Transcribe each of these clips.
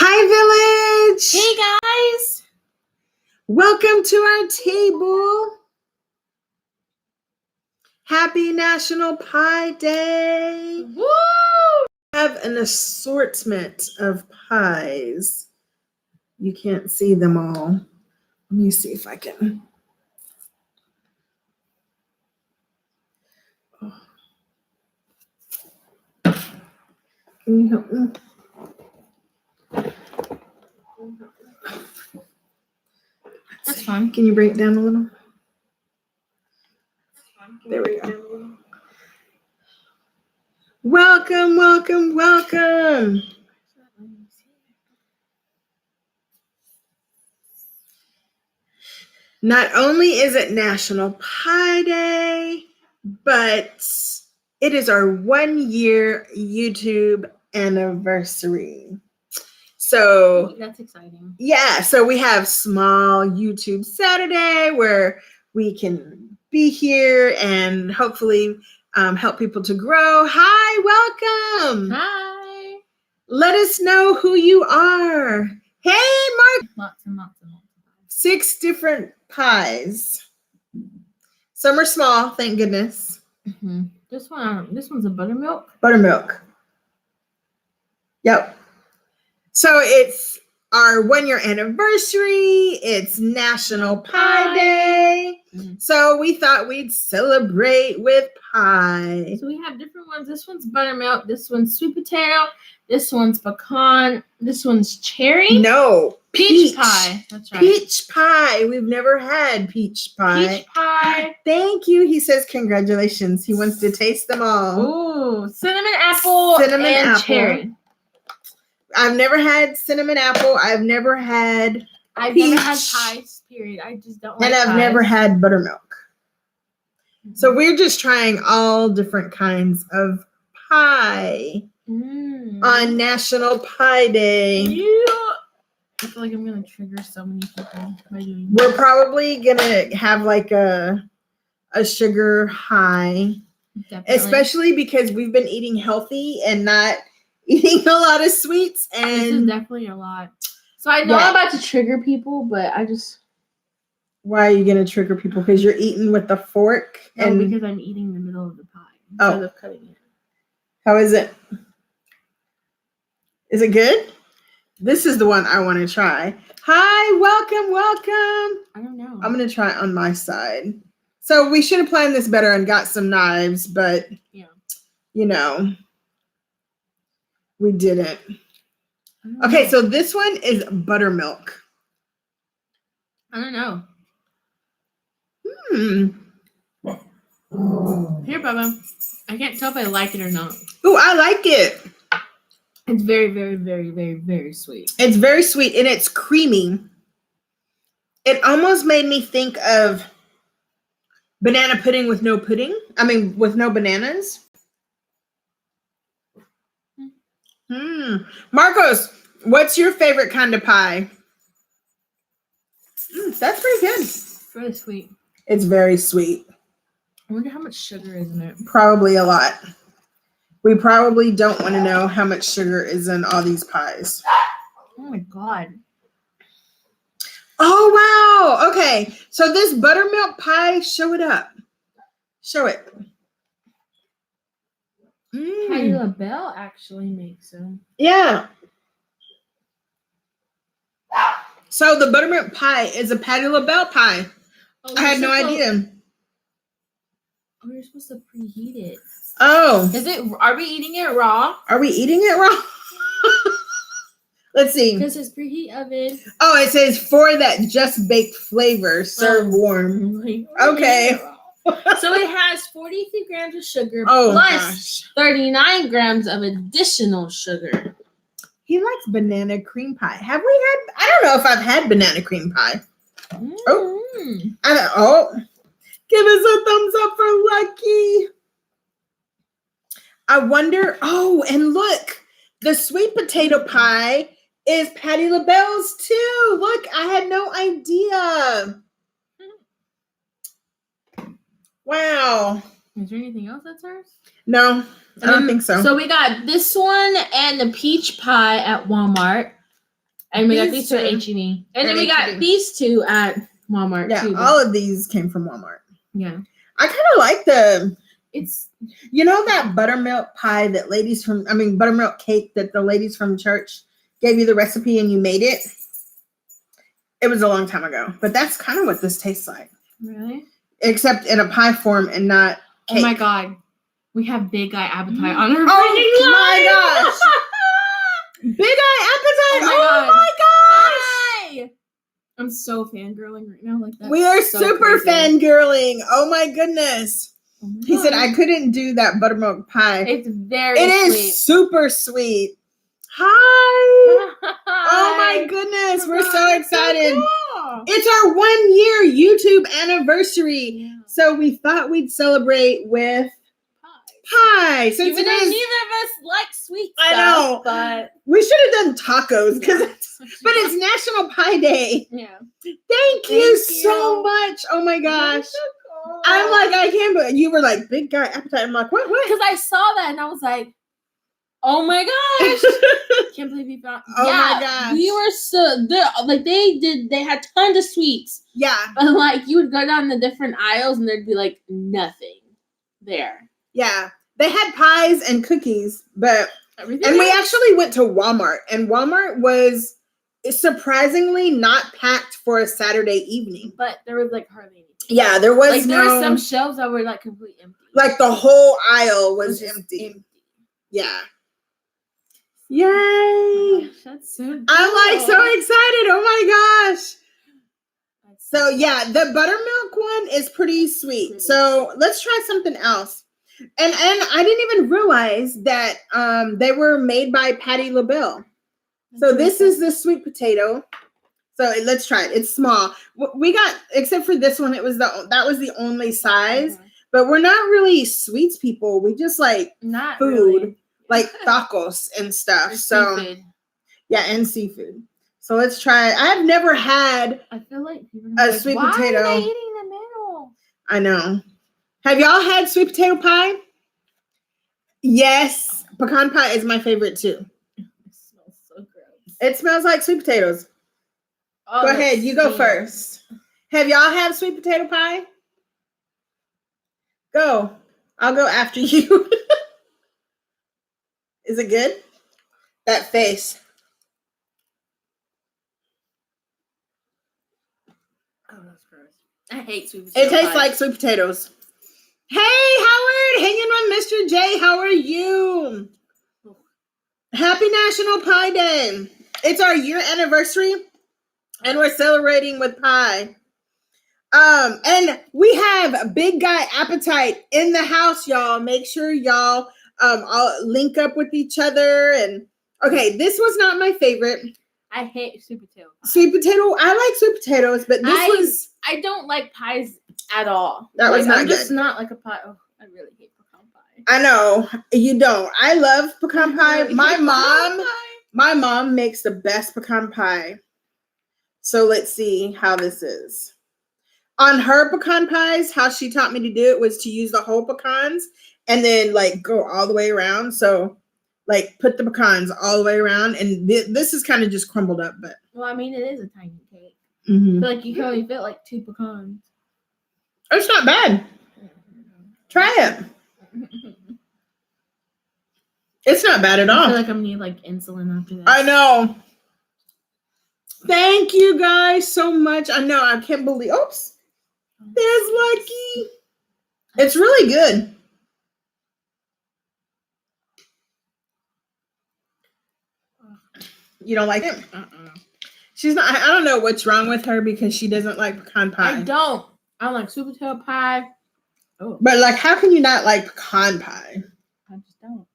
Hi, village! Hey, guys! Welcome to our table. Happy National Pie Day. Woo! We have an assortment of pies. You can't see them all. Let me see if I can. Can you help me? That's fine. Can you bring it down a little? There we go. Welcome, welcome, welcome. Not only is it National Pie Day, but it is our 1-year YouTube anniversary. So that's exciting. Yeah, so we have small YouTube Saturday where we can be here and hopefully help people to grow. Hi, welcome. Hi. Let us know who you are. Hey, Mark. Lots and lots. 6 different pies. Some are small, thank goodness. Mm-hmm. This one's a buttermilk. Buttermilk. Yep. So it's our 1-year anniversary. It's National Pie Day. Mm-hmm. So we thought we'd celebrate with pie. So we have different ones. This one's buttermilk. This one's sweet potato. This one's pecan. This one's cherry. No. Peach pie. That's right. Peach pie. We've never had peach pie. Peach pie. Thank you. He says congratulations. He wants to taste them all. Ooh, cinnamon apple and cherry. I've never had cinnamon apple. I've never had pies, period. I just don't like pies. And I've never had buttermilk. Mm-hmm. So we're just trying all different kinds of pie on National Pie Day. Yeah. I feel like I'm going to trigger so many people by doing this. We're probably going to have like a sugar high. Definitely. Especially because we've been eating healthy and not eating a lot of sweets. And this is definitely a lot. So I know I'm about to trigger people, but I just... Why are you going to trigger people? Because you're eating with a fork? No, because I'm eating the middle of the pie instead of cutting it. How is it? Is it good? This is the one I want to try. Hi, welcome. I don't know. I'm going to try it on my side. So we should have planned this better and got some knives, but, we didn't. Okay, so this one is buttermilk. I don't know. Here, Bubba. I can't tell if I like it or not. Ooh, I like it. It's very, very, very, very, very sweet. It's very sweet and it's creamy. It almost made me think of banana pudding with no pudding. I mean, with no bananas. Marcos, what's your favorite kind of pie? That's pretty good. It's really sweet. It's very sweet. I wonder how much sugar is in it. Probably a lot. We probably don't want to know how much sugar is in all these pies. Oh my God. Oh, wow. Okay. So this buttermilk pie, show it up. Show it. Patti LaBelle actually makes them. Yeah. So the buttermilk pie is a Patti LaBelle pie. Oh, I had no idea. Oh, you're supposed to preheat it. Oh. Are we eating it raw? Are we eating it raw? Let's see. Because it's preheat oven. Oh, it says for that just baked flavor, serve warm. Okay. So it has 43 grams of sugar plus 39 grams of additional sugar. He likes banana cream pie. Have we had? I don't know if I've had banana cream pie. Give us a thumbs up for Lucky. I wonder. Oh, and look, the sweet potato pie is Patti LaBelle's too. Look, I had no idea. Wow. Is there anything else that's ours? No, I don't think so. So we got this one and the peach pie at Walmart. And we got these two at H-E-B. And then we got these two at Walmart, too. All of these came from Walmart. Yeah. I kind of like that buttermilk pie that buttermilk cake that the ladies from church gave you the recipe and you made it. It was a long time ago, but that's kind of what this tastes like. Really? Except in a pie form and not cake. Oh my God. We have Big Eye Appetite on our my gosh. Big Eye Appetite. Oh my gosh. Hi. I'm so fangirling right now. Like that. We are so super fangirling. Oh my goodness. Oh my he said I couldn't do that buttermilk pie. It's very sweet. It is super sweet. Hi. Oh my goodness. We're so excited. So cool. It's our 1 year YouTube anniversary. Yeah. So we thought we'd celebrate with pie. So even though neither of us like sweet stuff. I know. But we should have done tacos but it's National Pie Day. Yeah. Thank you so much. Oh my gosh. So cool. I'm like, I can't believe you were like Big Guy Appetite. I'm like, what? Because I saw that and I was like, oh my gosh. Can't believe you found my gosh. We were so like they had tons of sweets. Yeah. But like you would go down the different aisles and there'd be like nothing there. Yeah. They had pies and cookies, but everything we actually went to Walmart and Walmart was surprisingly not packed for a Saturday evening. But there was like hardly anything. Yeah, there was like there were some shelves that were like completely empty. Like the whole aisle was empty. Yeah. Yay! Oh gosh, that's so cool. I'm like so excited. Oh my gosh. So yeah, the buttermilk one is pretty sweet. So let's try something else. And I didn't even realize that they were made by Patti LaBelle. So this is the sweet potato. So let's try it. It's small. We got, except for this one, that was the only size. Mm-hmm. But we're not really sweets people. We just like not food, really. Like tacos and stuff. So seafood. Yeah, and seafood. So let's try it. I've never had a sweet potato. Why are they eating the middle? I know. Have y'all had sweet potato pie? Yes. Pecan pie is my favorite too. It smells so gross. It smells like sweet potatoes. Oh, go ahead. You go first. Have y'all had sweet potato pie? Go. I'll go after you. Is it good? That face. Oh, that's gross. I hate sweet potato pie. It tastes like sweet potatoes. Hey, Howard, hanging with Mr. J. How are you? Happy National Pie Day. It's our year anniversary, and we're celebrating with pie. And we have Big Guy Appetite in the house, y'all. Make sure y'all all link up with each other. And okay, this was not my favorite. I hate sweet potato pie. Sweet potato. I like sweet potatoes, but I don't like pies at all. That was not I'm good. just not like a pie. Oh, I really hate pecan pie. I know you don't. I love pecan pie. My mom makes the best pecan pie. So let's see how this is. On her pecan pies, how she taught me to do it was to use the whole pecans and then like go all the way around. So like put the pecans all the way around, and this is kind of just crumbled up. But well, I mean, it is a tiny cake. Mm-hmm. But like you can only fit like 2 pecans. It's not bad. Try it. It's not bad at all. I feel like I'm gonna need like insulin after that. I know. Thank you guys so much. I know. I can't believe. Oops. There's Lucky. It's really good. You don't like it? She's not. I don't know what's wrong with her because she doesn't like pecan pie. I don't like sweet potato pie. Oh. But like, how can you not like pecan pie? I just don't.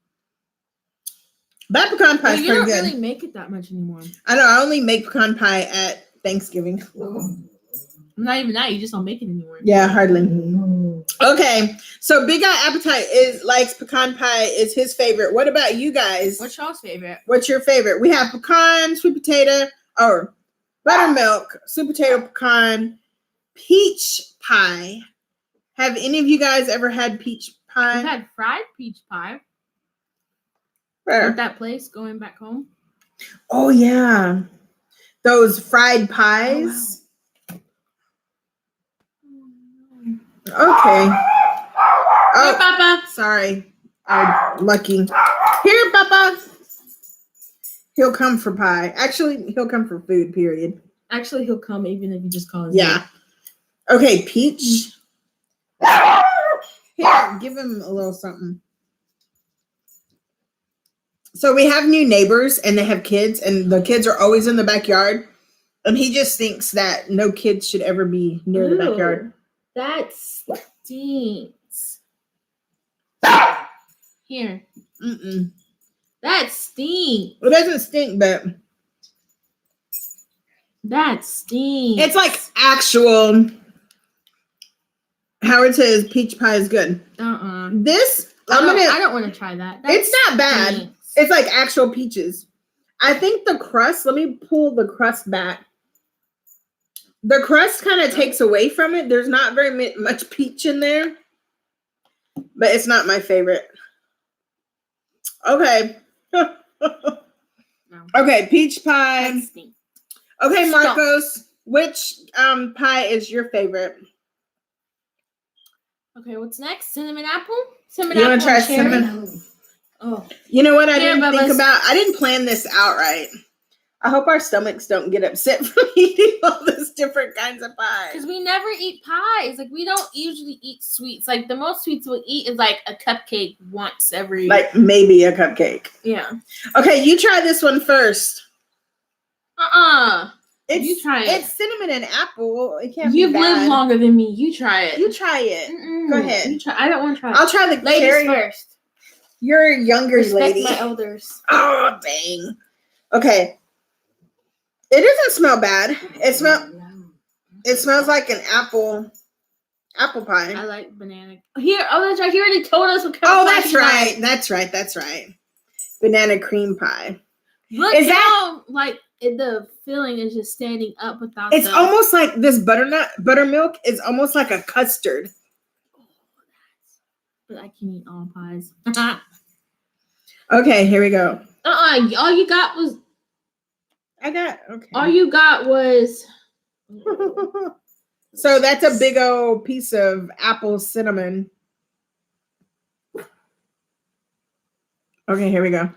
That pecan pie is pretty good. You don't really make it that much anymore. I know. I only make pecan pie at Thanksgiving. Not even that. You just don't make it anymore. Yeah, hardly. Okay, so Big Eye Appetite likes pecan pie. Is his favorite. What about you guys? What's y'all's favorite? What's your favorite? We have pecan, sweet potato, or buttermilk, sweet potato, pecan, peach pie. Have any of you guys ever had peach pie? I've had fried peach pie. Where? At that place going back home. Oh yeah. those fried pies. Okay. Oh, Here, Papa. sorry. Lucky. Here, Papa. He'll come for pie. Actually, he'll come for food, period. Actually, he'll come even if you just call his Yeah. name. Okay, Peach. Here, give him a little something. So we have new neighbors and they have kids and the kids are always in the backyard. And he just thinks that no kids should ever be near the backyard. That stinks. Here. Mm-mm. That stinks. It doesn't stink, but That stinks. it's like actual. Howard says peach pie is good. This I don't want to try that. It's not bad. Stinks. It's like actual peaches. I think the crust. Let me pull the crust back. The crust kind of takes away from it. There's not very much peach in there, but it's not my favorite. Okay. No. Okay, peach pie. That stinks. Okay, Stop. Marcos, which pie is your favorite? Okay, what's next? Cinnamon apple? You want to try and cherry? cinnamon? Oh. You know what I Here, didn't think Bubba's. about? I didn't plan this out right. I hope our stomachs don't get upset from eating all those different kinds of pies. Because we never eat pies. Like, we don't usually eat sweets. Like, the most sweets we'll eat is, like, a cupcake once every... Like, maybe a cupcake. Yeah. Okay, you try this one first. You try it. It's cinnamon and apple. It can't be You've bad. lived longer than me. You try it. You try it. Mm-mm. Go ahead. You try. I don't want to try it. I'll try the Ladies cherry. first. You're a younger Respect lady. my elders. Oh, dang. Okay. It doesn't smell bad. It smells like an apple pie. I like banana. Here, that's right. He already told us what kind Oh, of pie that's he right. likes. That's right. Banana cream pie. Look Is how like the filling is just standing up without. It's almost like this buttermilk is almost like a custard. But I can eat all pies. Okay, here we go. All you got was. Okay. All you got was. So that's a big old piece of apple cinnamon. Okay, here we go.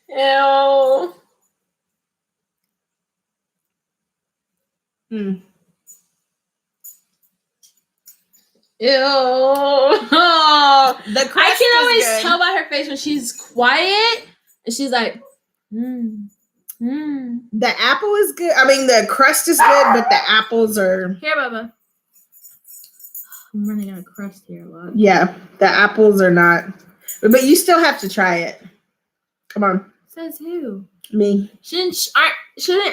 Ew. Ew. The crust I can always is good. tell by her face when she's quiet and she's like, The apple is good. I mean, the crust is good, but the apples are. Here, Bubba. I'm running out of crust here a lot. Yeah, the apples are not. But you still have to try it. Come on. Says who? Me. Shouldn't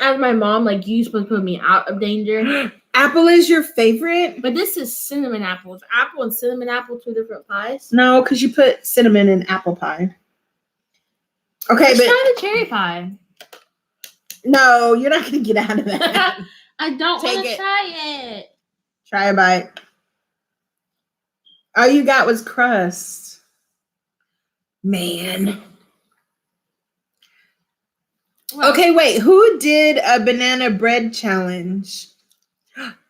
as my mom, like, you supposed to put me out of danger? Apple is your favorite? But this is cinnamon apples. Apple and cinnamon apple, two different pies. No, because you put cinnamon in apple pie. Okay, Let's but try the cherry pie. no, you're not going to get out of that. I don't want Take to it. try it. Try a bite. All you got was crust. Man. Well, Okay, wait. Who did a banana bread challenge?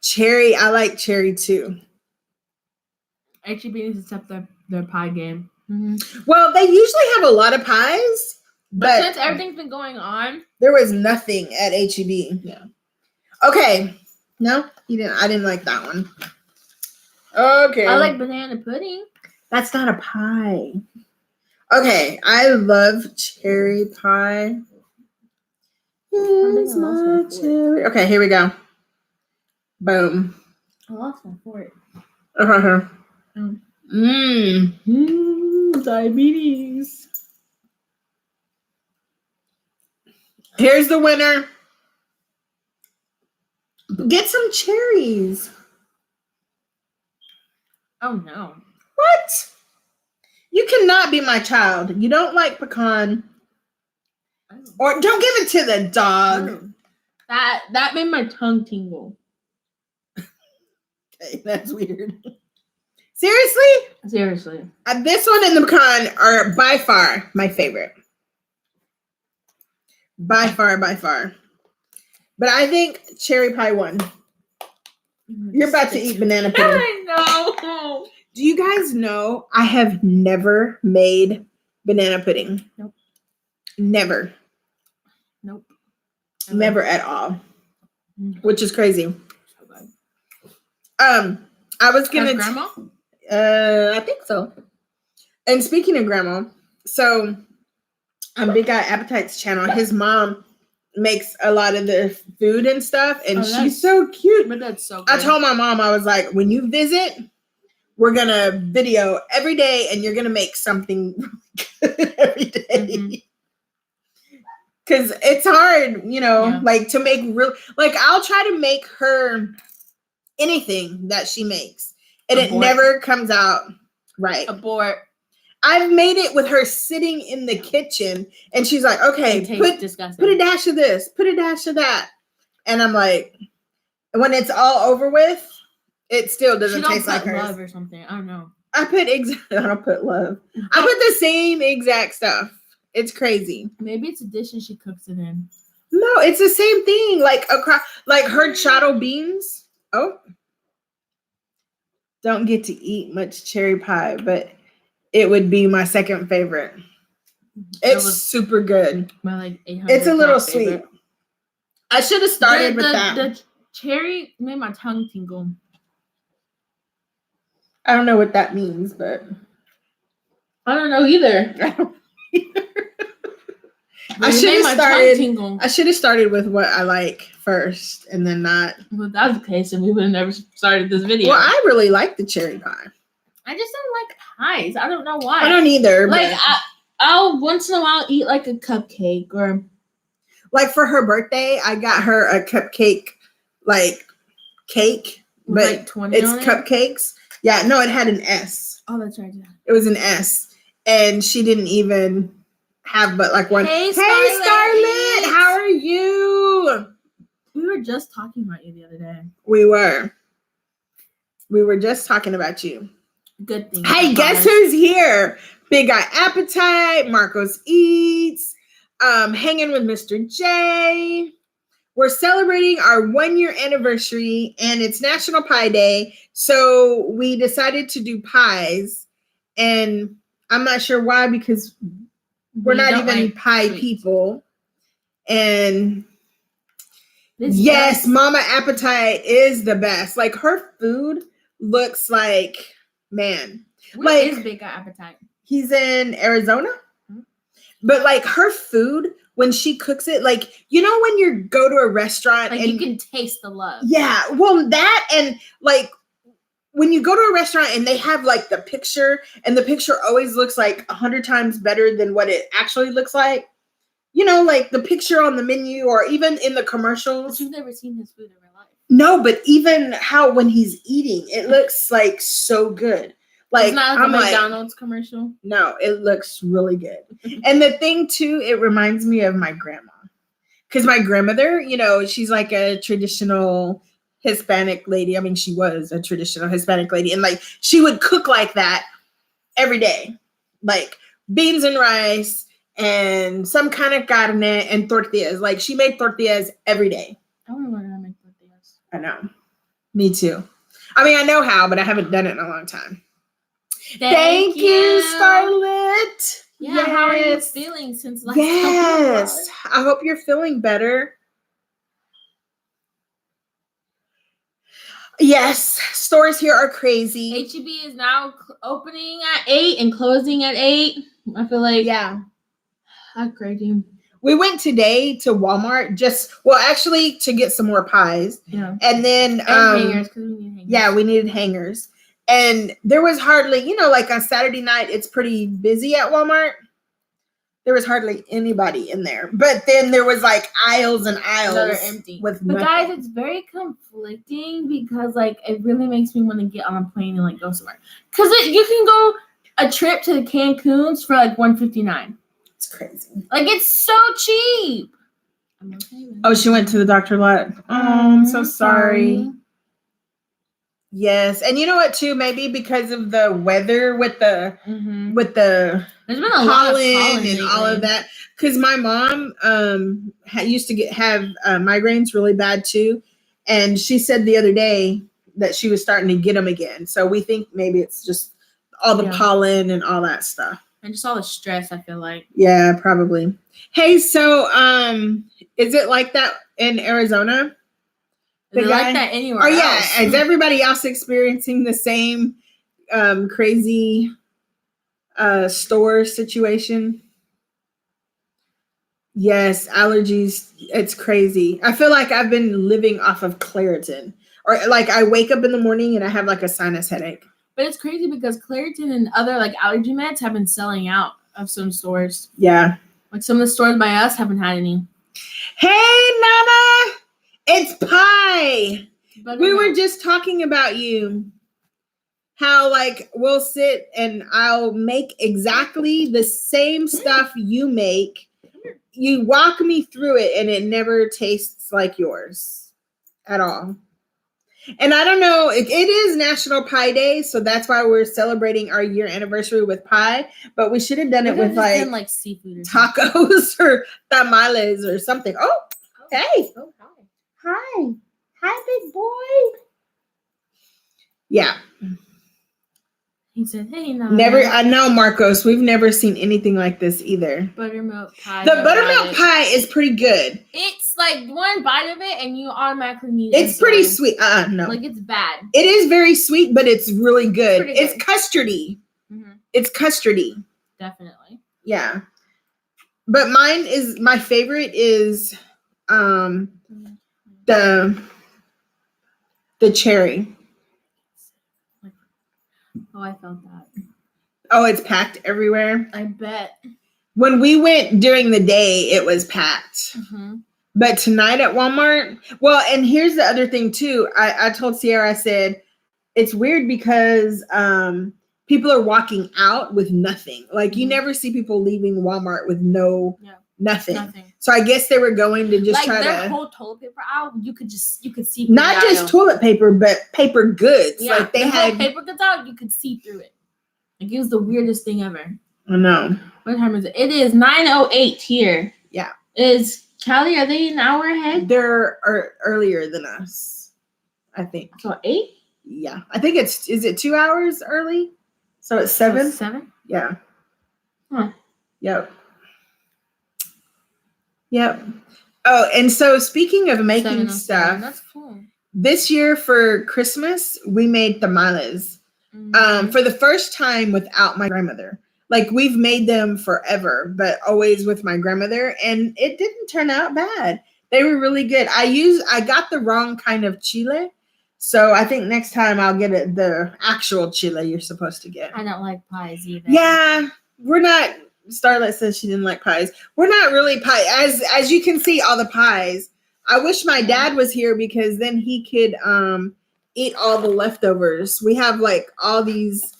Cherry. I like cherry too. HEB needs to step their pie game. Mm-hmm. Well, they usually have a lot of pies, But since everything's been going on, there was nothing at HEB. Yeah. Okay. No, you didn't. I didn't like that one. Okay. I like banana pudding. That's not a pie. Okay, I love cherry pie. Here's my cherry. Okay, here we go. Boom. I lost my fork. Diabetes. Here's the winner. Get some cherries. Oh no. What? You cannot be my child. You don't like pecan. Or don't give it to the dog. That made my tongue tingle. Okay, that's weird. Seriously? Seriously. This one and the pecan are by far my favorite. By far. But I think cherry pie won. You're about to eat banana pudding. I know. Do you guys know I have never made banana pudding? Nope. Never. Nope. Never at all. Which is crazy. So good. I was gonna Grandma? I think so. And speaking of grandma, so on Big Guy Appetite's channel, his mom makes a lot of the food and stuff, and she's so cute. But that's so good. I told my mom, I was like, when you visit, we're gonna video every day, and you're gonna make something good every day. Because it's hard, like to make real. Like I'll try to make her anything that she makes, and it never comes out right. Abort. I've made it with her sitting in the kitchen, and she's like, "Okay, put a dash of this, put a dash of that," and I'm like, when it's all over with, it still doesn't taste like hers. Love or something. I don't know. I don't put love. I put the same exact stuff. It's crazy. Maybe it's a dish and she cooks it in. No, it's the same thing. Like her chattel beans. Oh, don't get to eat much cherry pie, but it would be my second favorite. It's super good. It's a little sweet. Favorite. I should have started with that. The cherry made my tongue tingle. I don't know what that means, but I don't know either. I should have started with what I like first, and then not. Well, if that was the case, and we would have never started this video. Well, I really like the cherry pie. I just don't like pies. I don't know why. I don't either. Like I'll once in a while eat like a cupcake or. Like for her birthday, I got her a cupcake, cake, but like 20 it's cupcakes. Yeah, no, it had an S. Oh, that's right. Yeah. It was an S, and she didn't even have but like one. Hey, Scarlett, how are you? We were just talking about you the other day. We were just talking about you. Good thing. Hey, guess who's here? Big Guy Appetite, Marcos Eats, hanging with Mr. J. We're celebrating our 1-year anniversary, and it's National Pie Day. So we decided to do pies, and I'm not sure why, because we're not even pie people. And yes, Mama Appetite is the best. Like her food looks like, man. Where is Big Guy Appetite? He's in Arizona. But like her food, when she cooks it, like, when you go to a restaurant and you can taste the love. Yeah. Well, that, and like when you go to a restaurant and they have like the picture, and the picture always looks like 100 times better than what it actually looks like. Like the picture on the menu or even in the commercials. But you've never seen his food in real life. No, but even how when he's eating, it looks like so good. Like, it's not like a McDonald's commercial. No, it looks really good. And the thing too, it reminds me of my grandma. Because my grandmother, she's like a traditional Hispanic lady. I mean, she was a traditional Hispanic lady. And like, she would cook like that every day. Like beans and rice and some kind of carne and tortillas. Like she made tortillas every day. I don't know how to make tortillas. I know. Me too. I mean, I know how, but I haven't done it in a long time. Thank you, Scarlett. Yeah, yes. How are you feeling since last time? Yes, I hope you're feeling better. Yes, stores here are crazy. H-E-B is now opening at 8 and closing at 8. I feel like that's crazy. We went today to Walmart actually to get some more pies. Yeah, and then hangers because we need hangers. Yeah, we needed hangers. And there was hardly, like on Saturday night, it's pretty busy at Walmart. There was hardly anybody in there. But then there was like aisles and aisles that are empty. But guys, it's very conflicting because like it really makes me want to get on a plane and like go somewhere. Because you can go a trip to the Cancun's for like $159. It's crazy. Like it's so cheap. I'm okay with she went to the doctor lot. Oh, I'm so sorry. Yes, and you know what too? Maybe because of the weather with the There's been a lot of pollen and all of that. Because my mom used to have migraines really bad too, and she said the other day that she was starting to get them again. So we think maybe it's just all the pollen and all that stuff, and just all the stress. I feel like. Yeah, probably. Hey, so is it like that in Arizona? Is it like that anywhere else? Yeah, is everybody else experiencing the same crazy store situation? Yes, allergies. It's crazy. I feel like I've been living off of Claritin, or like I wake up in the morning and I have like a sinus headache. But it's crazy because Claritin and other like allergy meds have been selling out of some stores. Yeah, like some of the stores by us haven't had any. Hey, Nana, it's Pie. Buttermilk. We were just talking about you. How like we'll sit and I'll make exactly the same stuff you make. You walk me through it and it never tastes like yours at all. And I don't know, it is National Pie Day, so that's why we're celebrating our year anniversary with pie. But we should have done it with like seafood or tacos or tamales or something. Oh, hey. Oh, hi. Hi. Hi, big boy. Yeah. He said, hey, no. I know, Marcos. We've never seen anything like this either. Buttermilk pie. The buttermilk pie is pretty good. It's like one bite of it and you automatically need It's pretty sweet. No. Like it's bad. It is very sweet, but it's really good. It's custardy. Mm-hmm. It's custardy. Definitely. Yeah. But my favorite is the cherry. Oh, I felt that. Oh, it's packed everywhere. I bet. When we went during the day, it was packed. Mm-hmm. But tonight at Walmart, well, and here's the other thing too. I told Sierra, I said, it's weird because people are walking out with nothing. Like you never see people leaving Walmart with nothing. So I guess they were going to just try their whole toilet paper out. You could see not just toilet paper, but paper goods. Yeah, like they had paper goods out. You could see through it. Like it was the weirdest thing ever. I know. What time is it? It is 9:08 here. Yeah. Is Callie? Are they an hour ahead? They're earlier than us, I think. So 8? Yeah, I think is it 2 hours early? So it's 7. 7? Yeah. Huh. Yep. Oh, and so speaking of making stuff, that's cool. This year for Christmas we made tamales. For the first time without my grandmother. Like we've made them forever, but always with my grandmother, and it didn't turn out bad. They were really good. I got the wrong kind of chile, so I think next time I'll get the actual chile you're supposed to get. I don't like pies either. Yeah, we're not. Starlet says she didn't like pies. We're not really pie. As you can see, all the pies. I wish my dad was here because then he could eat all the leftovers. We have like all these,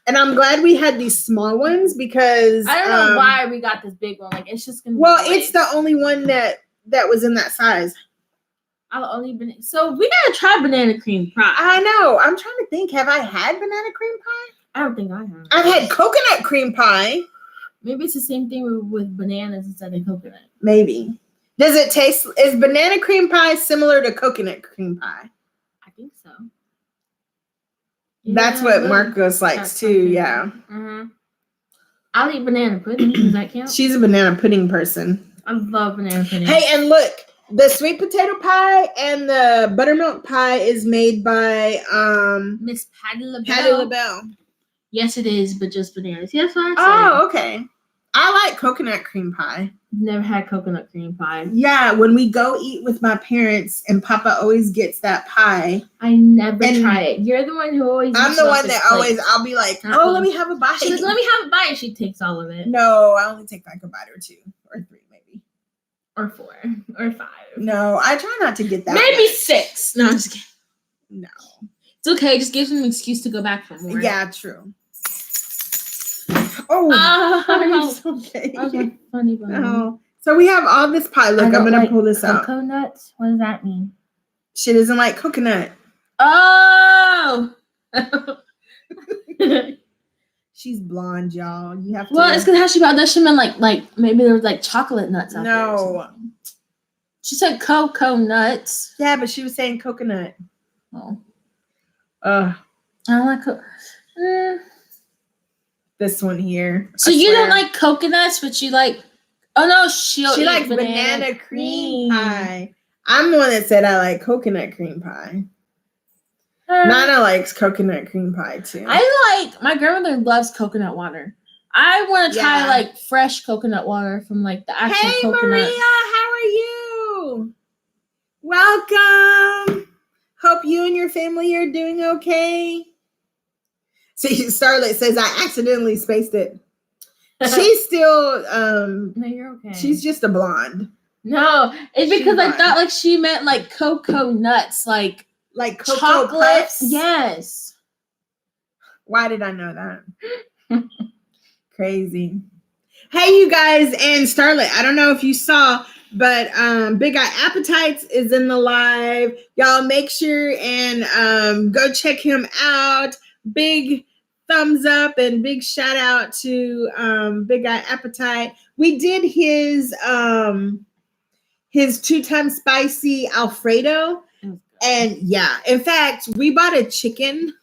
and I'm glad we had these small ones because I don't know why we got this big one. Like it's just gonna. It's the only one that was in that size. So we gotta try banana cream pie. I know. I'm trying to think. Have I had banana cream pie? I don't think I have. I've had coconut cream pie. Maybe it's the same thing with bananas instead of coconut. Maybe. Does it taste? Is banana cream pie similar to coconut cream pie? I think so. That's what Marcos likes too. Yeah. Mm-hmm. I'll eat banana pudding. Does that count? She's a banana pudding person. I love banana pudding. Hey, and look, the sweet potato pie and the buttermilk pie is made by Miss Patty LaBelle. Patty LaBelle. Yes, it is, but just bananas. Yes, what I said. Oh, okay. I like coconut cream pie. Never had coconut cream pie. Yeah, when we go eat with my parents and Papa always gets that pie. I never try it. You're the one who always I'm the one that always, I'll be like, let me have a bite. She's like, let me have a bite. She takes all of it. No, I only take like a bite or 2 or 3 maybe. Or 4 or 5. No, I try not to get that maybe much. 6. No, I'm just kidding. No. It's okay. Just give them an excuse to go back for more. Yeah, true. Oh, it's okay. That was my funny bone. Oh. So we have all this pie. Look, I'm going to pull this out. Coconuts? What does that mean? She doesn't like coconut. Oh. She's blonde, y'all. You have to. Well, it's because how she about that. She meant like maybe there was like chocolate nuts out there. Or No. something. She said cocoa nuts. Yeah, but she was saying coconut. Oh. I I don't like this one here. So you don't like coconuts, but you like. Oh no, she likes banana cream pie. I'm the one that said I like coconut cream pie. Nana likes coconut cream pie too. My grandmother loves coconut water. I want to try like fresh coconut water from like the actual coconut. Hey Maria, how are you? Welcome. Hope you and your family are doing okay. See, Starlet says I accidentally spaced it. She's still no, you're okay. She's just a blonde. No, it's because I thought like she meant like cocoa nuts, like cocoa chocolate. Puffs? Yes. Why did I know that? Crazy. Hey, you guys, and Starlet, I don't know if you saw, but Big Guy Appetites is in the live. Y'all make sure and go check him out. Big thumbs up and big shout out to Big Guy Appetite. We did his 2-time spicy Alfredo. And yeah, in fact, we bought a chicken.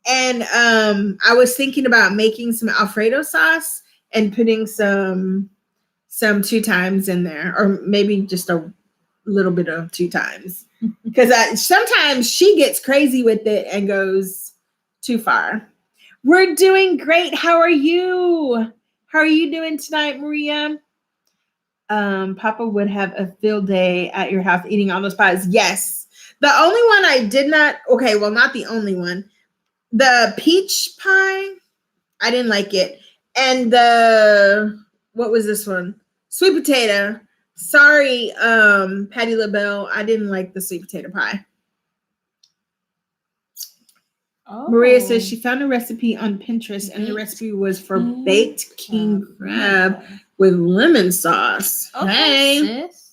And I was thinking about making some Alfredo sauce and putting some 2 times in there, or maybe just a little bit of 2 times, because sometimes she gets crazy with it and goes too far. We're doing great. How are you? How are you doing tonight, Maria? Papa would have a field day at your house eating all those pies. Yes. The only one I did not, okay, well, not the only one. The peach pie, I didn't like it. And what was this one? Sweet potato. Sorry, Patty LaBelle, I didn't like the sweet potato pie. Oh. Maria says she found a recipe on Pinterest, and the recipe was for baked king crab with lemon sauce. Okay, sis.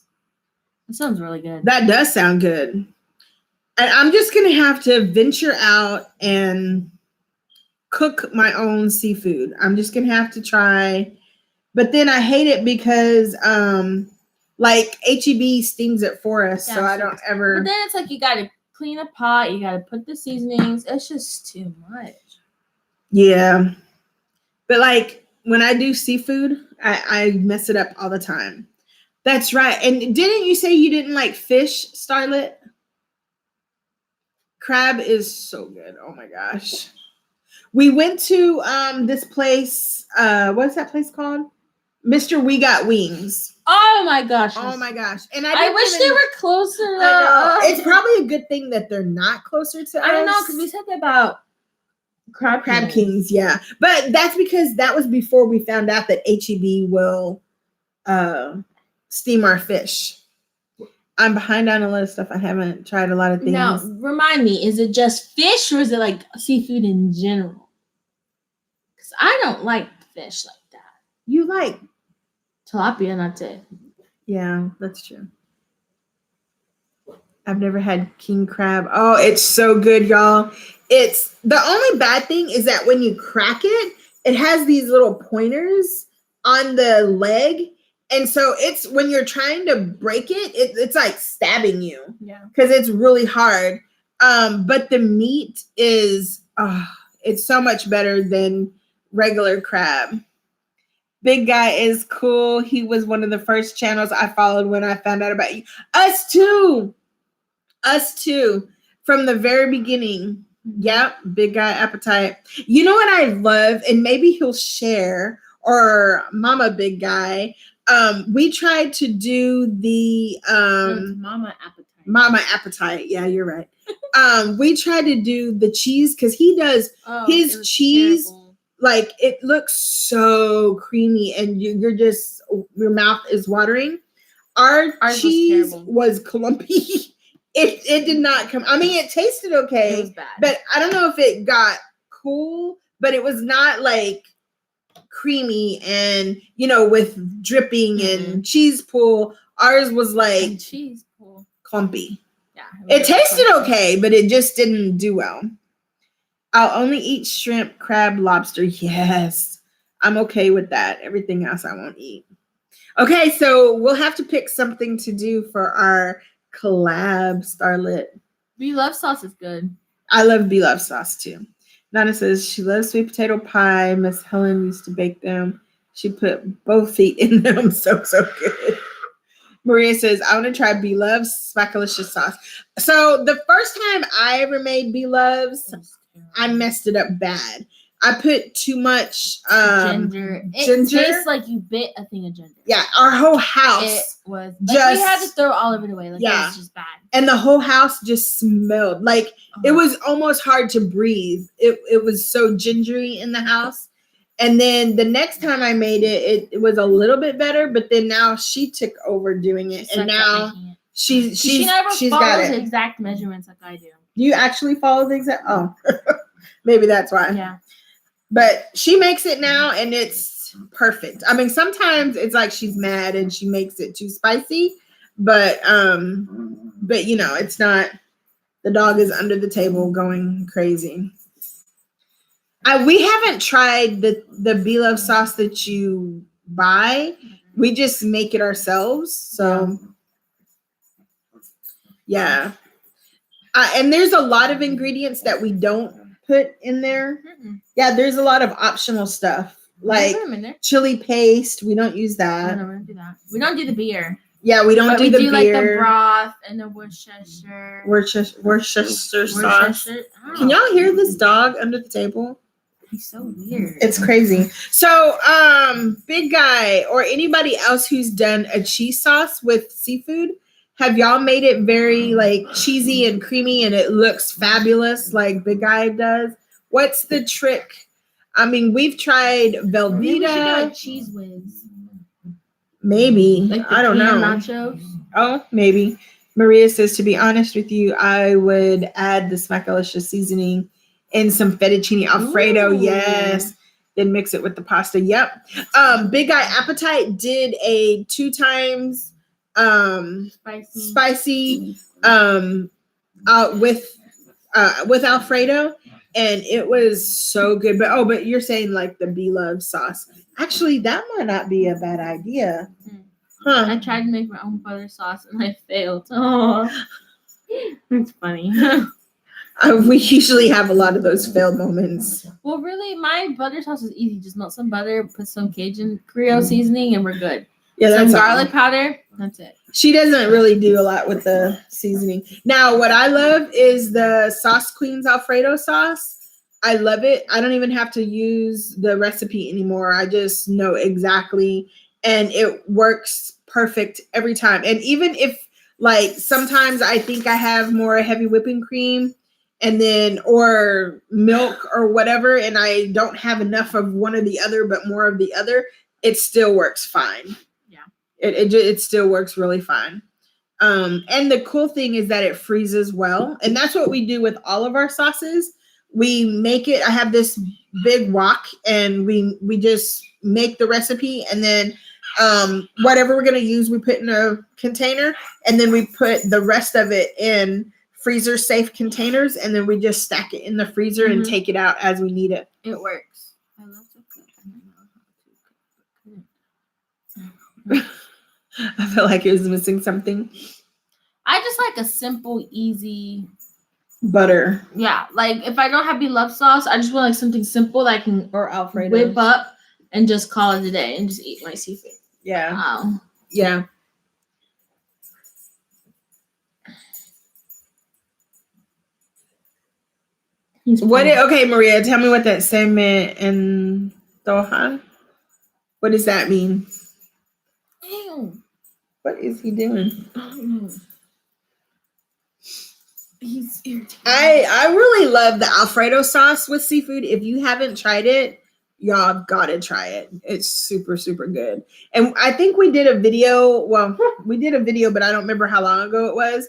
That sounds really good. That does sound good. And I'm just going to have to venture out and cook my own seafood. I'm just going to have to try. But then I hate it because like HEB steams it for us, so I don't ever. But then it's like you got to clean a pot, you got to put the seasonings. It's just too much. Yeah. But like when I do seafood, I mess it up all the time. That's right. And didn't you say you didn't like fish, Starlet? Crab is so good. Oh my gosh. We went to this place. What's that place called? Mr. We Got Wings. Oh my gosh. Oh my gosh. And I wish they were closer. I know. It's probably a good thing that they're not closer to us. I don't know, because we said that about Crab Kings, yeah. But that's because that was before we found out that HEB will steam our fish. I'm behind on a lot of stuff. I haven't tried a lot of things. Now, remind me, is it just fish or is it like seafood in general? Because I don't like fish like that. You like tilapia, and that's it. Yeah, that's true. I've never had king crab. Oh, it's so good, y'all. It's the only bad thing is that when you crack it, it has these little pointers on the leg. And so it's when you're trying to break it, it's like stabbing you. Yeah. Because it's really hard. But the meat is it's so much better than regular crab. Big Guy is cool. He was one of the first channels I followed when I found out about you. Us too. From the very beginning. Yep. Big Guy Appetite. You know what I love? And maybe he'll share, or Mama Big Guy. We tried to do the Mama Appetite. Yeah, you're right. We tried to do the cheese because he does his cheese. Terrible. Like it looks so creamy, and your mouth is watering. Ours cheese was clumpy. It did not come. I mean, it tasted okay. It was bad. But I don't know if it got cool, but it was not like creamy and with dripping and cheese pool. Ours was like cheese pool clumpy. Yeah. It tasted okay, but it just didn't do well. I'll only eat shrimp, crab, lobster. Yes, I'm okay with that. Everything else I won't eat. Okay, so we'll have to pick something to do for our collab, Starlet. Beloved sauce is good. I love beloved sauce too. Nana says she loves sweet potato pie. Miss Helen used to bake them. She put both feet in them. So good. Maria says, I want to try beloved Spackalicious sauce. So the first time I ever made beloves, I messed it up bad. I put too much ginger. It tastes like you bit a thing of ginger. Yeah, our whole house. It was just, we had to throw all of it away. Like, yeah, it was just bad. And the whole house just smelled like it was almost hard to breathe. It was so gingery in the house. And then the next time I made it, it was a little bit better. But then now she took over doing it, and now she never follows the exact measurements like I do. You actually follow the exact? Oh, maybe that's why. Yeah. But she makes it now, and it's perfect. I mean, sometimes it's like she's mad and she makes it too spicy, but you know, it's not. The dog is under the table going crazy. We haven't tried the beloved sauce that you buy. We just make it ourselves. So, yeah. And there's a lot of ingredients that we don't put in there. Yeah, there's a lot of optional stuff like chili paste. We don't use that. No, we don't do that. We don't do the beer. Yeah, we don't do the beer. Like the broth and the Worcestershire sauce. Can y'all hear this dog under the table? He's so weird. It's crazy. So, Big Guy or anybody else who's done a cheese sauce with seafood, have y'all made it very like cheesy and creamy and it looks fabulous like Big Guy does? What's the trick? I mean, we've tried Velveeta. Maybe we should do like cheese whiz. Maybe. Like I don't know. Nachos. Oh, maybe. Maria says, to be honest with you, I would add the Smackalicious seasoning and some fettuccine Alfredo. Ooh. Yes. Then mix it with the pasta. Yep. Big Guy Appetite did a 2 times spicy with Alfredo, and it was so good. But you're saying like the beloved sauce. Actually, that might not be a bad idea. Huh. I tried to make my own butter sauce and I failed. Oh, it's funny. We usually have a lot of those failed moments. Well, really, my butter sauce is easy. Just melt some butter, put some Cajun Creole seasoning, and we're good. Yeah, that's some garlic powder. That's it. She doesn't really do a lot with the seasoning. Now, what I love is the Sauce Queen's Alfredo sauce. I love it. I don't even have to use the recipe anymore. I just know exactly, and it works perfect every time. And even if, like, sometimes I think I have more heavy whipping cream and then or milk or whatever, and I don't have enough of one or the other, but more of the other, it still works fine. Yeah, it still works really fine. And the cool thing is that it freezes well, and that's what we do with all of our sauces. We make it. I have this big wok, and we just make the recipe, and then whatever we're gonna use, we put in a container, and then we put the rest of it in freezer safe containers, and then we just stack it in the freezer and take it out as we need it. It works. I love to cook. I feel like it was missing something. I just like a simple, easy butter. Yeah, like if I don't have beloved sauce, I just want like something simple that I can or Alfredo whip up and just call it a day and just eat my seafood. Yeah. Yeah. Okay, Maria, tell me what that se me antoja. What does that mean? Ew. What is he doing? I don't know. He's irritating. I really love the Alfredo sauce with seafood. If you haven't tried it, y'all gotta try it. It's super, super good. And I think we did a video. Well, we did a video, but I don't remember how long ago it was,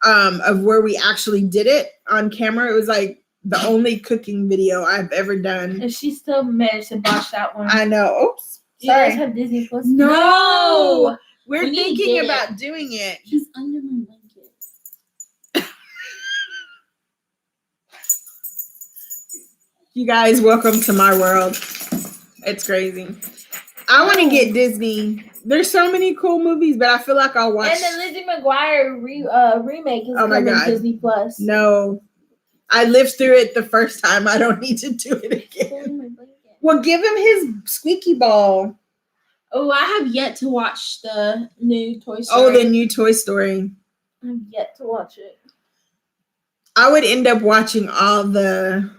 of where we actually did it on camera. It was like the only cooking video I've ever done. And she still managed to botch that one. I know. Oops. Do you guys have Disney Plus? No. We're thinking about doing it. He's under my blanket. You guys, welcome to my world. It's crazy. I want to get Disney. There's so many cool movies, but I feel like I'll watch. And the Lizzie McGuire remake is Oh my coming God. Disney Plus. No. I lived through it the first time. I don't need to do it again. Well, give him his squeaky ball. Oh, I have yet to watch the new Toy Story. Oh, the new Toy Story. I have yet to watch it. I would end up watching all the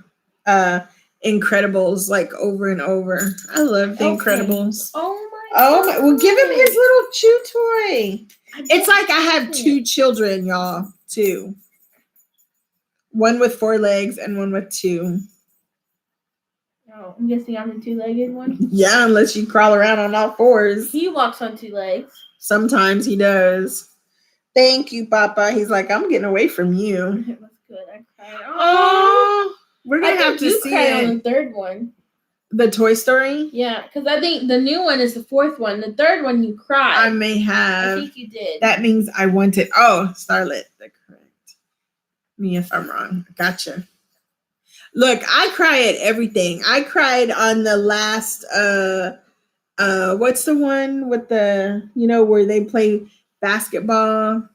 Incredibles like over and over. I love the Incredibles. Oh my Oh my! God. Well, give him his little chew toy. It's like I have two children, y'all. Two. One with 4 legs and one with 2. Oh, I'm guessing I'm the 2-legged one. Yeah, unless you crawl around on all 4s. He walks on 2 legs. Sometimes he does. Thank you, Papa. He's like, I'm getting away from you. It was good. I cried. Oh, we're gonna have to see it. On the 3rd one. The Toy Story? Yeah, because I think the new one is the 4th one. The 3rd one you cried. I may have. I think you did. That means I want it. Oh, Starlet. Correct. Me if I'm wrong. Gotcha. Look, I cry at everything. I cried on the last what's the one with the, where they play basketball?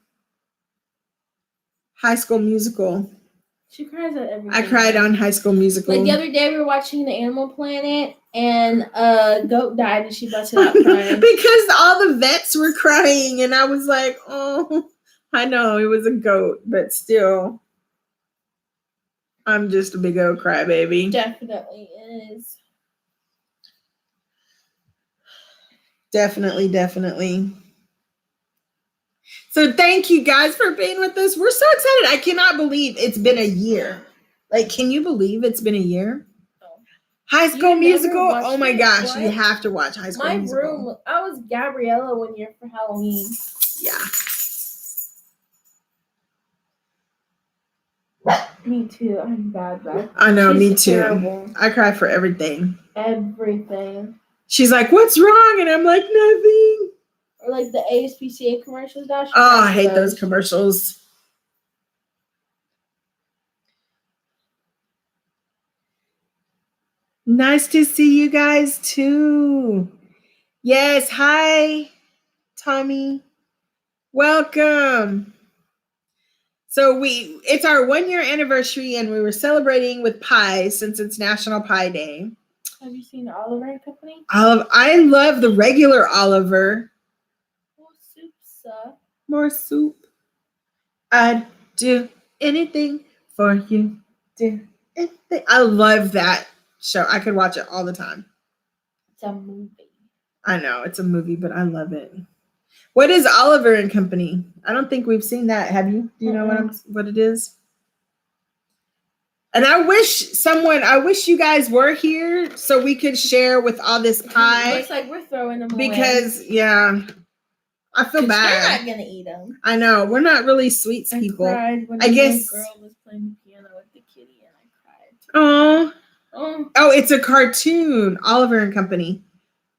High School Musical. She cries at everything. I cried on High School Musical. Like the other day, we were watching the Animal Planet, and a goat died, and she busted out crying. Because all the vets were crying, and I was like, oh, I know it was a goat, but still, I'm just a big old crybaby. Definitely is. Definitely. So thank you guys for being with us. We're so excited. I cannot believe it's been a year. Like, can you believe it's been a year? Oh. High School Musical? Oh my gosh, what? you have to watch High School Musical. I was Gabriella one year for Halloween. Yeah. Me too. I'm bad. I know, me too. Terrible. I cry for everything. Everything. She's like, what's wrong? And I'm like, nothing. Or like the ASPCA commercials. Oh, I hate those commercials. Nice to see you guys too. Yes, hi, Tommy. Welcome. So it's our 1-year anniversary, and we were celebrating with pie since it's National Pie Day. Have you seen Oliver and Company? I love the regular Oliver. More soup, sir. More soup. I'd do anything for you. Do anything. I love that show. I could watch it all the time. It's a movie. I know it's a movie, but I love it. What is Oliver and Company? I don't think we've seen that. Have you? Do you know what it is? And I wish you guys were here so we could share with all this pie. It looks like we're throwing them away. Because, yeah, I feel bad. We're not going to eat them. I know. We're not really sweets people. I cried when I guess. The girl was playing the piano with the kitty, and I cried. Oh, it's a cartoon. Oliver and Company.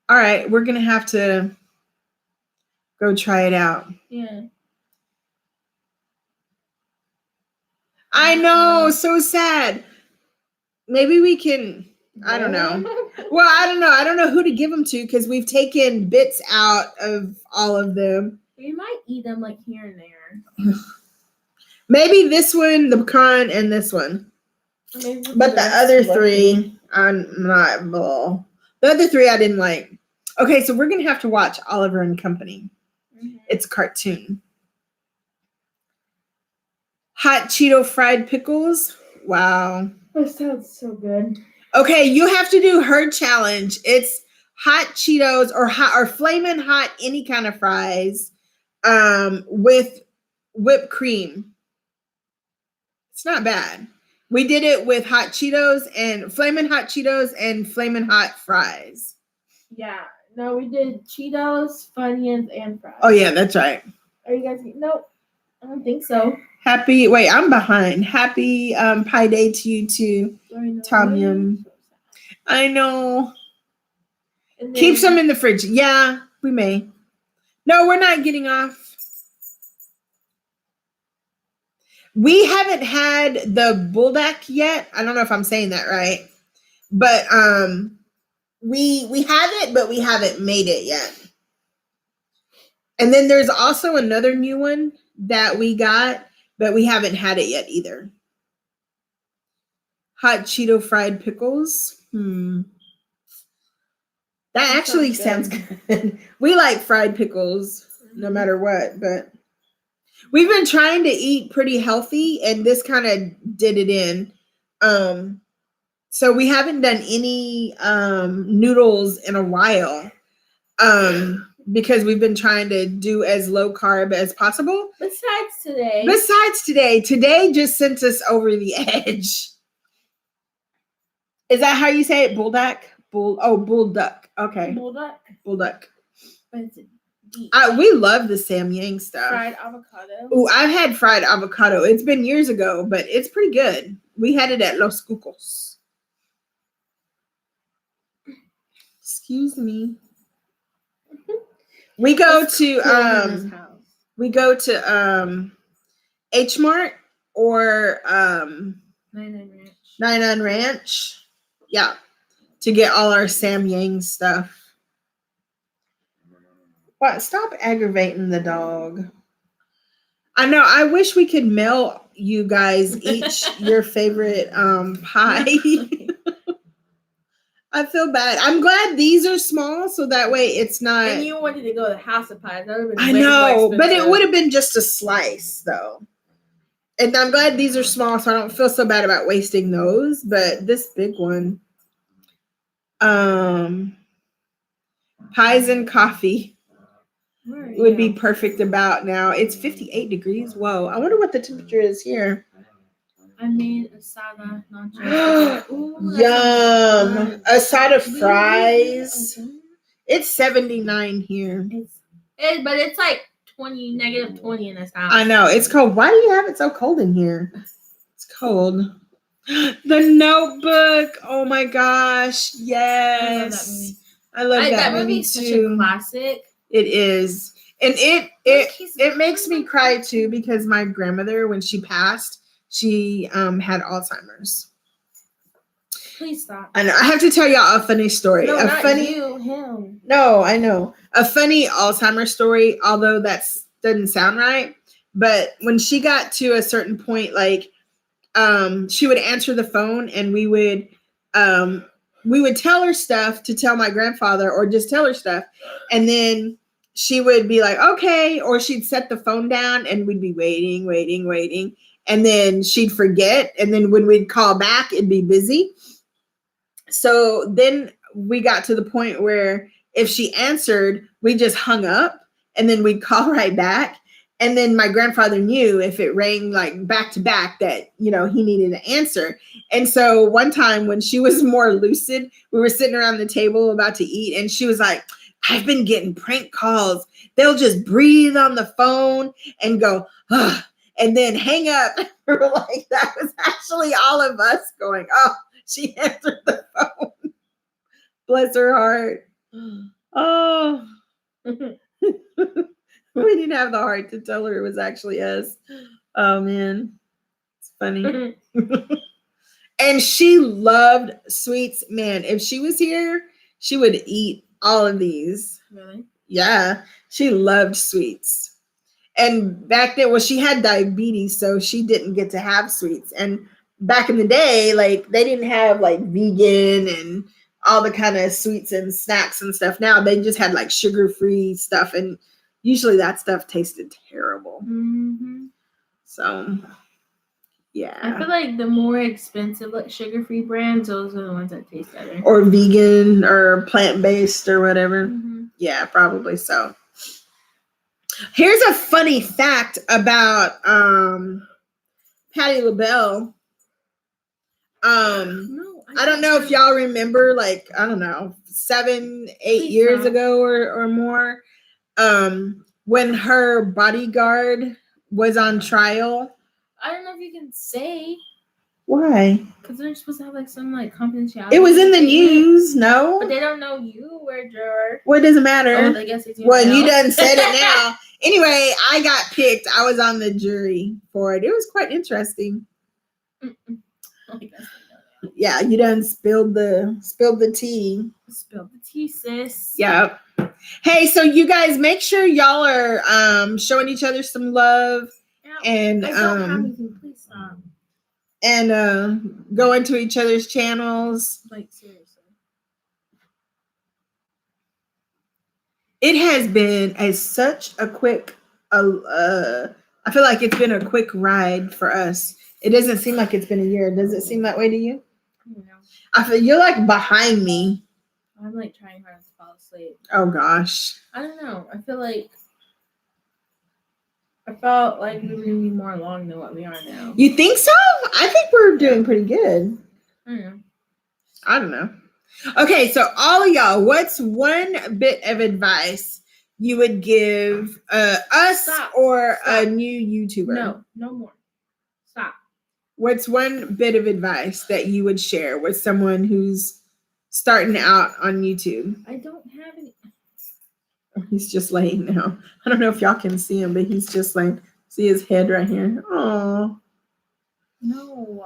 All right, we're going to have to go try it out. Yeah. I know, so sad. Maybe we can, I don't know. Well, I don't know. I don't know who to give them to because we've taken bits out of all of them. We might eat them like here and there. Maybe this one, the pecan, and this one. But the other 3, I'm not. Blah. The other 3 I didn't like. Okay, so we're going to have to watch Oliver and Company. Mm-hmm. It's a cartoon. Hot Cheeto fried pickles. Wow. That sounds so good. Okay, you have to do her challenge. It's hot Cheetos or flaming hot any kind of fries with whipped cream. It's not bad. We did it with hot Cheetos and flaming hot fries. Yeah. No, we did Cheetos, Funyuns, and fries. Oh yeah, that's right. Are you guys eating? Nope. I don't think so. Wait, I'm behind. Happy Pie Day to you too, Tom Yum. I know. Keep some in the fridge. Yeah, we may. No, we're not getting off. We haven't had the bulldog yet. I don't know if I'm saying that right. But we have it, but we haven't made it yet. And then there's also another new one that we got, but we haven't had it yet either. Hot Cheeto fried pickles. That actually sounds good. We like fried pickles no matter what, but we've been trying to eat pretty healthy, and this kind of did it in. So we haven't done any noodles in a while. Because we've been trying to do as low carb as possible. Besides today. Today just sent us over the edge. Is that how you say it? Bulldog? Bulldog. Okay. Bulldog. But it's deep. We love the Samyang stuff. Fried avocado. Oh, I've had fried avocado. It's been years ago, but it's pretty good. We had it at Los Cucos. Excuse me. We go to H Mart or 99 Ranch. Yeah. To get all our Samyang stuff. What? Stop aggravating the dog. I know. I wish we could mail you guys each your favorite pie. I feel bad. I'm glad these are small, so that way it's not. And you wanted to go to the House of Pies. That would have been I know, but it would have been just a slice, though. And I'm glad these are small, so I don't feel so bad about wasting those. But this big one, pies and coffee would be perfect about now. It's 58 degrees. Whoa! I wonder what the temperature is here. I made asada nachos. Yum! Asada fries. It's 79 here. But it's like negative 20 in this house. I know. It's cold. Why do you have it so cold in here? It's cold. The Notebook. Oh my gosh. Yes. I love that movie too. Such a classic. It is. And it makes me cry too, because my grandmother, when she passed, she had Alzheimer's. Please stop. I know. I have to tell y'all a funny story. No, not you, him. No, I know. A funny Alzheimer's story, although that doesn't sound right. But when she got to a certain point, like she would answer the phone, and we would tell her stuff to tell my grandfather, or just tell her stuff. And then she would be like, okay, or she'd set the phone down, and we'd be waiting. And then she'd forget. And then when we'd call back, it'd be busy. So then we got to the point where if she answered, we just hung up, and then we'd call right back. And then my grandfather knew if it rang like back to back that, he needed an answer. And so one time when she was more lucid, we were sitting around the table about to eat, and she was like, I've been getting prank calls. They'll just breathe on the phone and go, ugh, and then hang up. We were like, that was actually all of us going, oh, she answered the phone. Bless her heart. Oh. We didn't have the heart to tell her it was actually us. Oh, man. It's funny. And she loved sweets. Man, if she was here, she would eat all of these. Really? Yeah. She loved sweets. And back then, well, she had diabetes, so she didn't get to have sweets. And back in the day, like, they didn't have like vegan and all the kind of sweets and snacks and stuff. Now they just had like sugar-free stuff, and usually that stuff tasted terrible. Mm-hmm. So, yeah. I feel like the more expensive, like sugar-free brands, those are the ones that taste better. Or vegan or plant-based or whatever. Mm-hmm. Yeah, probably so. Here's a funny fact about Patti LaBelle. I don't know if y'all remember, like, I don't know, 7-8 years ago or more, when her bodyguard was on trial. I don't know if you can say. Why? Because they're supposed to have like some like confidentiality. It was in the news, no? But they don't know you were a juror. Well, it doesn't matter. Oh, I guess it's you. Well, you done said it now. Anyway, I got picked. I was on the jury for it. It was quite interesting. Yeah, you done spilled the tea. Spill the tea, sis. Yep. Hey, so you guys make sure y'all are showing each other some love Ow, and I don't have anything. Please stop. and go into each other's channels. Like, seriously. It has been such a quick I feel like it's been a quick ride for us. It doesn't seem like it's been a year. Does it seem that way to you? I don't know. I feel you're like behind me. I'm like trying hard to fall asleep. Oh gosh. I don't know. I felt like we were gonna be more along than what we are now. You think so? I think we're doing pretty good. I don't know. I don't know. Okay, so all of y'all, what's one bit of advice you would give us Stop. or a Stop. new YouTuber? No more. Stop. What's one bit of advice that you would share with someone who's starting out on YouTube? I don't have any. He's just laying now. I don't know if y'all can see him, but he's just laying. See his head right here. Oh. No.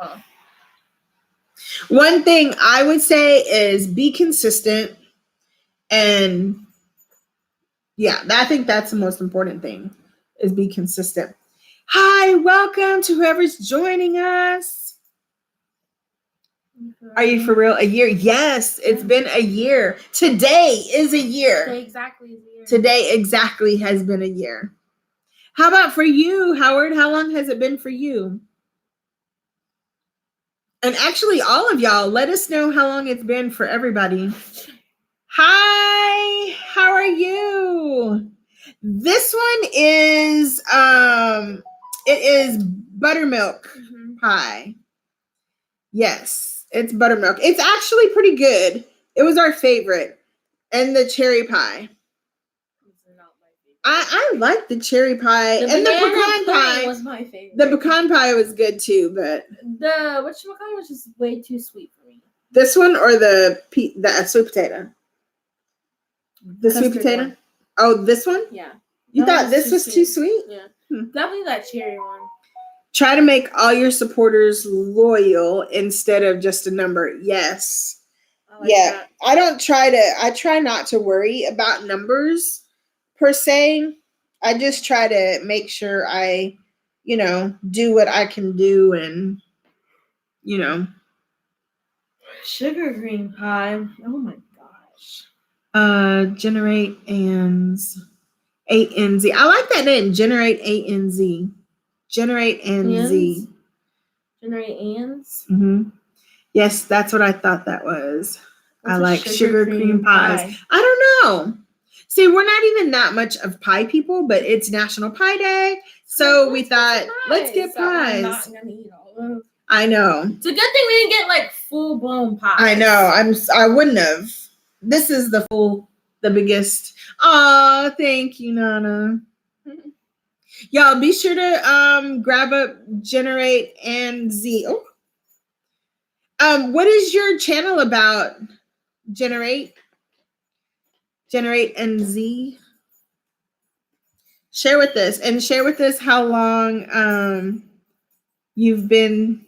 One thing I would say is be consistent. And yeah, I think that's the most important thing is be consistent. Hi, welcome to whoever's joining us. Are you for real? A year? Yes, it's been a year. Today is a year. Today exactly is a year. Today exactly has been a year. How about for you, Howard? How long has it been for you? And actually, all of y'all, let us know how long it's been for everybody. Hi, how are you? This one is it is buttermilk pie. Yes, it's buttermilk. It's actually pretty good. It was our favorite. And the cherry pie. I like the cherry pie and the pecan pie. Was my favorite. The pecan pie was good too, but the whatchamacallit was just way too sweet for me. This one or the sweet potato? The Custard sweet potato? one. Oh, this one? Yeah. You thought this was too sweet? Yeah. Definitely that cherry one. Try to make all your supporters loyal instead of just a number. Yes. That. I try not to worry about numbers per se. I just try to make sure I, do what I can do and, Sugar cream pie. Oh my gosh. Generate ANZ. ANZ. I like that name. Generate ANZ. Generate ANZ. Generate ANZ? Mm-hmm. Yes, that's what I thought that was. I like sugar cream pies. I don't know. See, we're not even that much of pie people, but it's National Pie Day. So we thought, let's get pies. I'm not gonna eat all of them. I know. It's a good thing we didn't get like full blown pies. I know. I wouldn't have. This is the biggest. Oh, thank you, Nana. Y'all be sure to grab up Generate and Z. Oh. What is your channel about? Generate and Z. Share with us how long you've been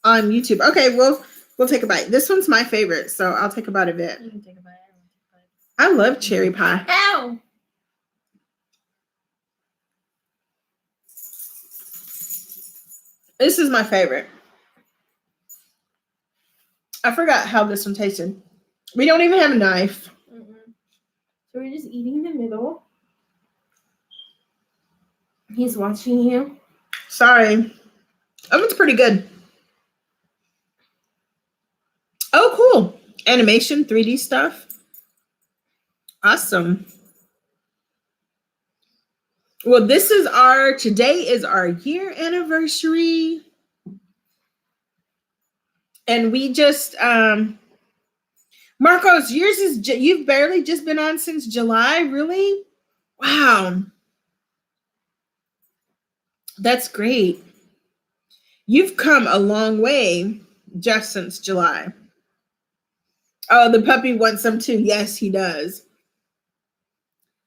on YouTube. Okay, we'll take a bite. This one's my favorite, so I'll take a bite of it. You can take a bite. I love cherry pie. Ow! This is my favorite. I forgot how this one tasted. We don't even have a knife. So we're just eating in the middle. He's watching you. Sorry. That one's pretty good. Oh, cool. Animation, 3D stuff. Awesome. Well, today is our year anniversary. And we just, Marcos, you've barely just been on since July, really? Wow. That's great. You've come a long way just since July. Oh, the puppy wants some too. Yes, he does.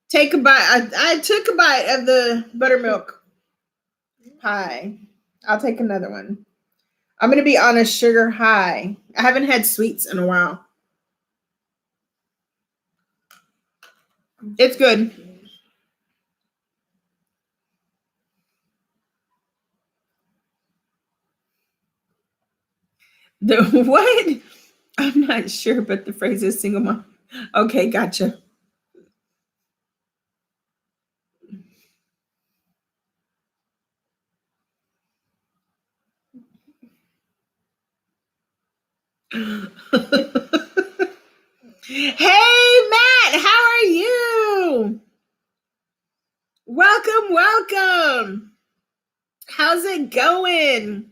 Take a bite. I took a bite of the buttermilk pie. I'll take another one. I'm going to be on a sugar high. I haven't had sweets in a while. It's good. The what? I'm not sure, but the phrase is single mom. Okay, gotcha. Hey, Matt, how are you? Welcome, welcome. How's it going?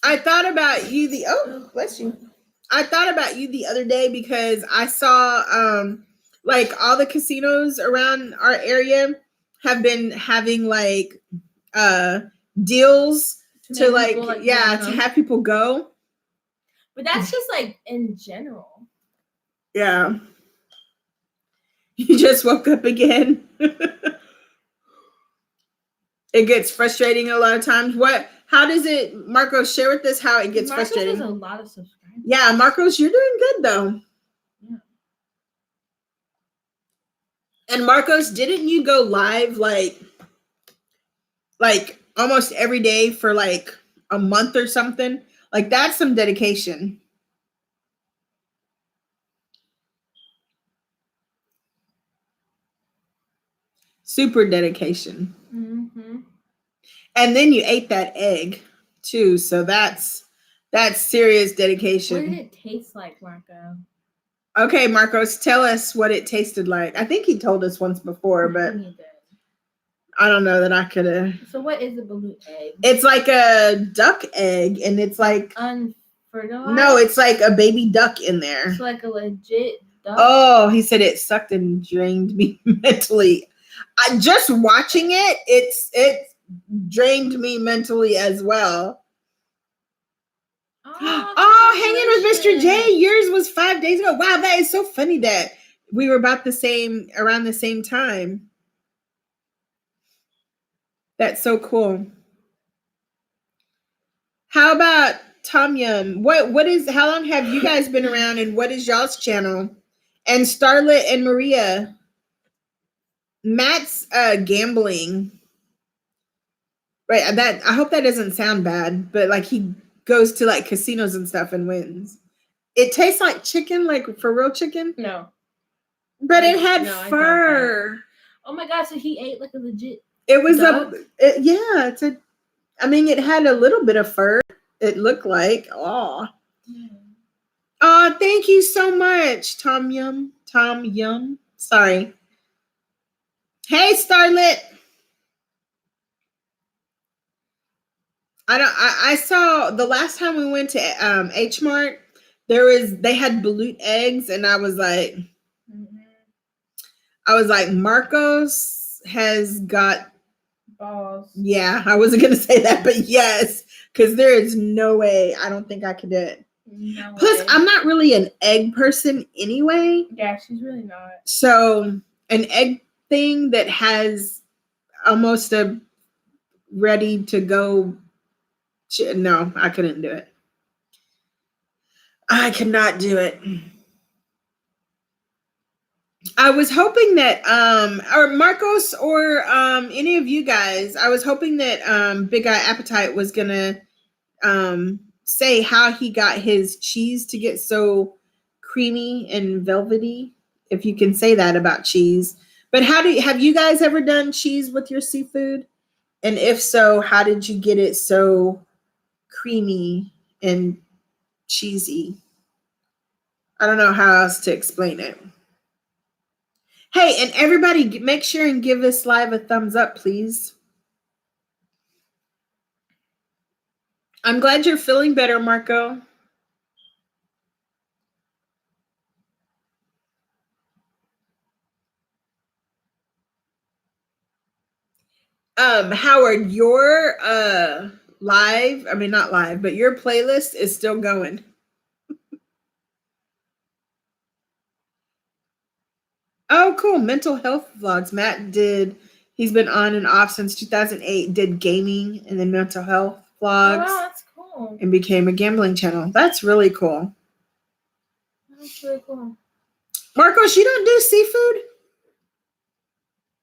I thought about you bless you. I thought about you the other day because I saw like all the casinos around our area have been having like deals to like to have people go. But that's just like in general. Yeah. You just woke up again. It gets frustrating a lot of times. How does it, Marcos, share with us how it gets frustrating? Marcos has a lot of subscribers. Yeah, Marcos, you're doing good though. Yeah. And Marcos, didn't you go live like almost every day for like a month or something? Like that's some dedication. Super dedication. Mm-hmm. And then you ate that egg too, so that's serious dedication. What did it taste like, Marco? Okay, Marcos, tell us what it tasted like. I think he told us once before, but I don't know that I could have. So what is a balut egg? It's like a duck egg, and it's like unfertilized. No, it's like a baby duck in there. It's like a legit duck. Oh, he said it sucked and drained me mentally. Just watching it, it drained me mentally as well. Oh, hanging with Mr. J. Yours was 5 days ago. Wow, that is so funny that we were around the same time. That's so cool. How about Tom Yum? How long have you guys been around, and what is y'all's channel? And Starlet and Maria. Matt's gambling. Right, I hope that doesn't sound bad, but like he goes to like casinos and stuff and wins. It tastes like chicken, like for real chicken? No. But it had fur. Oh my god, so he ate like a legit It was duck? it had a little bit of fur. It looked like. Oh, thank you so much, Tom Yum. Sorry. Hey, Starlet. I saw the last time we went to H Mart, they had balut eggs, and I was like, Marcos has got balls. Yeah, I wasn't gonna say that, but yes, because there is no way. I don't think I could do it. No Plus, way. I'm not really an egg person anyway. Yeah, she's really not. So an egg thing that has almost a ready to go. No, I couldn't do it. I could not do it. I was hoping that or Marcos or any of you guys, I was hoping that Big Eye Appetite was gonna say how he got his cheese to get so creamy and velvety, if you can say that about cheese. But have you guys ever done cheese with your seafood? And if so, how did you get it so creamy and cheesy? I don't know how else to explain it. Hey, and everybody make sure and give this live a thumbs up, please. I'm glad you're feeling better, Marco. Howard, your not live, but your playlist is still going. Oh, cool. Mental health vlogs. Matt he's been on and off since 2008, did gaming and then mental health. vlogs wow, that's cool. and became a gambling channel. That's really cool. That's really cool. Marcos, you don't do seafood?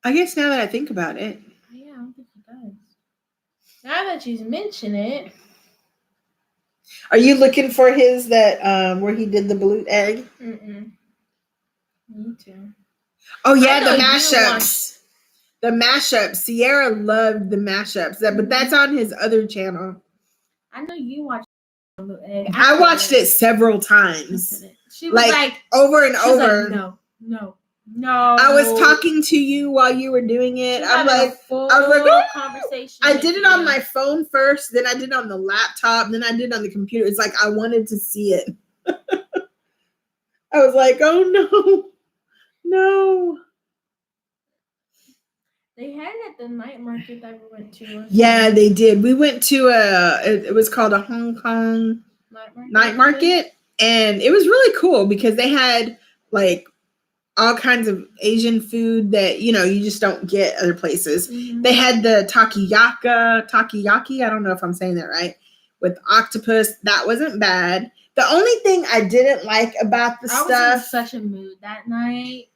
I guess now that I think about it. Yeah, I don't think he does. Now that you mention it. Are you looking for his that where he did the blue egg? Me too. Oh yeah, I know the you mashups. The mashups. Sierra loved the mashups, but that's on his other channel. I know you watched Blue Egg. I watched it several times. She was like over and over. Like, no. I was talking to you while you were doing it. I was like, conversation. I did it on my phone first, then I did it on the laptop, then I did it on the computer. It's like I wanted to see it. I was like, oh no. They had it at the night market that we went to. Yeah, they did. We went to it was called a Hong Kong night market, and it was really cool because they had like all kinds of Asian food that, you just don't get other places. Mm-hmm. They had the takoyaki. I don't know if I'm saying that right. With octopus. That wasn't bad. The only thing I didn't like about the stuff. I was in such a mood that night.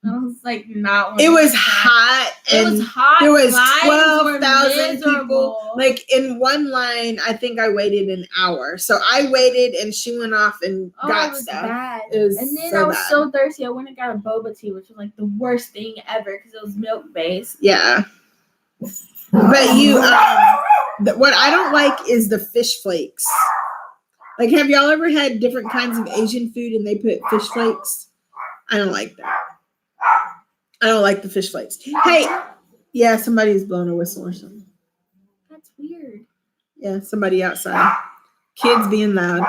I was like, not. It was hot. It was hot. There was 12,000 people. Like in one line, I think I waited an hour. So I waited, and she went off and got stuff. Bad. It was and then so I was bad. So thirsty. I went and got a boba tea, which was like the worst thing ever because it was milk based. Yeah. But you, what I don't like is the fish flakes. Like, have y'all ever had different kinds of Asian food and they put fish flakes? I don't like that. I don't like the fish flakes. Hey, yeah, somebody's blowing a whistle or something. That's weird. Yeah, somebody outside. Kids being loud.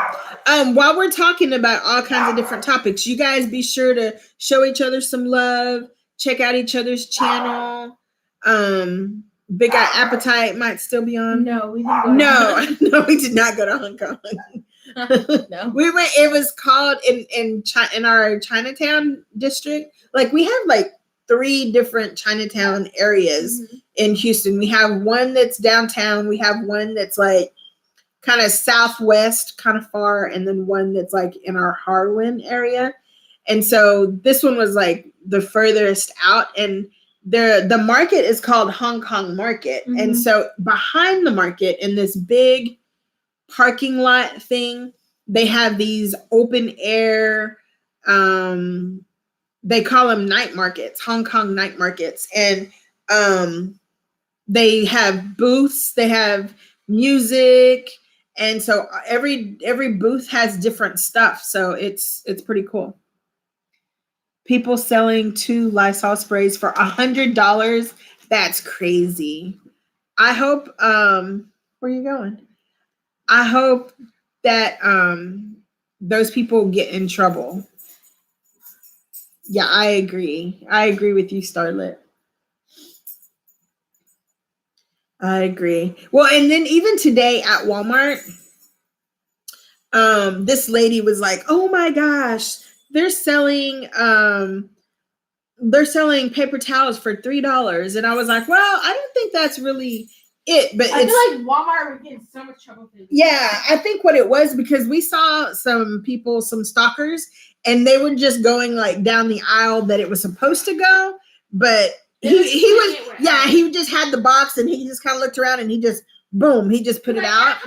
While we're talking about all kinds of different topics, you guys be sure to show each other some love. Check out each other's channel. Big Eye Appetite might still be on. No, we didn't go. No, we did not go to Hong Kong. No. We went. It was called in our Chinatown district. Like we have like 3 different Chinatown areas in Houston. We have one that's downtown. We have one that's like kind of southwest, kind of far, and then one that's like in our Harwin area. And so this one was like the furthest out, and the market is called Hong Kong Market. Mm-hmm. And so behind the market in this big parking lot thing, they have these open air, they call them night markets, Hong Kong night markets. And they have booths, they have music. And so every booth has different stuff. So it's pretty cool. People selling 2 Lysol sprays for $100. That's crazy. I hope, where are you going? I hope that those people get in trouble. Yeah, I agree. I agree with you, Starlet. I agree. Well, and then even today at Walmart, this lady was like, "Oh my gosh, they're selling paper towels for $3." And I was like, "Well, I don't think that's really it." But I feel like Walmart would get in so much trouble for this. Yeah, I think what it was because we saw some people, some stalkers, and they were just going like down the aisle that it was supposed to go, but he just had the box and he just kind of looked around and he just put it out.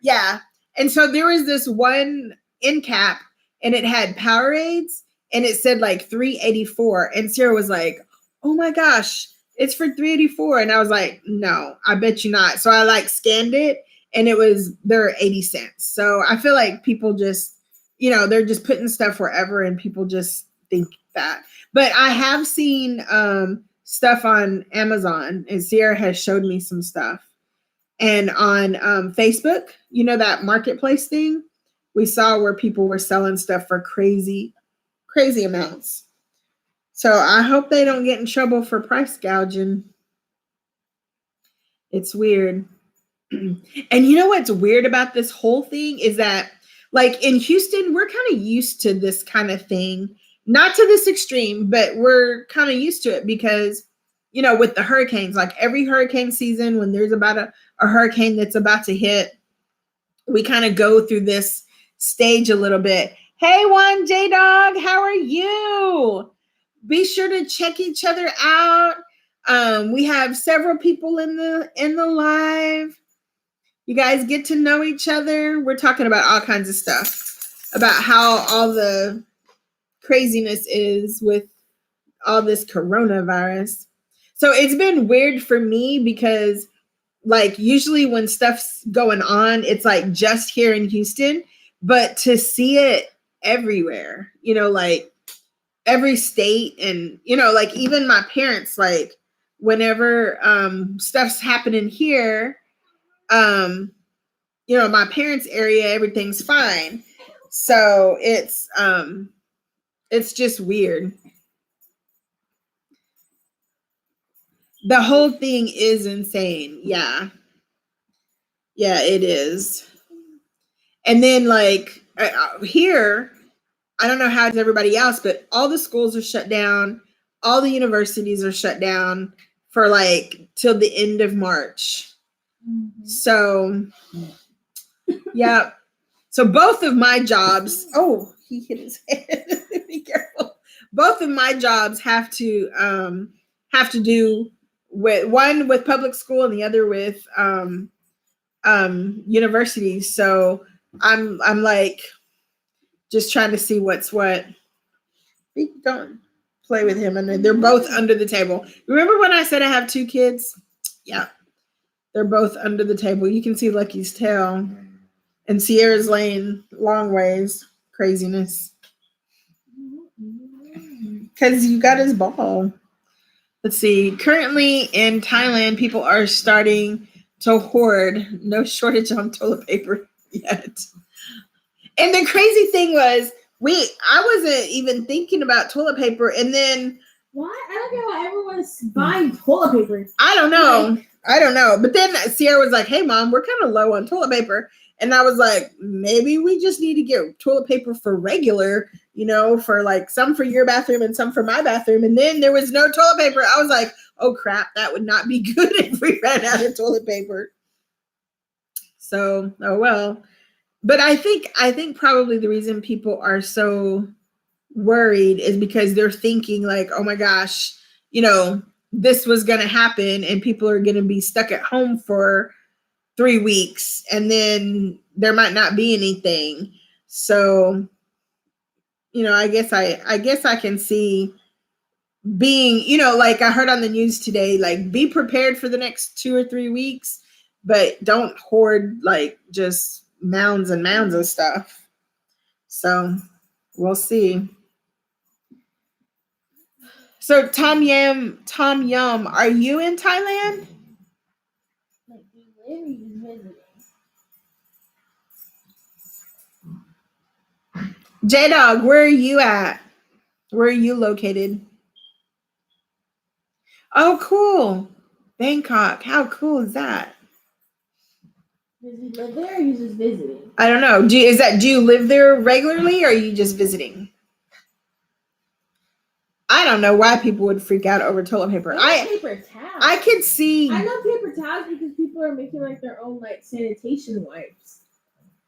Yeah. And so there was this one end cap and it had Powerades and it said like $3.84. And Sarah was like, "Oh my gosh, it's for $3.84." And I was like, "No, I bet you not." So I like scanned it and they're 80 cents. So I feel like people just, they're just putting stuff wherever and people just think that. But I have seen stuff on Amazon, and Sierra has showed me some stuff. And on Facebook, that marketplace thing, we saw where people were selling stuff for crazy, crazy amounts. So I hope they don't get in trouble for price gouging. It's weird. And you know what's weird about this whole thing is that, like in Houston, we're kind of used to this kind of thing. Not to this extreme, but we're kind of used to it because, with the hurricanes, like every hurricane season, when there's about a hurricane that's about to hit, we kind of go through this stage a little bit. Hey, Juan J Dog, how are you? Be sure to check each other out. We have several people in the live. You guys get to know each other. We're talking about all kinds of stuff, about how all the craziness is with all this coronavirus. So it's been weird for me because like usually when stuff's going on, it's like just here in Houston, but to see it everywhere, like every state, and like even my parents, like whenever stuff's happening here, my parents' area, everything's fine. So it's just weird. The whole thing is insane. Yeah, it is. And then like here, I don't know how it's everybody else, but all the schools are shut down. All the universities are shut down for like till the end of March. Mm-hmm. So, yeah. So both of my jobs, oh, he hit his head. Be careful. Both of my jobs have to do with one with public school and the other with universities. So I'm like just trying to see what's what. Don't play with him, and they're both under the table. Remember when I said I have two kids? Yeah, they're both under the table. You can see Lucky's tail, and Sierra's laying long ways. Craziness. Because you got his ball. Let's see. Currently in Thailand, people are starting to hoard. No shortage on toilet paper yet. And the crazy thing was, I wasn't even thinking about toilet paper, and then why? I don't get why everyone's buying toilet paper. I don't know. But then Sierra was like, "Hey, Mom, we're kind of low on toilet paper," and I was like, "Maybe we just need to get toilet paper for regular, for like some for your bathroom and some for my bathroom." And then there was no toilet paper. I was like, "Oh crap, that would not be good if we ran out of toilet paper." So, oh well. But I think probably the reason people are so worried is because they're thinking like, oh my gosh, this was going to happen and people are going to be stuck at home for 3 weeks and then there might not be anything. So, I guess I can see being, like I heard on the news today, like be prepared for the next 2 or 3 weeks, but don't hoard like just mounds and mounds of stuff. So we'll see. So Tom Yum, are you in Thailand? Like where are you visiting? J Dog, where are you at? Where are you located? Oh, cool. Bangkok. How cool is that? Does he live there or are you just visiting? I don't know. Do you live there regularly or are you just visiting? I don't know why people would freak out over toilet paper. Paper towels. I could see. I know paper towels because people are making like their own like sanitation wipes.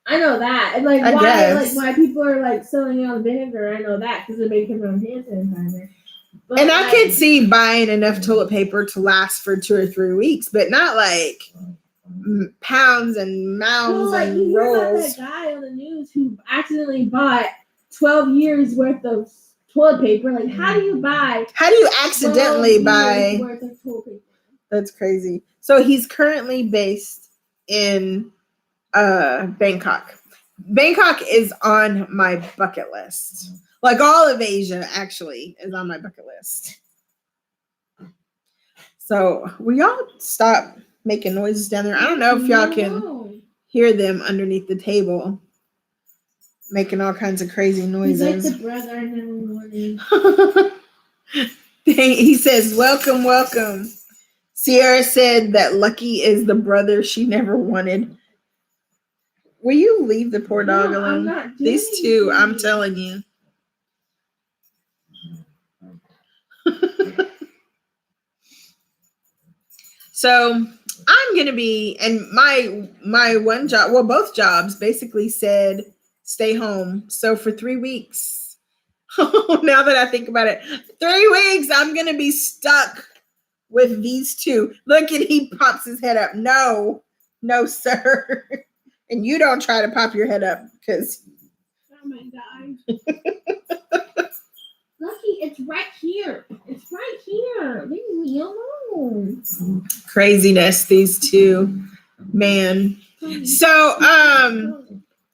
I know that. And like why people are like selling it on vinegar, I know that because they're making their own hand sanitizer. But, and I could see buying enough toilet paper to last for 2 or 3 weeks, but not like pounds and mounds and rolls. About that guy on the news who accidentally bought 12 years worth of toilet paper. Like, how do you accidentally buy worth of toilet paper? That's crazy. So he's currently based in Bangkok. Bangkok is on my bucket list. Like all of Asia actually is on my bucket list. So will y'all stop making noises down there? I don't know if y'all can hear them underneath the table making all kinds of crazy noises. He's like the brother in the morning. He says, welcome, welcome. Sierra said that Lucky is the brother she never wanted. Will you leave the poor dog alone? I'm not These two, I'm telling you. So I'm gonna be, and my one job, well, both jobs basically said stay home. So for 3 weeks, now that I think about it, 3 weeks, I'm gonna be stuck with these two. Look, and he pops his head up. No, sir. And you don't try to pop your head up because. Oh my God. Lucky, it's right here. It's right here. Leave me alone. Craziness, these two, man. So,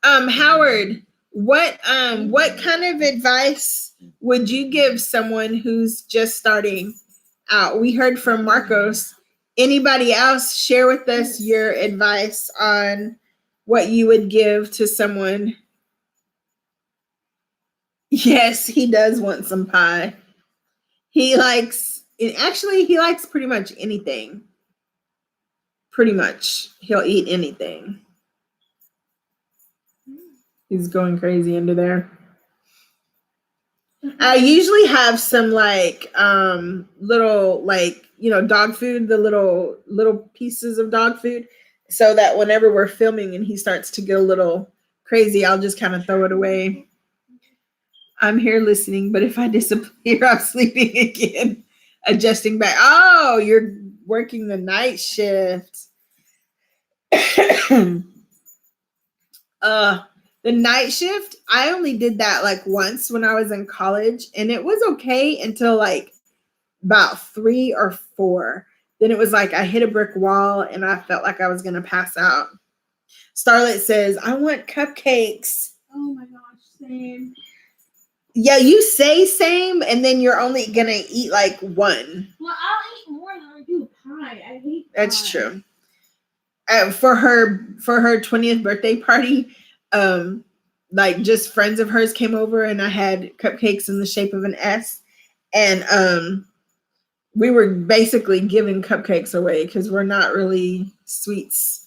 Howard, what kind of advice would you give someone who's just starting out? We heard from Marcos. Anybody else share with us your advice on what you would give to someone? Yes, he does want some pie. He likes pretty much anything. Pretty much. He'll eat anything. He's going crazy under there. I usually have some little dog food, the little pieces of dog food, so that whenever we're filming and he starts to get a little crazy, I'll just kind of throw it away. I'm here listening, but if I disappear, I'm sleeping again. Adjusting back. Oh, you're working the night shift. The night shift, I only did that once when I was in college, and it was okay until about 3 or 4. Then it was I hit a brick wall and I felt like I was going to pass out. Starlet says, I want cupcakes. Oh my gosh, same. Yeah, you say same, and then you're only going to eat one. Well, I'll eat more than I do pie. I hate pie. That's true. For her 20th birthday party, just friends of hers came over and I had cupcakes in the shape of an S, and we were basically giving cupcakes away because we're not really sweets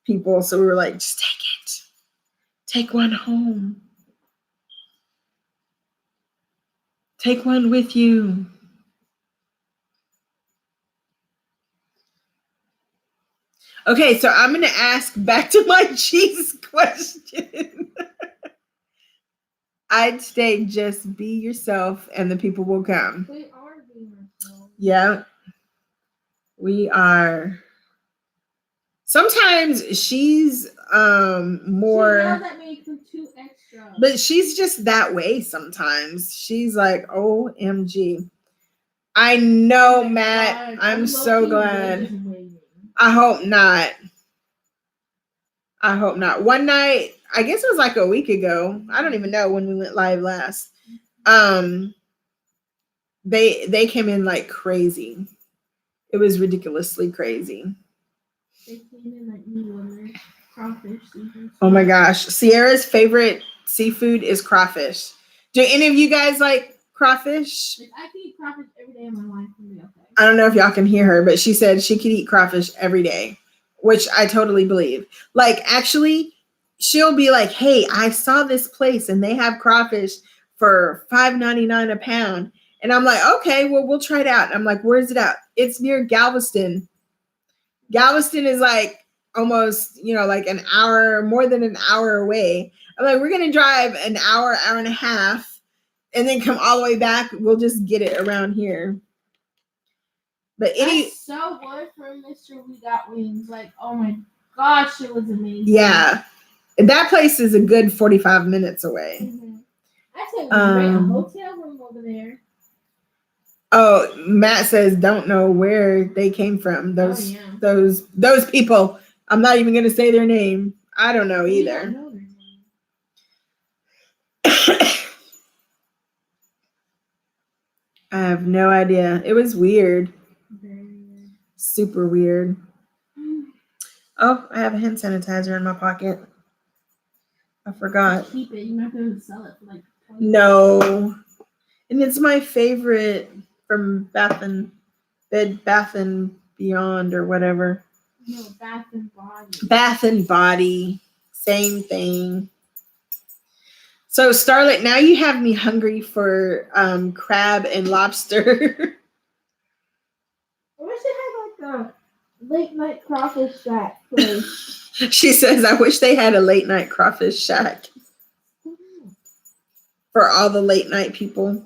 people, so we were like, just take one home, take one with you. Okay, so I'm going to ask back to my cheese question. I'd say just be yourself and the people will come. We are being ourselves. Yeah, we are. Sometimes she's more. She knows that makes them too extra. But she's just that way sometimes. She's like, OMG. I know, Matt. I'm so glad. I hope not. One night, I guess it was a week ago. I don't even know when we went live last. They came in like crazy. It was ridiculously crazy. They came in like me when they're crawfish season. Oh my gosh. Sierra's favorite seafood is crawfish. Do any of you guys like crawfish? I can eat crawfish every day of my life and be okay. I don't know if y'all can hear her, but she said she could eat crawfish every day, which I totally believe. Actually, she'll be like, hey, I saw this place and they have crawfish for $5.99 a pound. And I'm like, okay, well, we'll try it out. And I'm like, where's it at? It's near Galveston. Galveston is almost, an hour, more than an hour away. I'm like, we're going to drive an hour, hour and a half, and then come all the way back. We'll just get it around here. But that's so good for Mr. We Got Wings. Oh my gosh, it was amazing. Yeah. That place is a good 45 minutes away. Mm-hmm. I said we rent a hotel room over there. Oh, Matt says don't know where they came from. Those people. I'm not even gonna say their name. I don't know either. Don't know their name. I have no idea. It was weird. Very weird. Super weird. Oh, I have a hand sanitizer in my pocket. I forgot. Keep it. You might be able to sell it for $20. No. And it's my favorite from Bath and Beyond or whatever. No, Bath and Body. Bath and Body. Same thing. So, Starlet, now you have me hungry for crab and lobster. I wish they had late night crawfish shack place. She says, I wish they had a late night crawfish shack for all the late night people.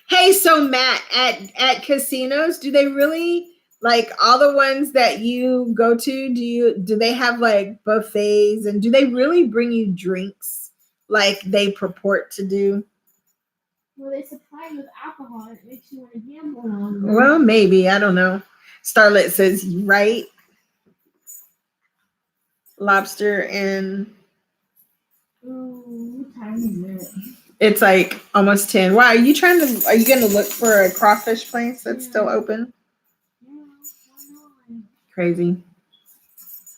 Hey, so Matt, at casinos, do they really, like, all the ones that you go to, do they have like buffets, and do they really bring you drinks like they purport to do? Well, they supply you with alcohol. It makes you want to gamble on them. Well, maybe. I don't know. Starlet says, right. Lobster and... What time is it? It's like almost 10. Why, are you going to look for a crawfish place that's still open? Yeah, why not? Crazy.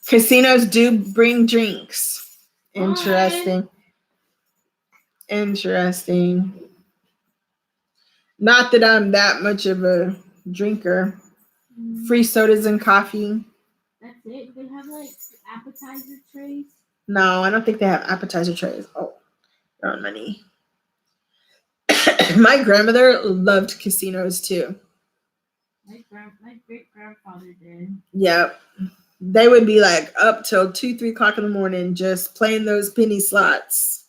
Casinos do bring drinks. Interesting. Interesting. Not that I'm that much of a drinker. Free sodas and coffee. That's it. They have like appetizer trays. No, I don't think they have appetizer trays. Oh, they're on my knee. My grandmother loved casinos too. My great grandfather did. Yep. They would be like up till 2-3 o'clock in the morning just playing those penny slots.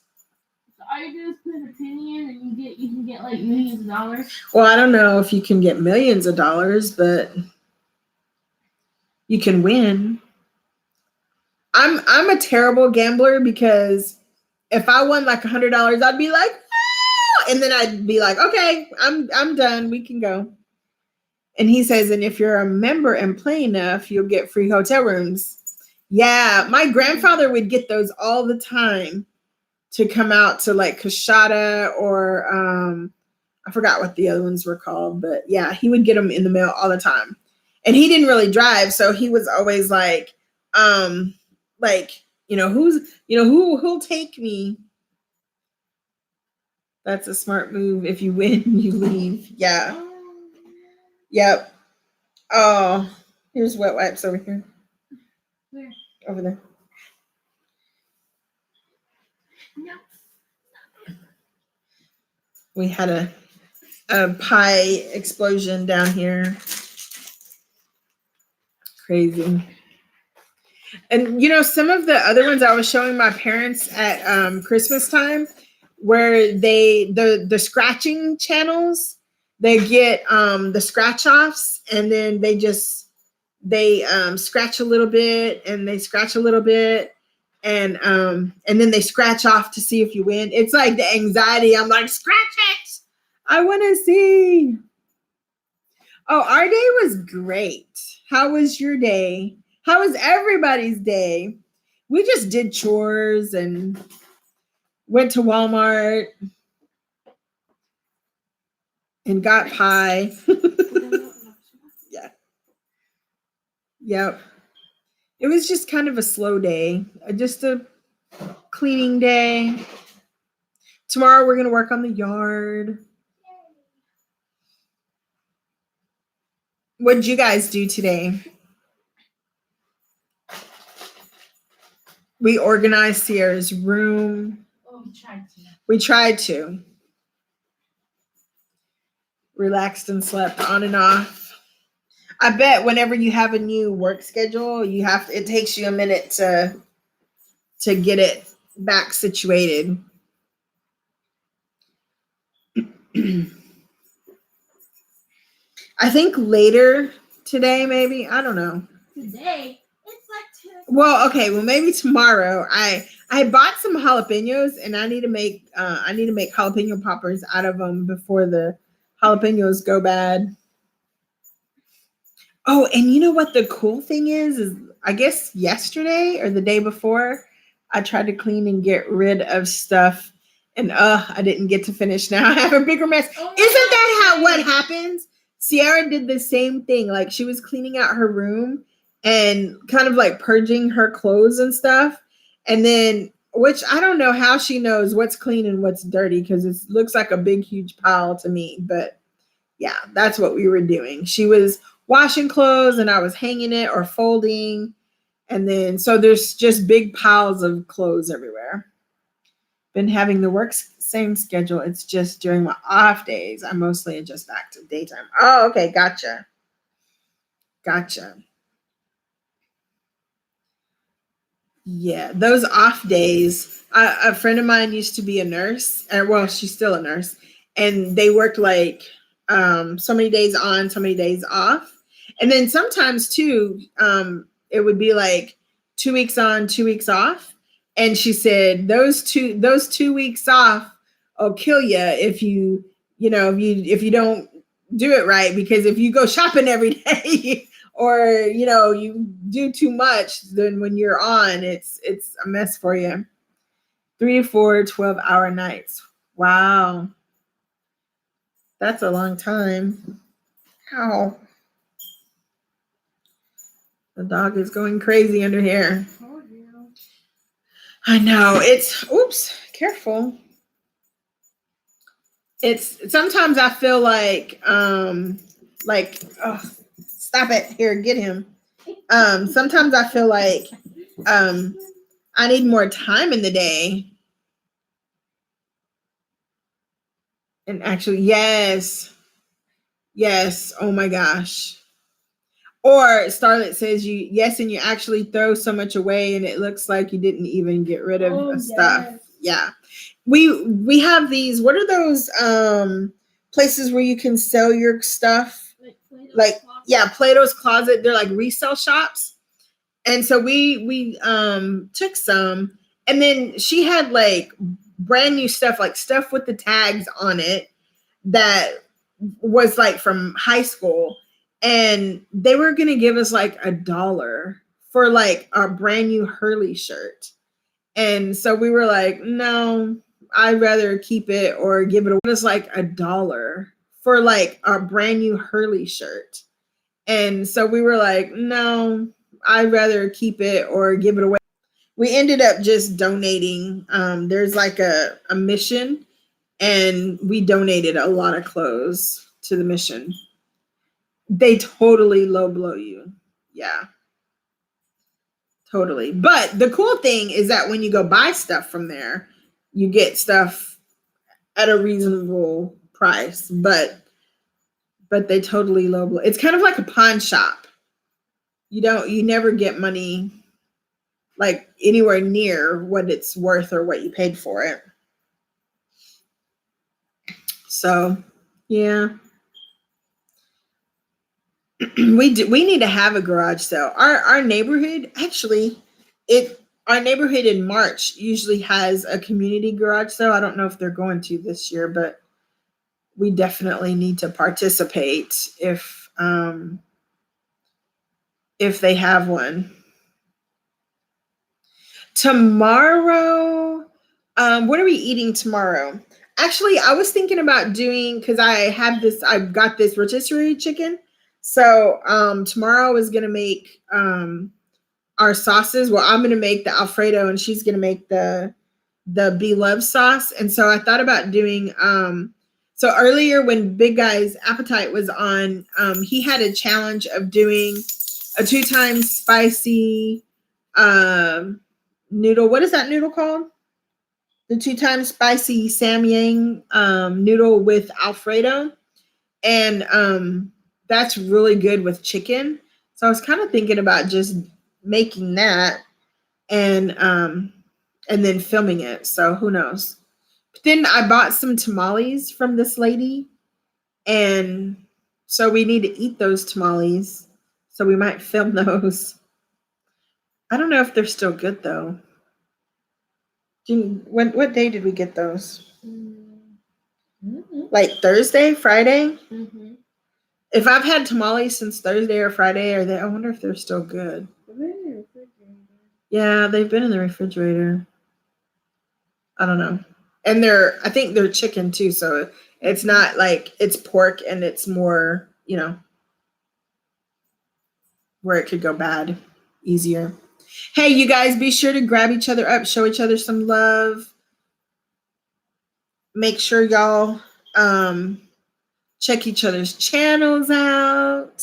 So all you do is put a penny in and you can get like millions of dollars. Well, I don't know if you can get millions of dollars, but you can win. I'm a terrible gambler because if I won like $100, I'd be like, oh! And then I'd be like, okay, I'm done. We can go. And he says, and if you're a member and play enough, you'll get free hotel rooms. Yeah, my grandfather would get those all the time to come out to like Kashada or I forgot what the other ones were called, but yeah, he would get them in the mail all the time. And he didn't really drive, so he was always like, who'll take me? That's a smart move. If you win, you leave. Yeah. Yep. Oh, here's wet wipes over here. Where? Over there. No. We had a pie explosion down here. Crazy. And some of the other ones I was showing my parents at Christmas time, where the scratching channels, they get the scratch offs, and then they scratch a little bit, and they scratch a little bit, and then they scratch off to see if you win. It's like the anxiety. I'm like, scratch it. I want to see. Oh, our day was great. How was your day? How was everybody's day? We just did chores and went to Walmart and got pie. Yeah. Yep. It was just kind of a slow day, just a cleaning day. Tomorrow we're going to work on the yard. What did you guys do today? We organized Sierra's room. Oh, we tried to. Relaxed and slept on and off. I bet whenever you have a new work schedule, it takes you a minute to get it back situated. I think later today, maybe. I don't know. Today? It's like 2. Well, okay. Well, maybe tomorrow. I bought some jalapenos, and I need to make jalapeno poppers out of them before the jalapenos go bad. Oh, and you know what the cool thing is I guess yesterday or the day before, I tried to clean and get rid of stuff, and I didn't get to finish. Now I have a bigger mess. Isn't that what happens? Sierra did the same thing. Like, she was cleaning out her room and kind of like purging her clothes and stuff. And then, which I don't know how she knows what's clean and what's dirty, because it looks like a big, huge pile to me. But yeah, that's what we were doing. She was washing clothes and I was hanging it or folding. And then, so there's just big piles of clothes everywhere. Been having the same schedule. It's just during my off days, I mostly adjust back to daytime. Oh, okay. Gotcha. Yeah, those off days. A friend of mine used to be a nurse, and well, she's still a nurse, and they worked like so many days on, so many days off, and then sometimes too, it would be like 2 weeks on, 2 weeks off, and she said those 2 weeks off will kill you if you don't do it right, because if you go shopping every day or you do too much, then when you're on, it's a mess for you. 3 to 4 12-hour nights. Wow, that's a long time. Ow, the dog is going crazy under here. I know, it's oops, careful. It's sometimes I feel like oh, stop it, here, get him. Sometimes I feel like I need more time in the day. And actually, yes. Yes. Oh my gosh. Or Starlet says yes, and you actually throw so much away and it looks like you didn't even get rid of stuff. Yeah. We have these, what are those places where you can sell your stuff? Like yeah, Plato's Closet. They're like resale shops. And so we took some, and then she had like brand new stuff, like stuff with the tags on it that was like from high school, and they were gonna give us like $1 for like a brand new Hurley shirt. And so we were like, no, I'd rather keep it or give it away. It was like $1 for like a brand new Hurley shirt. And so we were like, no, I'd rather keep it or give it away. We ended up just donating. There's like a mission, and we donated a lot of clothes to the mission. They totally low blow you. Yeah, totally. But the cool thing is that when you go buy stuff from there, you get stuff at a reasonable price. But they totally low blow. It's kind of like a pawn shop. You never get money like anywhere near what it's worth or what you paid for it. So, yeah. We need to have a garage sale. Our neighborhood, actually, our neighborhood in March usually has a community garage sale. I don't know if they're going to this year, but we definitely need to participate if they have one. Tomorrow, what are we eating tomorrow? Actually, I was thinking about doing, because I've got this rotisserie chicken. So tomorrow I was gonna make our sauces. Well, I'm gonna make the Alfredo, and she's gonna make the beloved sauce. And so I thought about doing so earlier when Big Guy's Appetite was on, he had a challenge of doing a 2 times spicy noodle. What is that noodle called? The 2 times spicy Samyang noodle with Alfredo. And that's really good with chicken. So I was kind of thinking about just making that and then filming it. So who knows? But then I bought some tamales from this lady, and so we need to eat those tamales. So we might film those. I don't know if they're still good though. What day did we get those? Mm-hmm. Like Thursday, Friday? Mm-hmm. If I've had tamales since Thursday or Friday, I wonder if they're still good. Yeah, they've been in the refrigerator. I don't know. And I think they're chicken too, so it's not like it's pork, and it's more, where it could go bad easier. Hey, you guys, be sure to grab each other up, show each other some love. Make sure y'all check each other's channels out.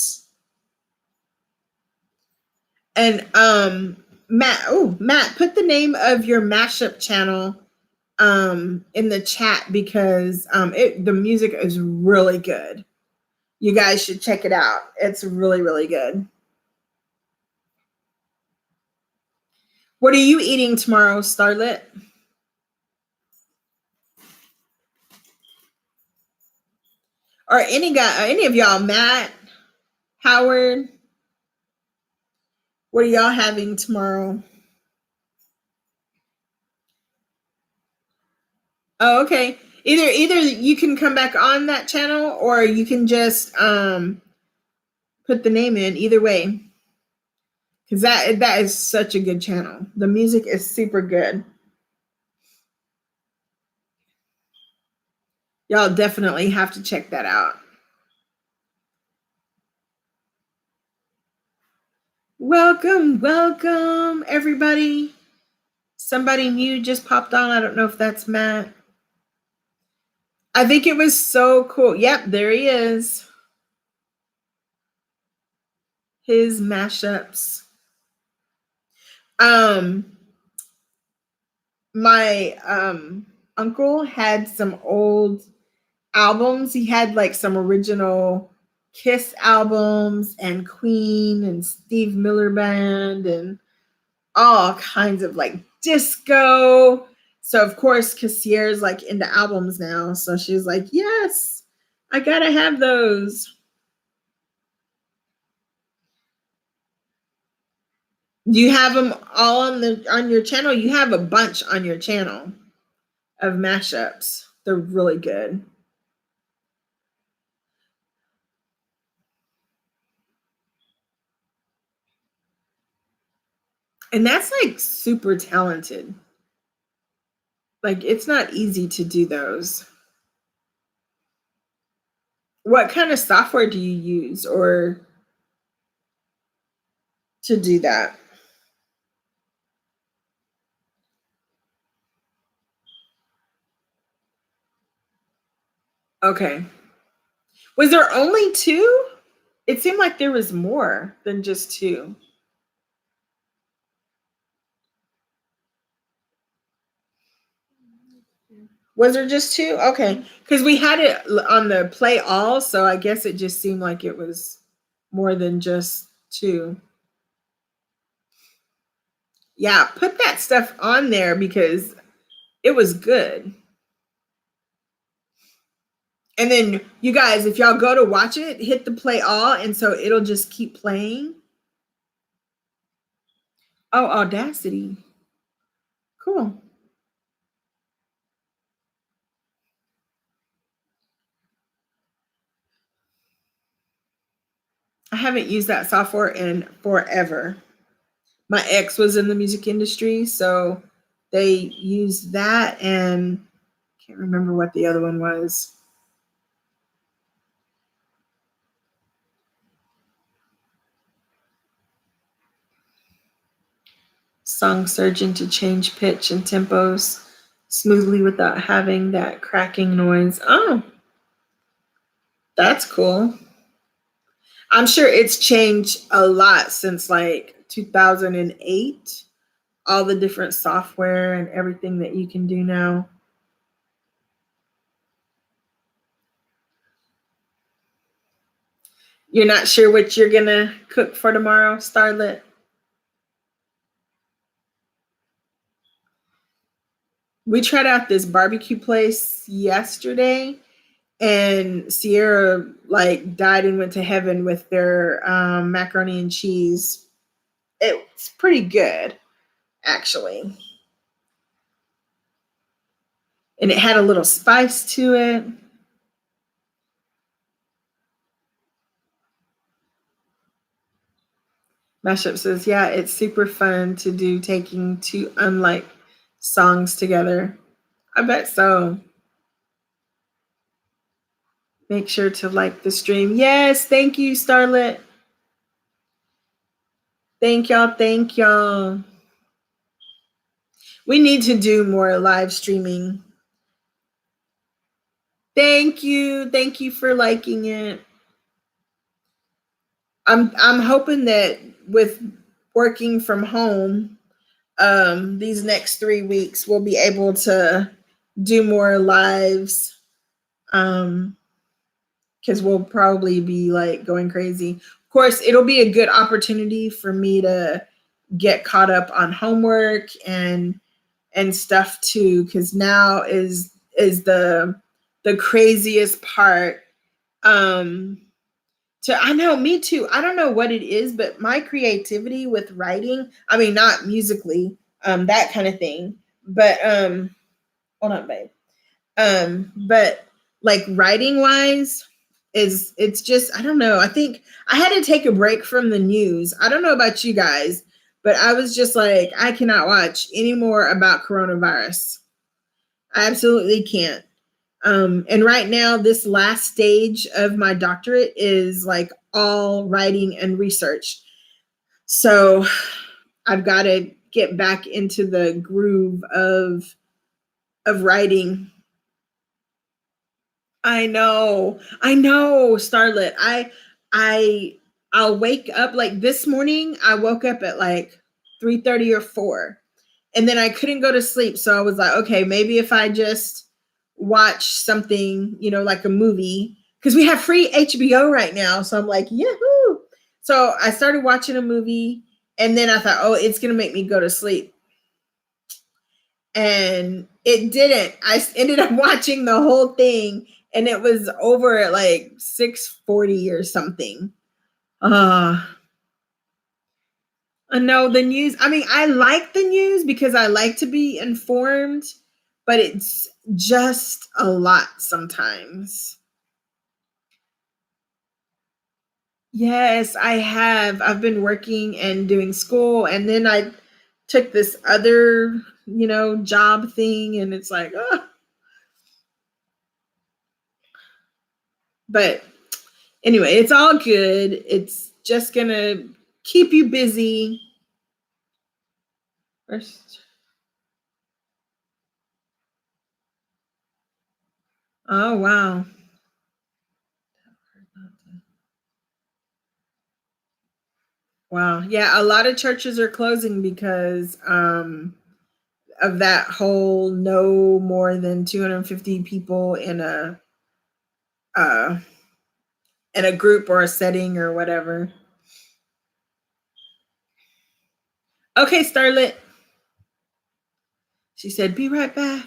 And Matt, put the name of your mashup channel in the chat, because the music is really good. You guys should check it out. It's really, really good. What are you eating tomorrow, Starlet? Or any of y'all, Matt, Howard, what are y'all having tomorrow? Oh, okay. Either you can come back on that channel or you can just put the name in. Either way. Because that is such a good channel. The music is super good. Y'all definitely have to check that out. Welcome, welcome, everybody. Somebody new just popped on. I don't know if that's Matt. I think it was so cool. Yep, there he is. His mashups. My uncle had some old albums. He had like some original Kiss albums and Queen and Steve Miller Band and all kinds of like disco. So of course Cassier's like into albums now. So she's like, yes, I gotta have those. You have them all on your channel? You have a bunch on your channel of mashups. They're really good. And that's like super talented. Like it's not easy to do those. What kind of software do you use or to do that? Okay. Was there only 2? It seemed like there was more than just 2. Was there just 2? Okay. Because we had it on the play all, so I guess it just seemed like it was more than just 2. Yeah, put that stuff on there because it was good. And then you guys, if y'all go to watch it, hit the play all, and so it'll just keep playing. Oh, Audacity. Cool. I haven't used that software in forever. My ex was in the music industry, so they used that, and I can't remember what the other one was. Song surgeon to change pitch and tempos smoothly without having that cracking noise. Oh, that's cool. I'm sure it's changed a lot since like 2008. All the different software and everything that you can do now. You're not sure what you're gonna cook for tomorrow, Starlet? We tried out this barbecue place yesterday, and Sierra like died and went to heaven with their macaroni and cheese. It's pretty good, actually. And it had a little spice to it. Mashup says, yeah, it's super fun to do taking 2 unlike songs together. I bet so. Make sure to like the stream. Yes, thank you, Starlet. Thank y'all. Thank y'all. We need to do more live streaming. Thank you. Thank you for liking it. I'm hoping that with working from home, these next 3 weeks we'll be able to do more lives. Because we'll probably be like going crazy. Of course, it'll be a good opportunity for me to get caught up on homework and stuff too, because now is the craziest part. I know, me too. I don't know what it is, but my creativity with writing, I mean, not musically, that kind of thing, but hold on, babe. But like writing wise, it's just, I don't know. I think I had to take a break from the news. I don't know about you guys, but I was just like, I cannot watch any more about coronavirus. I absolutely can't. And right now, this last stage of my doctorate is like all writing and research. So I've got to get back into the groove of writing. I know, Starlet. I'll wake up like this morning. I woke up at like 3:30 or 4, and then I couldn't go to sleep. So I was like, okay, maybe if I just watch something, like a movie, because we have free HBO right now. So I'm like, yahoo! So I started watching a movie, and then I thought, oh, it's gonna make me go to sleep. And it didn't. I ended up watching the whole thing, and it was over at like 6:40 or something. I know the news. I mean, I like the news because I like to be informed, but it's just a lot sometimes. Yes, I have. I've been working and doing school, and then I took this other, job thing, and it's like, oh. But anyway, it's all good. It's just gonna keep you busy. First. Oh, wow. Wow. Yeah, a lot of churches are closing because of that whole no more than 250 people in a group or a setting or whatever. Okay, Starlet. She said, be right back.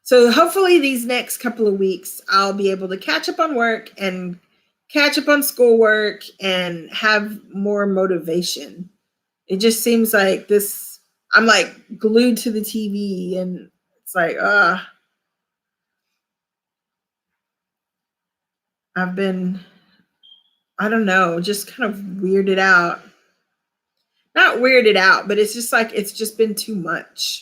So hopefully these next couple of weeks, I'll be able to catch up on work and catch up on schoolwork and have more motivation. It just seems like this, I'm like glued to the TV, and it's like, I've been, I don't know, just kind of weirded out. Not weirded out, but it's just like, it's just been too much.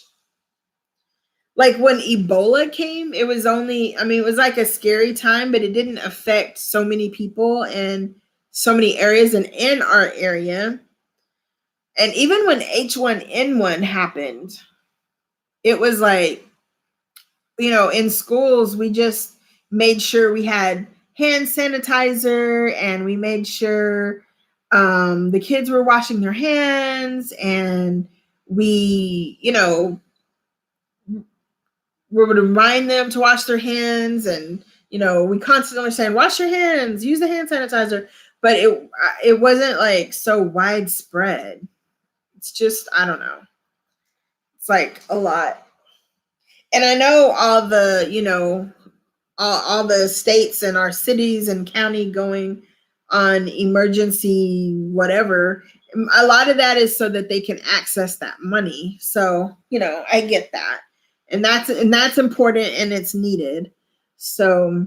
Like when Ebola came, it was it was like a scary time, but it didn't affect so many people in so many areas and in our area. And even when H1N1 happened, it was like, in schools, we just made sure we had hand sanitizer, and we made sure the kids were washing their hands, and we, we would remind them to wash their hands, and we constantly saying, wash your hands, use the hand sanitizer, but it wasn't like so widespread. It's just, I don't know, it's like a lot. And I know all the all the states and our cities and county going on emergency whatever, a lot of that is so that they can access that money. So I get that. And that's important, and it's needed. So,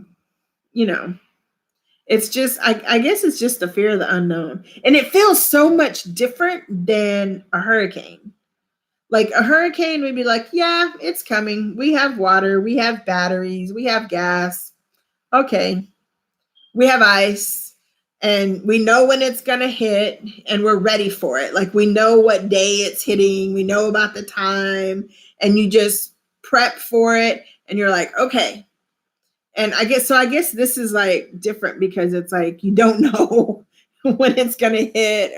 it's just, I guess it's just the fear of the unknown. And it feels so much different than a hurricane. Like a hurricane would be like, yeah, it's coming. We have water, we have batteries, we have gas. Okay. We have ice, and we know when it's going to hit, and we're ready for it. Like we know what day it's hitting. We know about the time, and you just prep for it, and you're like, okay. And I guess this is like different because it's like, you don't know when it's going to hit.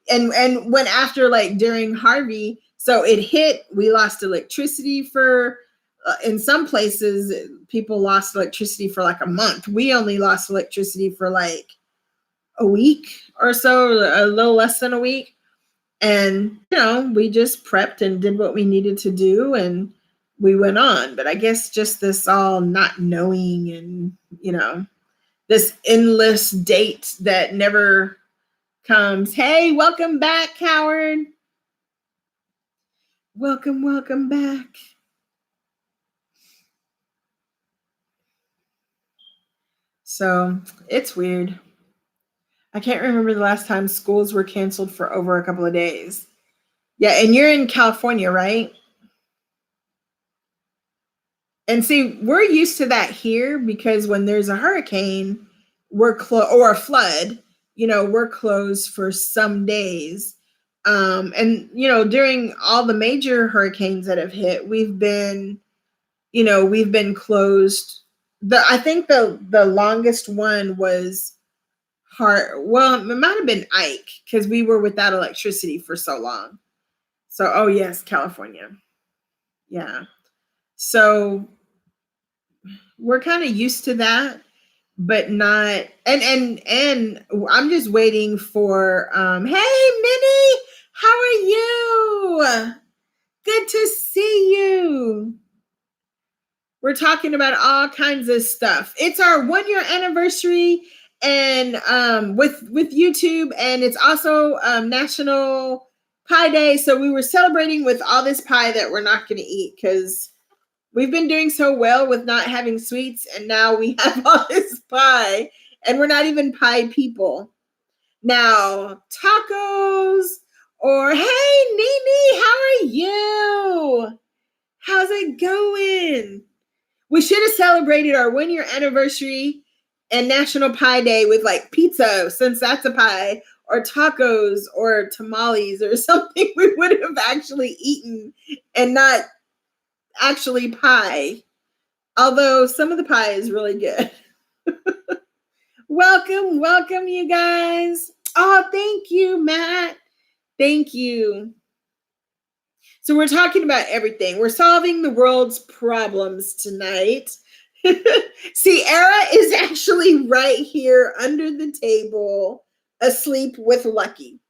And when after, like during Harvey, so it hit, we lost electricity for, in some places, people lost electricity for like a month. We only lost electricity for like a week or so, a little less than a week. And, we just prepped and did what we needed to do and we went on. But I guess just this all not knowing and, this endless date that never comes. Hey, welcome back, Howard. Welcome back. So it's weird. I can't remember the last time schools were canceled for over a couple of days. Yeah, and you're in California, right? And see, we're used to that here because when there's a hurricane, or a flood, we're closed for some days. And during all the major hurricanes that have hit, we've been closed. I think the longest one was well, it might have been Ike because we were without electricity for so long. So, oh yes, California. Yeah. So we're kind of used to that, but not, and I'm just waiting for, hey, Minnie, how are you? Good to see you. We're talking about all kinds of stuff. It's our 1-year anniversary and with YouTube, and it's also National Pie Day. So we were celebrating with all this pie that we're not going to eat because we've been doing so well with not having sweets, and now we have all this pie, and we're not even pie people. Now, tacos, or hey, Nene, how are you? How's it going? We should have celebrated our 1-year anniversary and National Pie Day with like pizza, since that's a pie, or tacos, or tamales, or something we would have actually eaten and not actually pie. Although some of the pie is really good. Welcome, you guys. Oh, thank you, Matt. Thank you. So we're talking about everything. We're solving the world's problems tonight. Sierra is actually right here under the table, asleep with Lucky.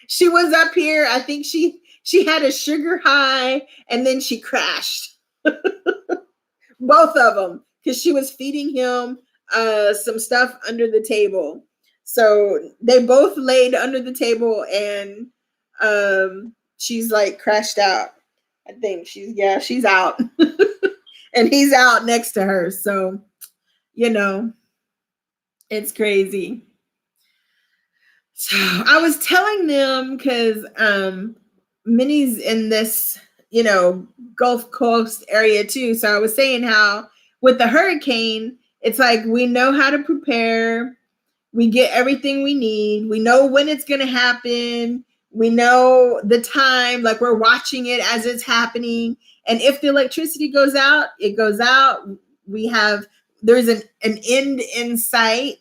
She was up here. I think she had a sugar high and then she crashed. Both of them, because she was feeding him some stuff under the table. So they both laid under the table and she's like crashed out. I think she's out. And he's out next to her. So, it's crazy. So I was telling them because Minnie's in this, Gulf Coast area too. So I was saying how with the hurricane, it's like we know how to prepare. We get everything we need. We know when it's going to happen. We know the time, like we're watching it as it's happening. And if the electricity goes out, it goes out. There's an end in sight.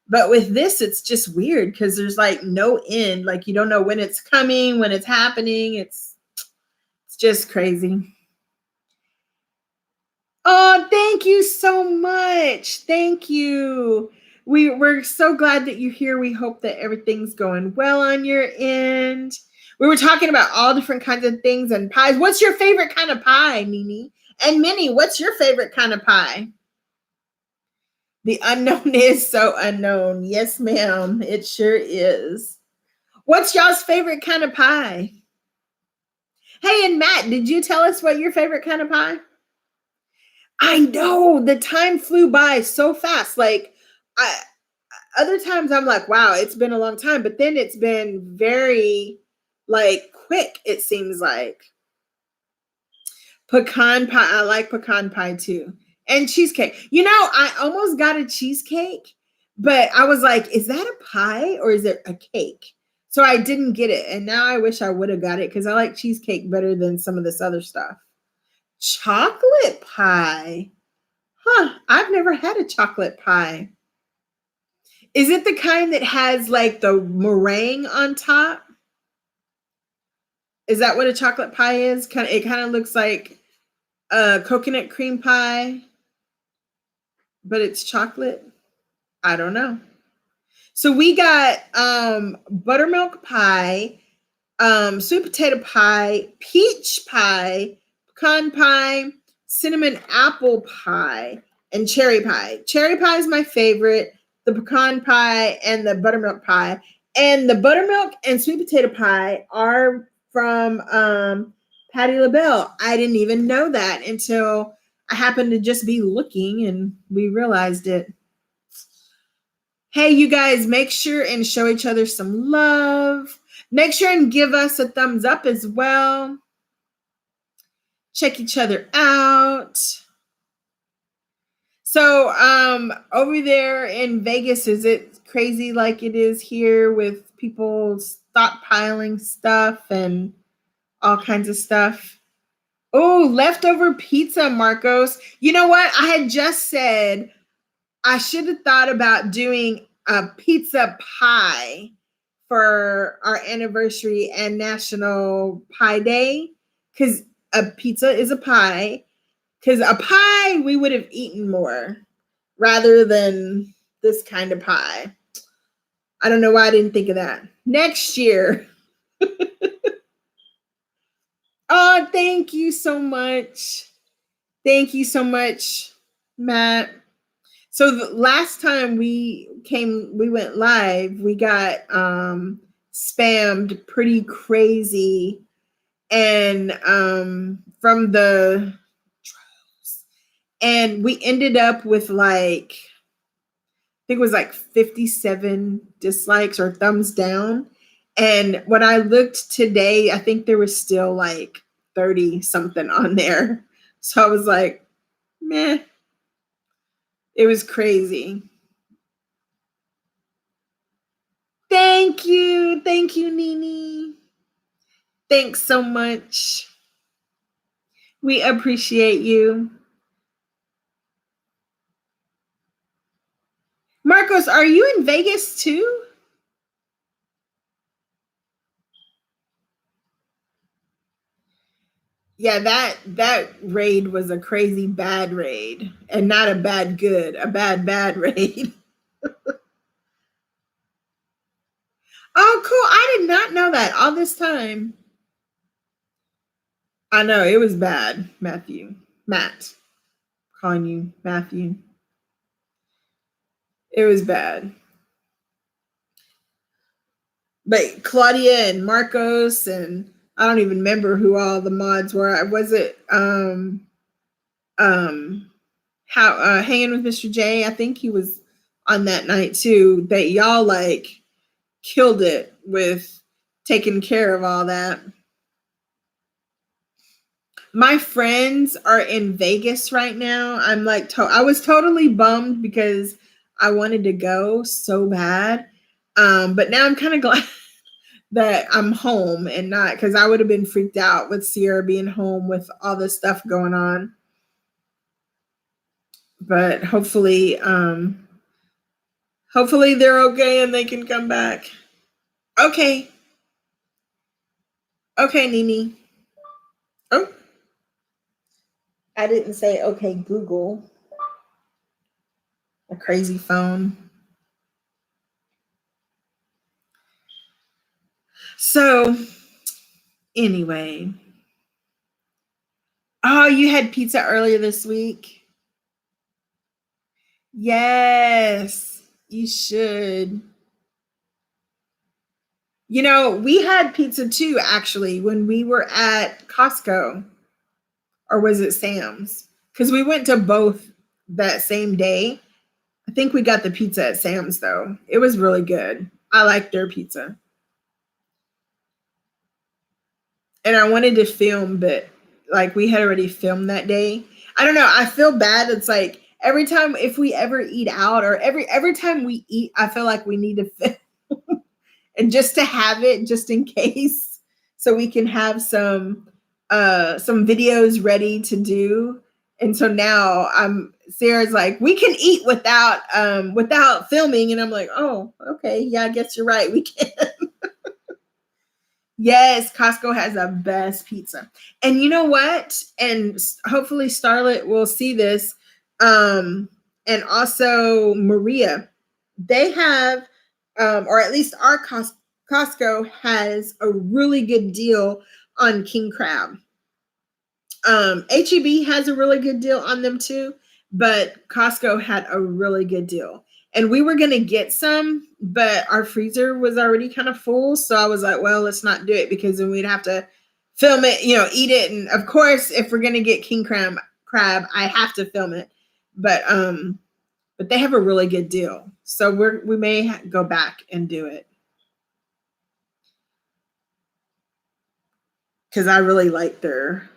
But with this, it's just weird because there's like no end. Like you don't know when it's coming, when it's happening. It's just crazy. Oh, thank you so much. Thank you. We're so glad that you're here. We hope that everything's going well on your end. We were talking about all different kinds of things and pies. What's your favorite kind of pie, Nene? And Minnie, what's your favorite kind of pie? The unknown is so unknown. Yes, ma'am. It sure is. What's y'all's favorite kind of pie? Hey, and Matt, did you tell us what your favorite kind of pie? I know the time flew by so fast. Like other times I'm like, wow, it's been a long time, but then it's been very like quick. It seems like pecan pie. I like pecan pie too. And cheesecake. I almost got a cheesecake, but I was like, is that a pie or is it a cake? So I didn't get it. And now I wish I would have got it because I like cheesecake better than some of this other stuff. Chocolate pie. Huh. I've never had a chocolate pie. Is it the kind that has like the meringue on top? Is that what a chocolate pie is? It kind of looks like a coconut cream pie, but it's chocolate. I don't know. So we got buttermilk pie, sweet potato pie, peach pie, pecan pie, cinnamon apple pie, and cherry pie. Cherry pie is my favorite, the pecan pie and the buttermilk pie. And the buttermilk and sweet potato pie are from Patti LaBelle. I didn't even know that until I happened to just be looking and we realized it. Hey, you guys, make sure and show each other some love. Make sure and give us a thumbs up as well. Check each other out. So, over there in Vegas, is it crazy like it is here with people stockpiling stuff and all kinds of stuff? Oh, leftover pizza, Marcos. You know what? I had just said I should have thought about doing a pizza pie for our anniversary and National Pie Day, because a pizza is a pie. Because a pie, we would have eaten more rather than this kind of pie. I don't know why I didn't think of that. Next year. Oh, thank you so much. Thank you so much, Matt. So the last time we went live, we got spammed pretty crazy, and from the trolls, and we ended up with like, I think it was like 57 dislikes or thumbs down. And when I looked today, I think there was still like 30 something on there. So I was like, meh. It was crazy. Thank you. Thank you, Nini. Thanks so much. We appreciate you. Marcos, are you in Vegas too? Yeah, that raid was a crazy bad raid, and not a bad good, a bad raid. Oh, cool. I did not know that all this time. I know it was bad, Matthew. Matt. Calling you Matthew. It was bad. But Claudia and Marcos, and I don't even remember who all the mods were. Was it how hanging with Mr. J? I think he was on that night too. That y'all like killed it with taking care of all that. My friends are in Vegas right now. I'm like, I was totally bummed because I wanted to go so bad. But now I'm kind of glad that I'm home and not, because I would have been freaked out with Sierra being home with all this stuff going on. But hopefully they're okay and they can come back. Okay. Okay, Nini. Oh. I didn't say okay, Google. A crazy phone. So, anyway. Oh, you had pizza earlier this week? Yes, you should. You know, we had pizza too, actually, when we were at Costco. Or was it Sam's? Because we went to both that same day. I think we got the pizza at Sam's, though. It was really good. I like their pizza. And I wanted to film, but like we had already filmed that day. I don't know. I feel bad. It's like every time, if we ever eat out, or every time we eat, I feel like we need to film and just to have it just in case, so we can have some videos ready to do. And so now Sarah's like, we can eat without filming, and I'm like, oh, okay, yeah, I guess you're right, we can. Yes, Costco has the best pizza. And you know what? And hopefully Starlet will see this. And also Maria, they have or at least our Costco has a really good deal on king crab. HEB has a really good deal on them too, but Costco had a really good deal. And we were going to get some, but our freezer was already kind of full. So I was like, well, let's not do it because then we'd have to film it, eat it. And of course, if we're going to get king crab, I have to film it. But they have a really good deal. So we may go back and do it. Because I really like their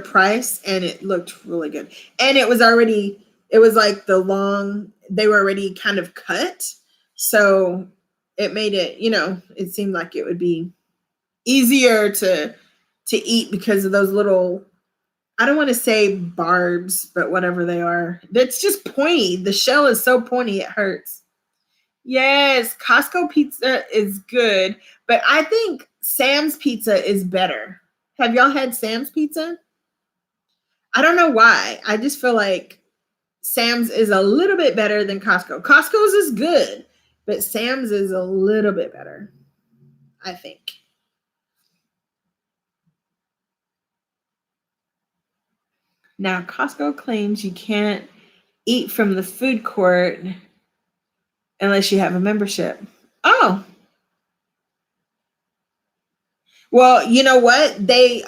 price, and it looked really good. And it was like they were already kind of cut. So it made it, it seemed like it would be easier to eat because of those little, I don't want to say barbs, but whatever they are. It's just pointy. The shell is so pointy, it hurts. Yes, Costco pizza is good, but I think Sam's pizza is better. Have y'all had Sam's pizza? I don't know why. I just feel like Sam's is a little bit better than Costco. Costco's is good, but Sam's is a little bit better, I think. Now, Costco claims you can't eat from the food court unless you have a membership. Oh. Well, you know what? They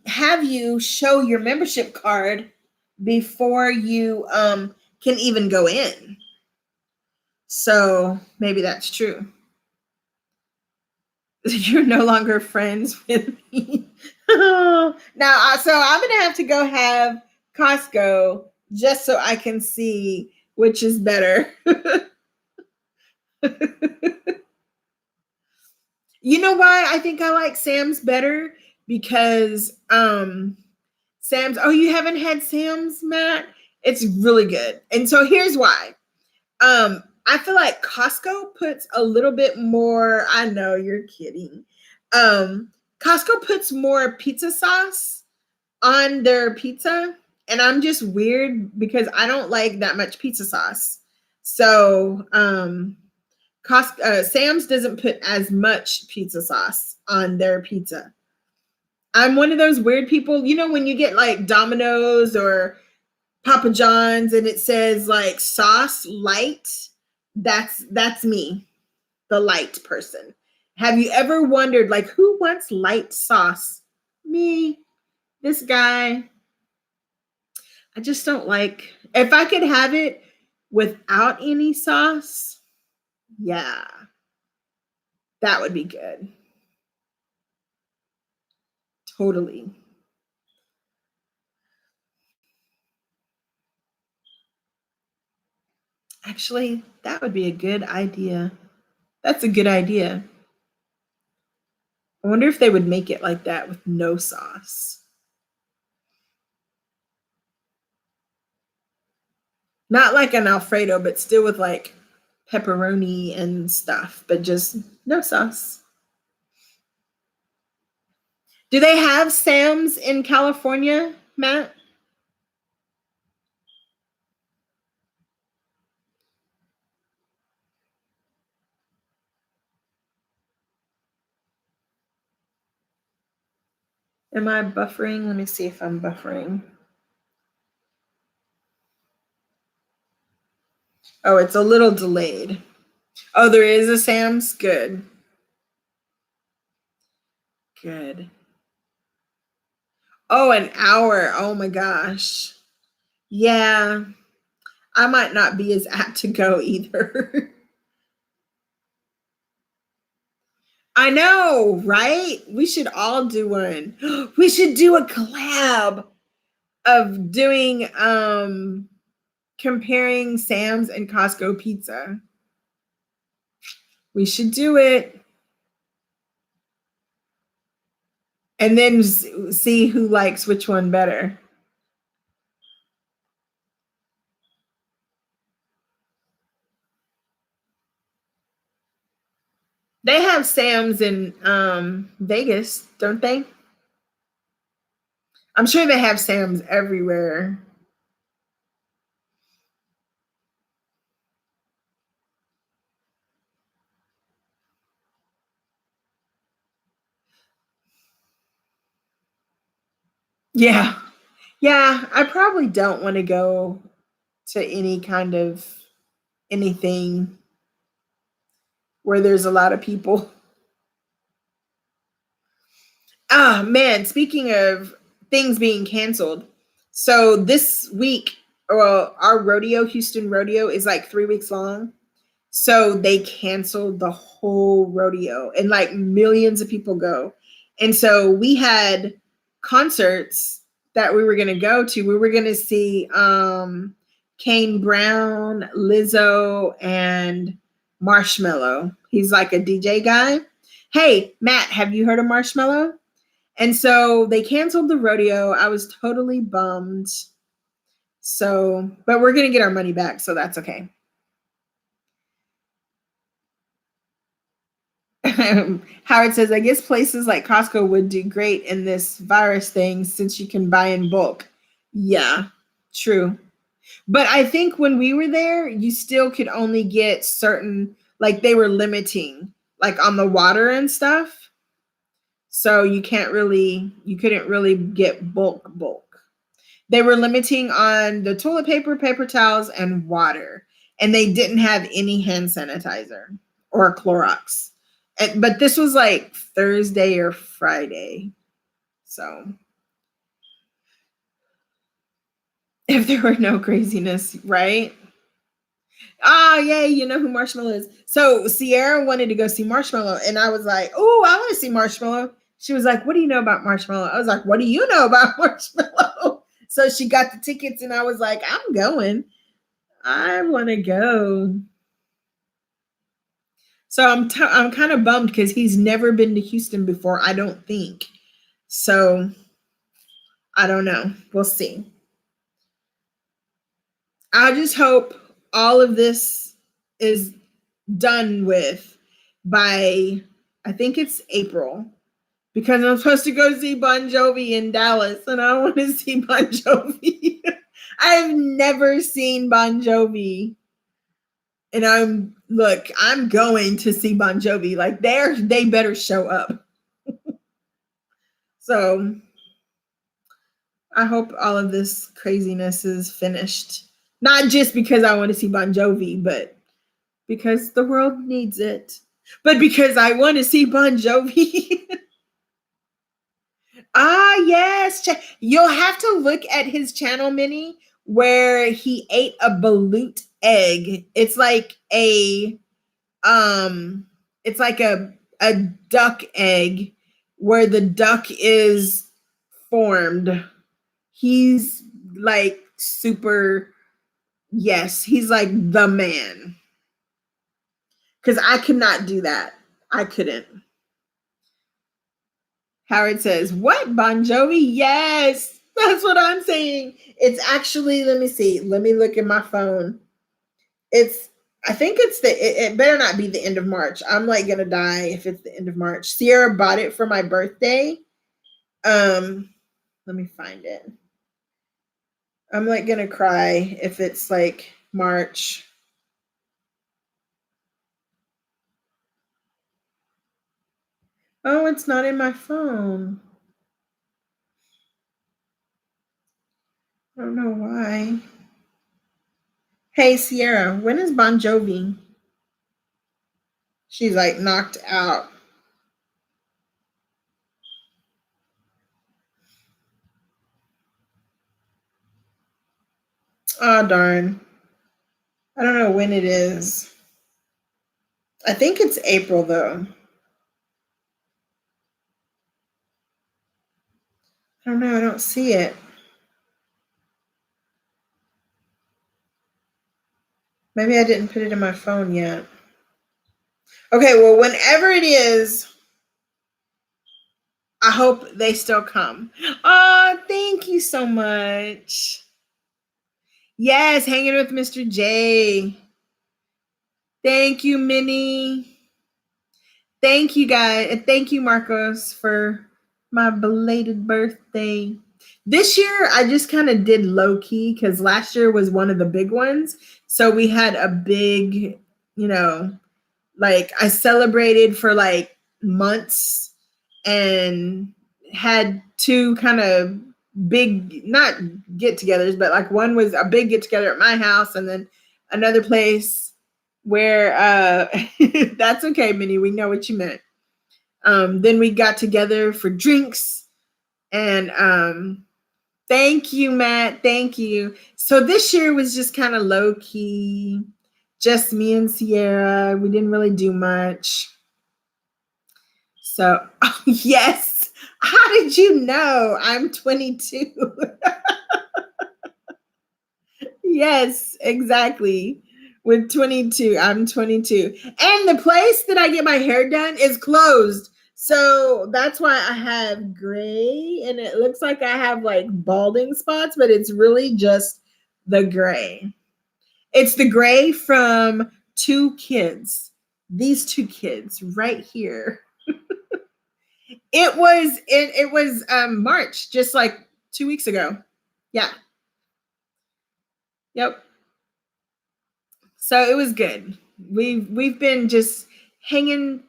have you show your membership card before you can even go in. So maybe that's true. You're no longer friends with me. Now, so I'm gonna have to go have Costco just so I can see which is better. You know why I think I like Sam's better? Because Sam's, oh, you haven't had Sam's, Matt? It's really good. And so here's why. I feel like Costco puts a little bit more, I know you're kidding. Costco puts more pizza sauce on their pizza, and I'm just weird because I don't like that much pizza sauce. So, Sam's doesn't put as much pizza sauce on their pizza. I'm one of those weird people, when you get like Domino's or Papa John's and it says like sauce light, that's me, the light person. Have you ever wondered like who wants light sauce? Me, this guy. I just don't like, if I could have it without any sauce, yeah, that would be good. Totally. Actually, that would be a good idea. That's a good idea. I wonder if they would make it like that with no sauce. Not like an Alfredo, but still with like pepperoni and stuff, but just no sauce. Do they have Sam's in California, Matt? Am I buffering? Let me see if I'm buffering. Oh, it's a little delayed. Oh, there is a Sam's? Good. Good. Oh, an hour. Oh my gosh. Yeah. I might not be as apt to go either. I know, right? We should all do one. We should do a collab of doing comparing Sam's and Costco pizza. We should do it. And then see who likes which one better. They have Sam's in Vegas, don't they? I'm sure they have Sam's everywhere. Yeah. Yeah, I probably don't want to go to any kind of anything where there's a lot of people. Ah, man, speaking of things being canceled. So this week, well, our rodeo, Houston rodeo, is like 3 weeks long. So they canceled the whole rodeo and like millions of people go. And so we had concerts that we were going to go to. We were going to see Kane Brown, Lizzo, and Marshmello. He's like a DJ guy. Hey, Matt, have you heard of Marshmello? And so they canceled the rodeo. I was totally bummed. So, but we're going to get our money back. So that's okay. Howard says, I guess places like Costco would do great in this virus thing since you can buy in bulk. Yeah, true. But I think when we were there, you still could only get certain, like they were limiting, like on the water and stuff. So you couldn't really get bulk. They were limiting on the toilet paper, paper towels, and water. And they didn't have any hand sanitizer or Clorox. But this was like Thursday or Friday. So if there were no craziness, right? Ah, yay, you know who Marshmello is. So Sierra wanted to go see Marshmello, and I was like, oh, I want to see Marshmello. She was like, what do you know about Marshmello? I was like, what do you know about Marshmello? So she got the tickets, and I was like, I'm going. I want to go. So I'm kind of bummed because he's never been to Houston before, I don't think. So I don't know. We'll see. I just hope all of this is done with by, I think it's April, because I'm supposed to go see Bon Jovi in Dallas, and I want to see Bon Jovi. I've never seen Bon Jovi, and I'm going to see Bon Jovi. Like they better show up. So I hope all of this craziness is finished. Not just because I want to see Bon Jovi, but because the world needs it. But because I want to see Bon Jovi. Ah, yes. You'll have to look at his channel, Minnie, where he ate a balut egg. It's like it's like a duck egg where the duck is formed. He's like super, yes, he's like the man. Because I could not do that. I couldn't. Howard says, what? Bon Jovi? Yes, that's what I'm saying. It's actually, let me see. Let me look at my phone. I think it better not be the end of March. I'm like going to die if it's the end of March. Sierra bought it for my birthday. Let me find it. I'm like going to cry if it's like March. Oh, it's not in my phone. I don't know why. Hey, Sierra, when is Bon Jovi? She's like knocked out. Oh, darn. I don't know when it is. I think it's April, though. I don't know. I don't see it. Maybe I didn't put it in my phone yet. Okay, well, whenever it is, I hope they still come. Oh, thank you so much. Yes, hanging with Mr. J. Thank you, Minnie. Thank you, guys. And thank you, Marcos, for my belated birthday. This year, I just kind of did low key because last year was one of the big ones. So we had a big, like I celebrated for like months and had two kind of big, not get-togethers, but like one was a big get-together at my house, and then another place where that's okay, Minnie, we know what you meant. Then we got together for drinks, and thank you, Matt, thank you. So this year was just kind of low-key, just me and Sierra. We didn't really do much. So, oh, yes. How did you know I'm 22? Yes, exactly. With 22, I'm 22. And the place that I get my hair done is closed. So that's why I have gray, and it looks like I have like balding spots, but it's really just the gray. It's the gray from two kids. These two kids right here. It was March, just like 2 weeks ago. Yeah. Yep. So it was good. We've been just hanging,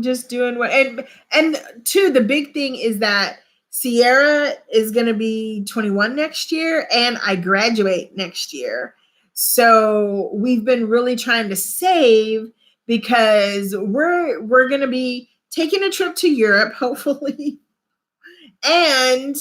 just doing what, and two, the big thing is that Sierra is going to be 21 next year, and I graduate next year. So we've been really trying to save, because we're going to be taking a trip to Europe, hopefully. And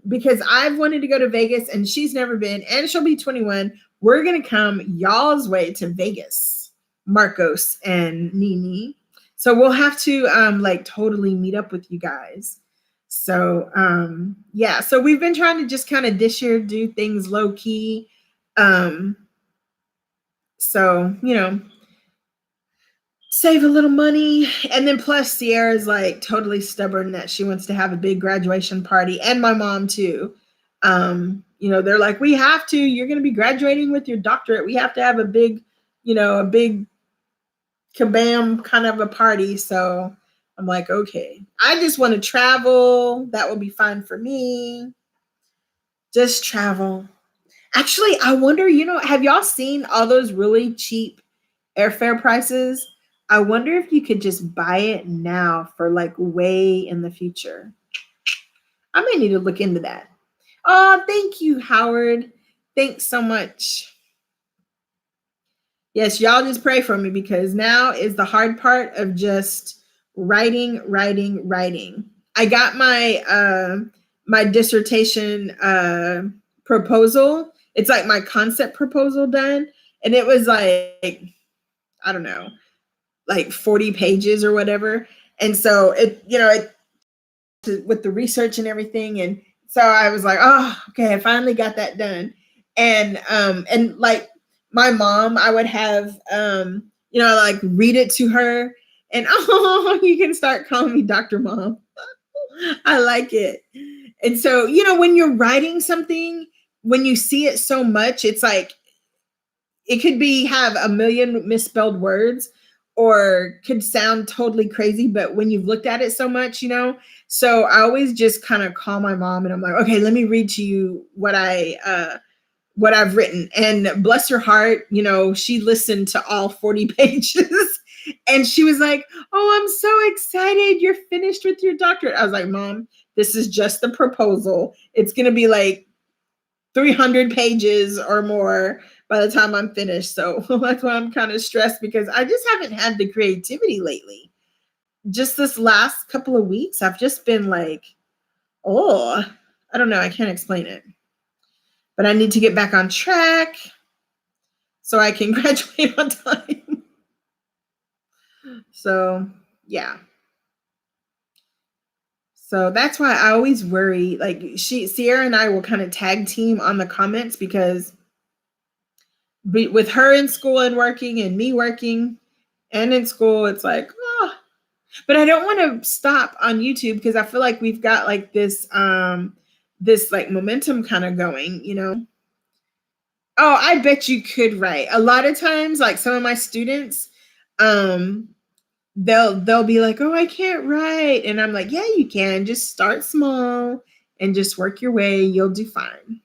because I've wanted to go to Vegas and she's never been, and she'll be 21, we're gonna come y'all's way to Vegas, Marcos and Nini. So we'll have to like totally meet up with you guys. So yeah, so we've been trying to just kind of this year do things low key. So save a little money. And then plus Sierra's like totally stubborn that she wants to have a big graduation party, and my mom too. They're like, we have to, you're going to be graduating with your doctorate, we have to have a big kabam kind of a party. So I'm like, okay, I just want to travel. That would be fine for me. Just travel. Actually, I wonder, have y'all seen all those really cheap airfare prices? I wonder if you could just buy it now for like way in the future. I may need to look into that. Oh, thank you, Howard. Thanks so much. Yes, y'all just pray for me, because now is the hard part of just writing. I got my dissertation proposal. It's like my concept proposal done, and it was like, I don't know, like 40 pages or whatever. And so it with the research and everything. And so I was like, oh, okay, I finally got that done. And like my mom, I would have, like read it to her, and oh, you can start calling me Dr. Mom. I like it. And so, when you're writing something, when you see it so much, it's like, it could have a million misspelled words, or could sound totally crazy, but when you've looked at it so much, so I always just kind of call my mom, and I'm like, okay, let me read to you what I've written. And bless her heart, she listened to all 40 pages and she was like, oh, I'm so excited you're finished with your doctorate. I was like, Mom, this is just the proposal. It's going to be like 300 pages or more by the time I'm finished. So that's why I'm kind of stressed, because I just haven't had the creativity lately. Just this last couple of weeks, I've just been like, oh, I don't know. I can't explain it. But I need to get back on track so I can graduate on time. So, yeah. So that's why I always worry. Like Sierra and I will kind of tag team on the comments, because with her in school and working, and me working and in school, it's like, oh. But I don't want to stop on YouTube, because I feel like we've got like this like momentum kind of going, Oh, I bet you could write. A lot of times, like some of my students, they'll be like, oh, I can't write. And I'm like, yeah, you can. Just start small and just work your way. You'll do fine.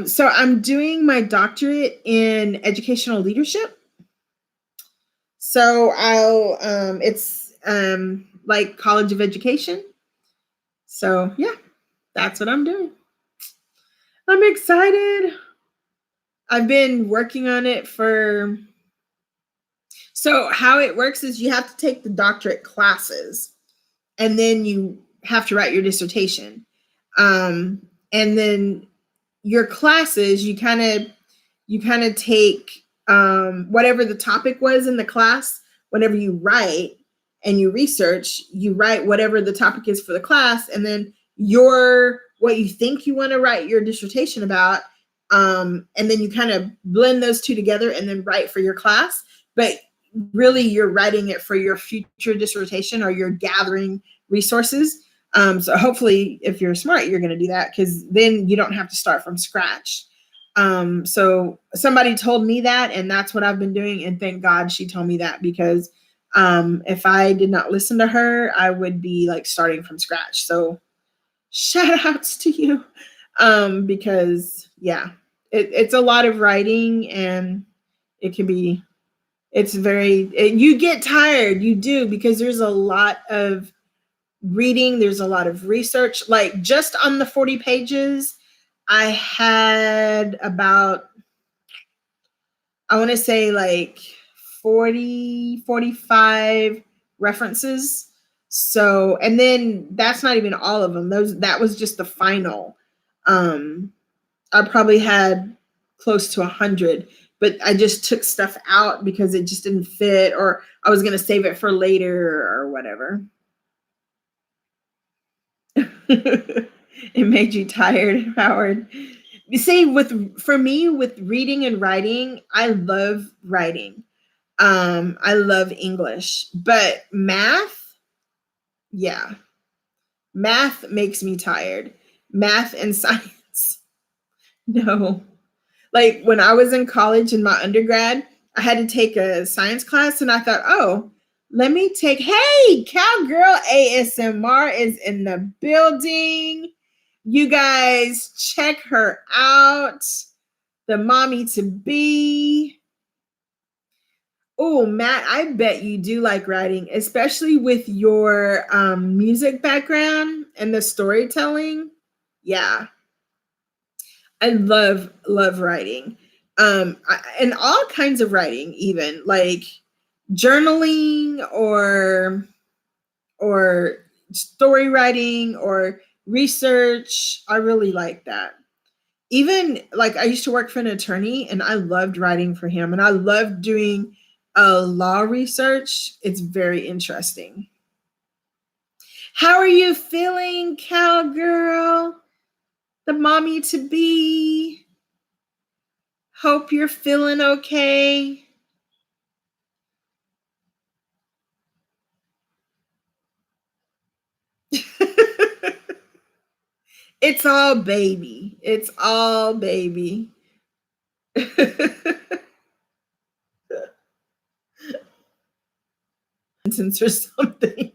So I'm doing my doctorate in educational leadership. So it's like College of Education. So yeah, that's what I'm doing. I'm excited. I've been working on it so how it works is you have to take the doctorate classes and then you have to write your dissertation. And then your classes, you kind of take whatever the topic was in the class. Whenever you write and you research, you write whatever the topic is for the class, and then what you think you want to write your dissertation about, and then you kind of blend those two together and then write for your class. But really, you're writing it for your future dissertation, or you're gathering resources. So hopefully, if you're smart, you're going to do that, because then you don't have to start from scratch. So somebody told me that, and that's what I've been doing. And thank God she told me that, because if I did not listen to her, I would be like starting from scratch. So shout outs to you. Because yeah, it's a lot of writing, and you get tired. You do, because there's a lot of reading. There's a lot of research. Like just on the 40 pages, I had about, I want to say like 40, 45 references. So, and then that's not even all of them. That was just the final. I probably had close to 100, but I just took stuff out because it just didn't fit, or I was going to save it for later or whatever. It made you tired, Howard. You see, for me, with reading and writing, I love writing. I love English, but math, yeah, math makes me tired. Math and science, no. Like when I was in college in my undergrad, I had to take a science class, and I thought, oh, let me take, hey, Cowgirl ASMR is in the building. You guys check her out. The mommy to be. Oh, Matt, I bet you do like writing, especially with your music background and the storytelling. Yeah. I love writing. And all kinds of writing, even like journaling or story writing or research. I really like that. Even like I used to work for an attorney, and I loved writing for him, and I loved doing law research. It's very interesting. How are you feeling, Cowgirl? The mommy to be. Hope you're feeling okay. It's all baby. It's all baby. Sentence or something.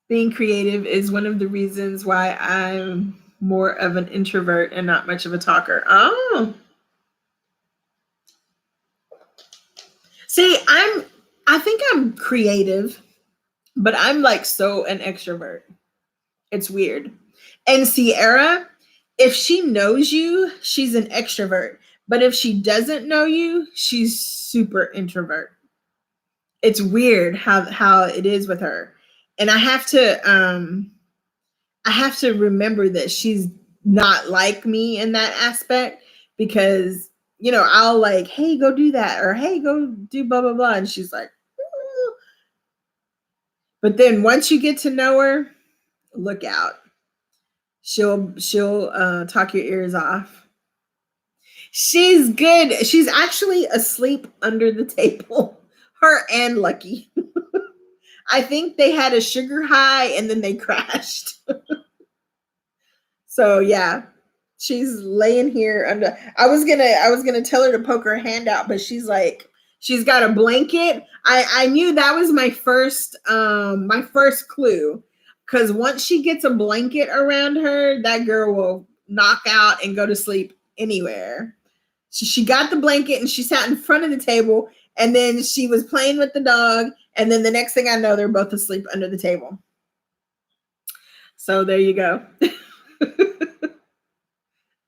Being creative is one of the reasons why I'm more of an introvert and not much of a talker. Oh. See, I think I'm creative, but I'm like so an extrovert. It's weird. And Sierra, if she knows you, she's an extrovert. But if she doesn't know you, she's super introvert. It's weird how it is with her. And I have to remember that she's not like me in that aspect, because I'll like, hey, go do that, or hey, go do blah blah blah, and she's like, ooh. But then once you get to know her, look out. She'll talk your ears off. She's good. She's actually asleep under the table. Her and Lucky. I think they had a sugar high and then they crashed. So yeah, she's laying here under. I was gonna tell her to poke her hand out, but she's got a blanket. I knew that was my first clue, because once she gets a blanket around her, that girl will knock out and go to sleep anywhere. So she got the blanket and she sat in front of the table, And then she was playing with the dog. And then the next thing I know, they're both asleep under the table. So there you go.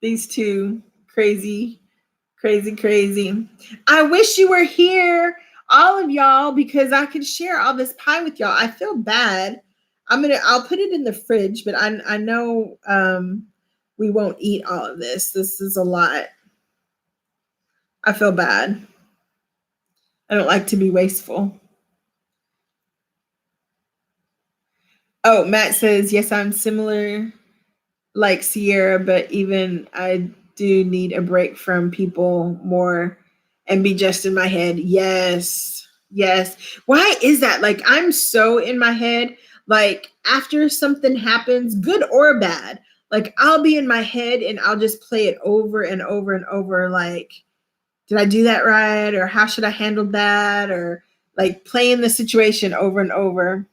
These two crazy. I wish you were here, all of y'all, because I could share all this pie with y'all. I feel bad. I'll put it in the fridge, but I know we won't eat all of this. This is a lot. I feel bad. I don't like to be wasteful. Oh, Matt says, yes, I'm similar like Sierra, but even I do need a break from people more and be just in my head. Yes. Why is that? Like, I'm so in my head, like after something happens, good or bad, like I'll be in my head and I'll just play it over and over and over. Like, did I do that right? Or how should I handle that? Or like playing the situation over and over.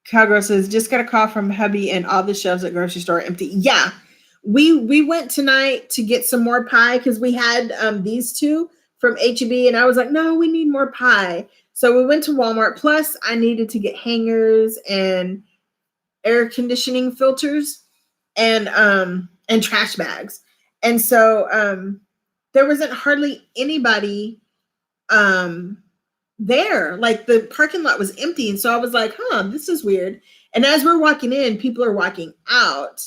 Cowgirl says, just got a call from hubby and all the shelves at grocery store empty. Yeah. We went tonight to get some more pie because we had these two from H-E-B, and I was like, no, we need more pie. So we went to Walmart. Plus, I needed to get hangers and air conditioning filters and trash bags. And so there wasn't hardly anybody there. Like the parking lot was empty. And so I was like, this is weird. And as we're walking in, people are walking out.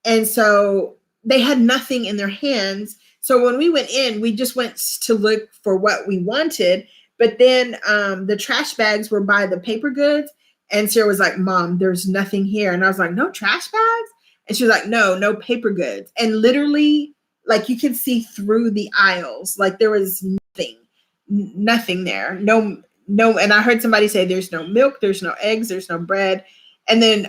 And so they had nothing in their hands. So when we went in, we just went to look for what we wanted. But then the trash bags were by the paper goods. And Sarah was like, Mom, there's nothing here. And I was like, no trash bags? And she was like, no paper goods. And literally, like you could see through the aisles. Like there was nothing there. No. And I heard somebody say there's no milk, there's no eggs, there's no bread. And then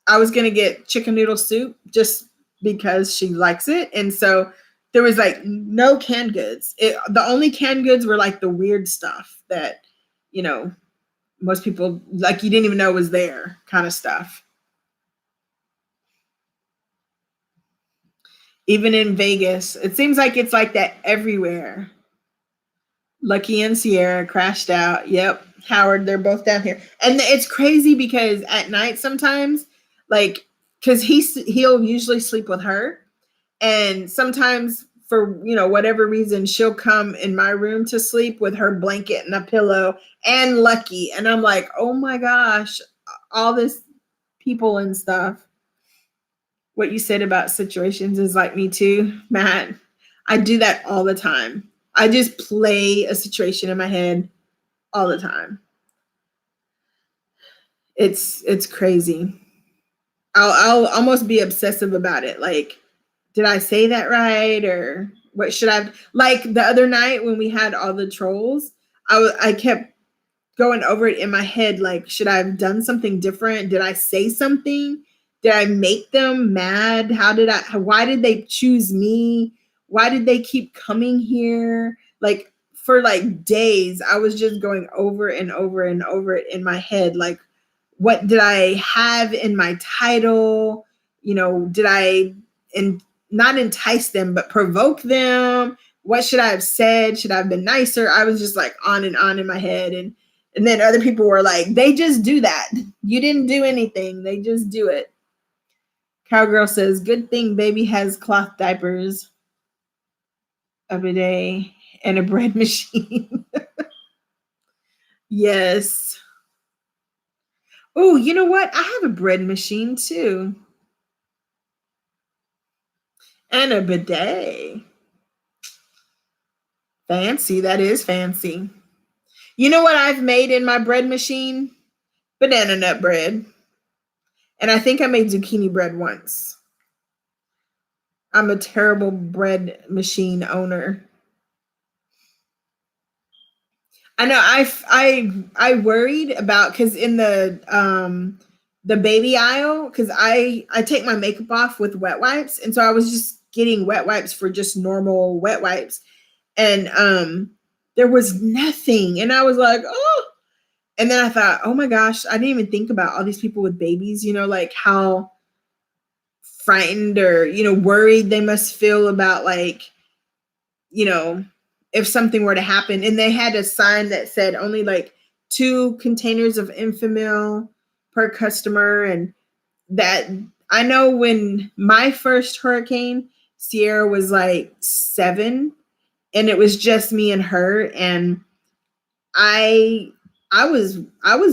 I was going to get chicken noodle soup just because she likes it. And so there was like no canned goods. The only canned goods were like the weird stuff that, most people like you didn't even know was there kind of stuff. Even in Vegas, it seems like it's like that everywhere. Lucky and Sierra crashed out. Yep. Howard, they're both down here. And it's crazy because at night sometimes, like, because he'll usually sleep with her. And sometimes for, whatever reason, she'll come in my room to sleep with her blanket and a pillow and Lucky. And I'm like, oh my gosh, all this people and stuff. What you said about situations is like me too, Matt. I do that all the time. I just play a situation in my head all the time. It's crazy. I'll almost be obsessive about it. Like, did I say that right? Or what should I like the other night when we had all the trolls, I kept going over it in my head. Like, should I have done something different? Did I say something? Did I make them mad? Why did they choose me? Why did they keep coming here? Like for like days, I was just going over and over and over it in my head. Like, what did I have in my title? Did I not entice them, but provoke them? What should I have said? Should I have been nicer? I was just like on and on in my head. And then other people were like, they just do that. You didn't do anything. They just do it. Cowgirl says, good thing baby has cloth diapers, a bidet, and a bread machine. Yes. Oh, you know what? I have a bread machine too. And a bidet. Fancy. That is fancy. You know what I've made in my bread machine? Banana nut bread. And I think I made zucchini bread once. I'm a terrible bread machine owner. I know I worried about because in the baby aisle, because I take my makeup off with wet wipes, and so I was just getting wet wipes for just normal wet wipes, and there was nothing, and I was like, oh, and then I thought, oh my gosh, I didn't even think about all these people with babies, like how frightened or worried they must feel about like if something were to happen. And they had a sign that said only like 2 containers of Enfamil per customer. And that, I know when my first hurricane, Sierra was like 7, and it was just me and her. And I was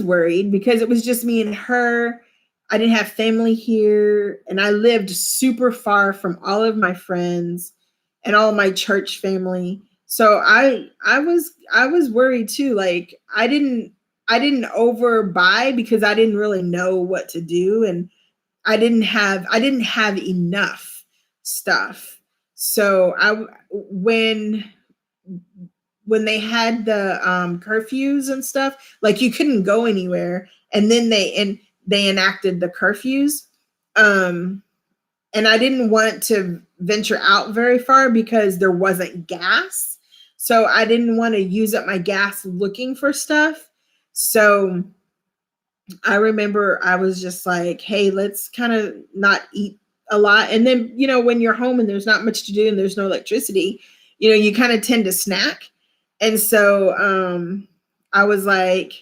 worried because it was just me and her. I didn't have family here, and I lived super far from all of my friends and all of my church family. So I was worried too. Like I didn't overbuy because I didn't really know what to do, and I didn't have enough stuff. So when they had the curfews and stuff, like you couldn't go anywhere, and then they enacted the curfews, and I didn't want to venture out very far because there wasn't gas, so I didn't want to use up my gas looking for stuff. So I remember I was just like, hey, let's kind of not eat a lot. And then, when you're home and there's not much to do and there's no electricity, you kind of tend to snack. And so I was like,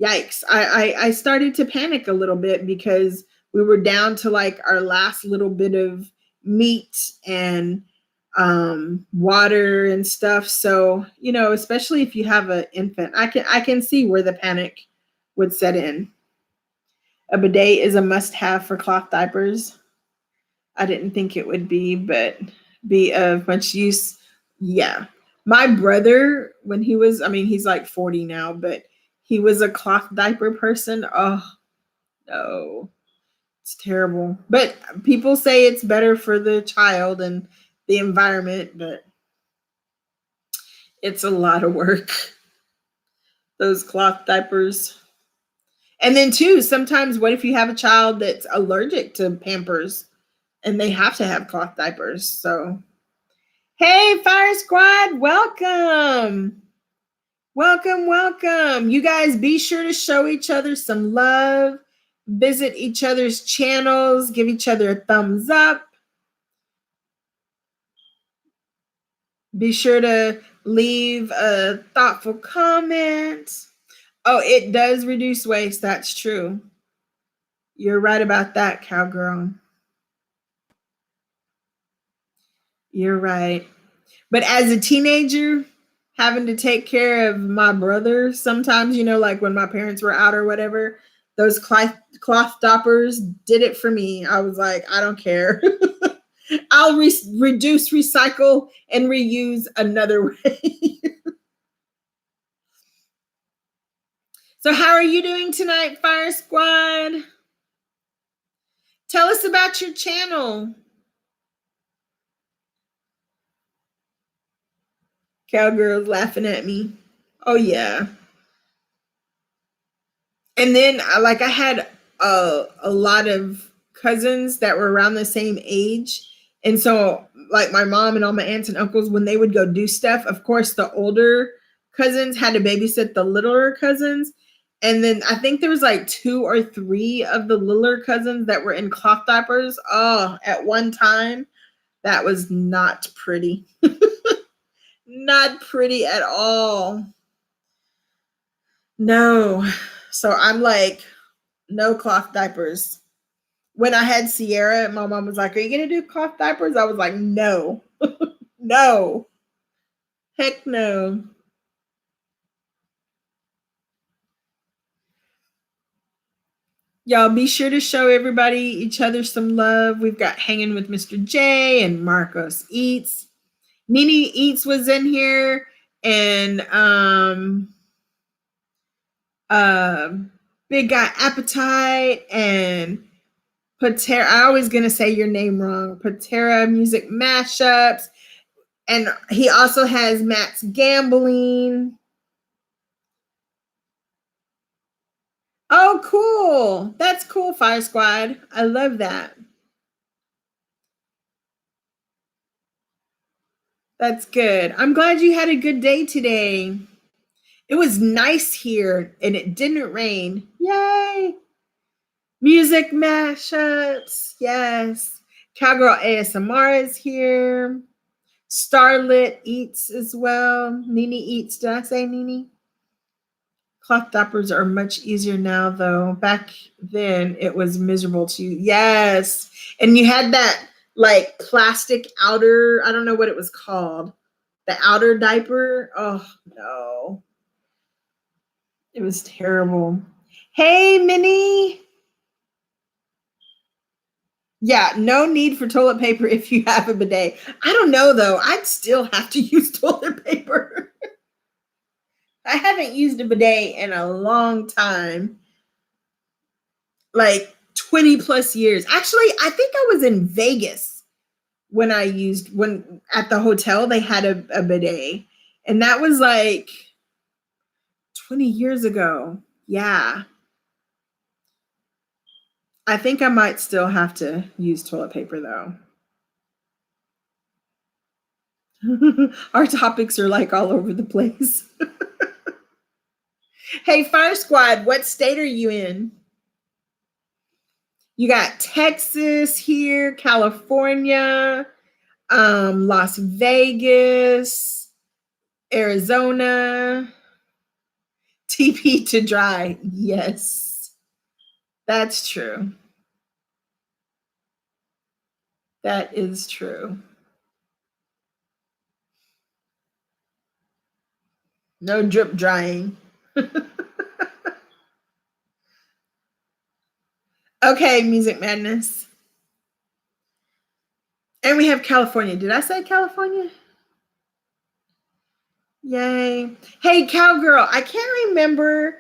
yikes. I started to panic a little bit because we were down to like our last little bit of meat and water and stuff. So, especially if you have an infant, I can see where the panic would set in. A bidet is a must-have for cloth diapers. I didn't think it would be, but be of much use. Yeah. My brother, when he's like 40 now, but he was a cloth diaper person. Oh, no. It's terrible. But people say it's better for the child and the environment, but it's a lot of work. Those cloth diapers. And then too, sometimes what if you have a child that's allergic to Pampers and they have to have cloth diapers? So, hey, Fire Squad, welcome. Welcome, welcome. You guys be sure to show each other some love, visit each other's channels, give each other a thumbs up. Be sure to leave a thoughtful comment. Oh, it does reduce waste. That's true. You're right about that, cowgirl. You're right. But as a teenager, having to take care of my brother sometimes, like when my parents were out or whatever, those cloth diapers did it for me. I was like, I don't care. I'll reduce, recycle, and reuse another way. So how are you doing tonight, Fire Squad? Tell us about your channel. Cowgirl's laughing at me. Oh, yeah. And then, I had a lot of cousins that were around the same age. And so, like, my mom and all my aunts and uncles, when they would go do stuff, of course, the older cousins had to babysit the littler cousins. And then I think there was like 2 or 3 of the littler cousins that were in cloth diapers. Oh, at one time, that was not pretty. Not pretty at all. No. So I'm like, no cloth diapers. When I had Sierra, my mom was like, are you going to do cloth diapers? I was like, no. No. Heck no. Y'all be sure to show everybody, each other some love. We've got Hanging with Mr. J and Marcos Eats. Nene Eats was in here, and Big Guy Appetite and Patera. I always gonna say your name wrong. Patera Music Mashups, and he also has Matt's Gambling. Oh, cool! That's cool, Fire Squad. I love that. That's good. I'm glad you had a good day today. It was nice here and it didn't rain. Yay! Music mashups. Yes. Cowgirl ASMR is here. Starlit Eats as well. Nene Eats. Did I say Nene? Cloth toppers are much easier now, though. Back then, it was miserable to use. Yes. And you had that like plastic outer, I don't know what it was called. The outer diaper. Oh, no. It was terrible. Hey, Minnie. Yeah, no need for toilet paper if you have a bidet. I don't know, though. I'd still have to use toilet paper. I haven't used a bidet in a long time. Like 20 plus years. Actually, I think I was in Vegas when at the hotel they had a bidet. And that was like 20 years ago. Yeah. I think I might still have to use toilet paper though. Our topics are like all over the place. Hey, Fire Squad, what state are you in? You got Texas here, California, Las Vegas, Arizona. TP to dry. Yes, that's true. That is true. No drip drying. Okay, Music Madness. And we have California. Did I say California? Yay. Hey, Cowgirl, I can't remember,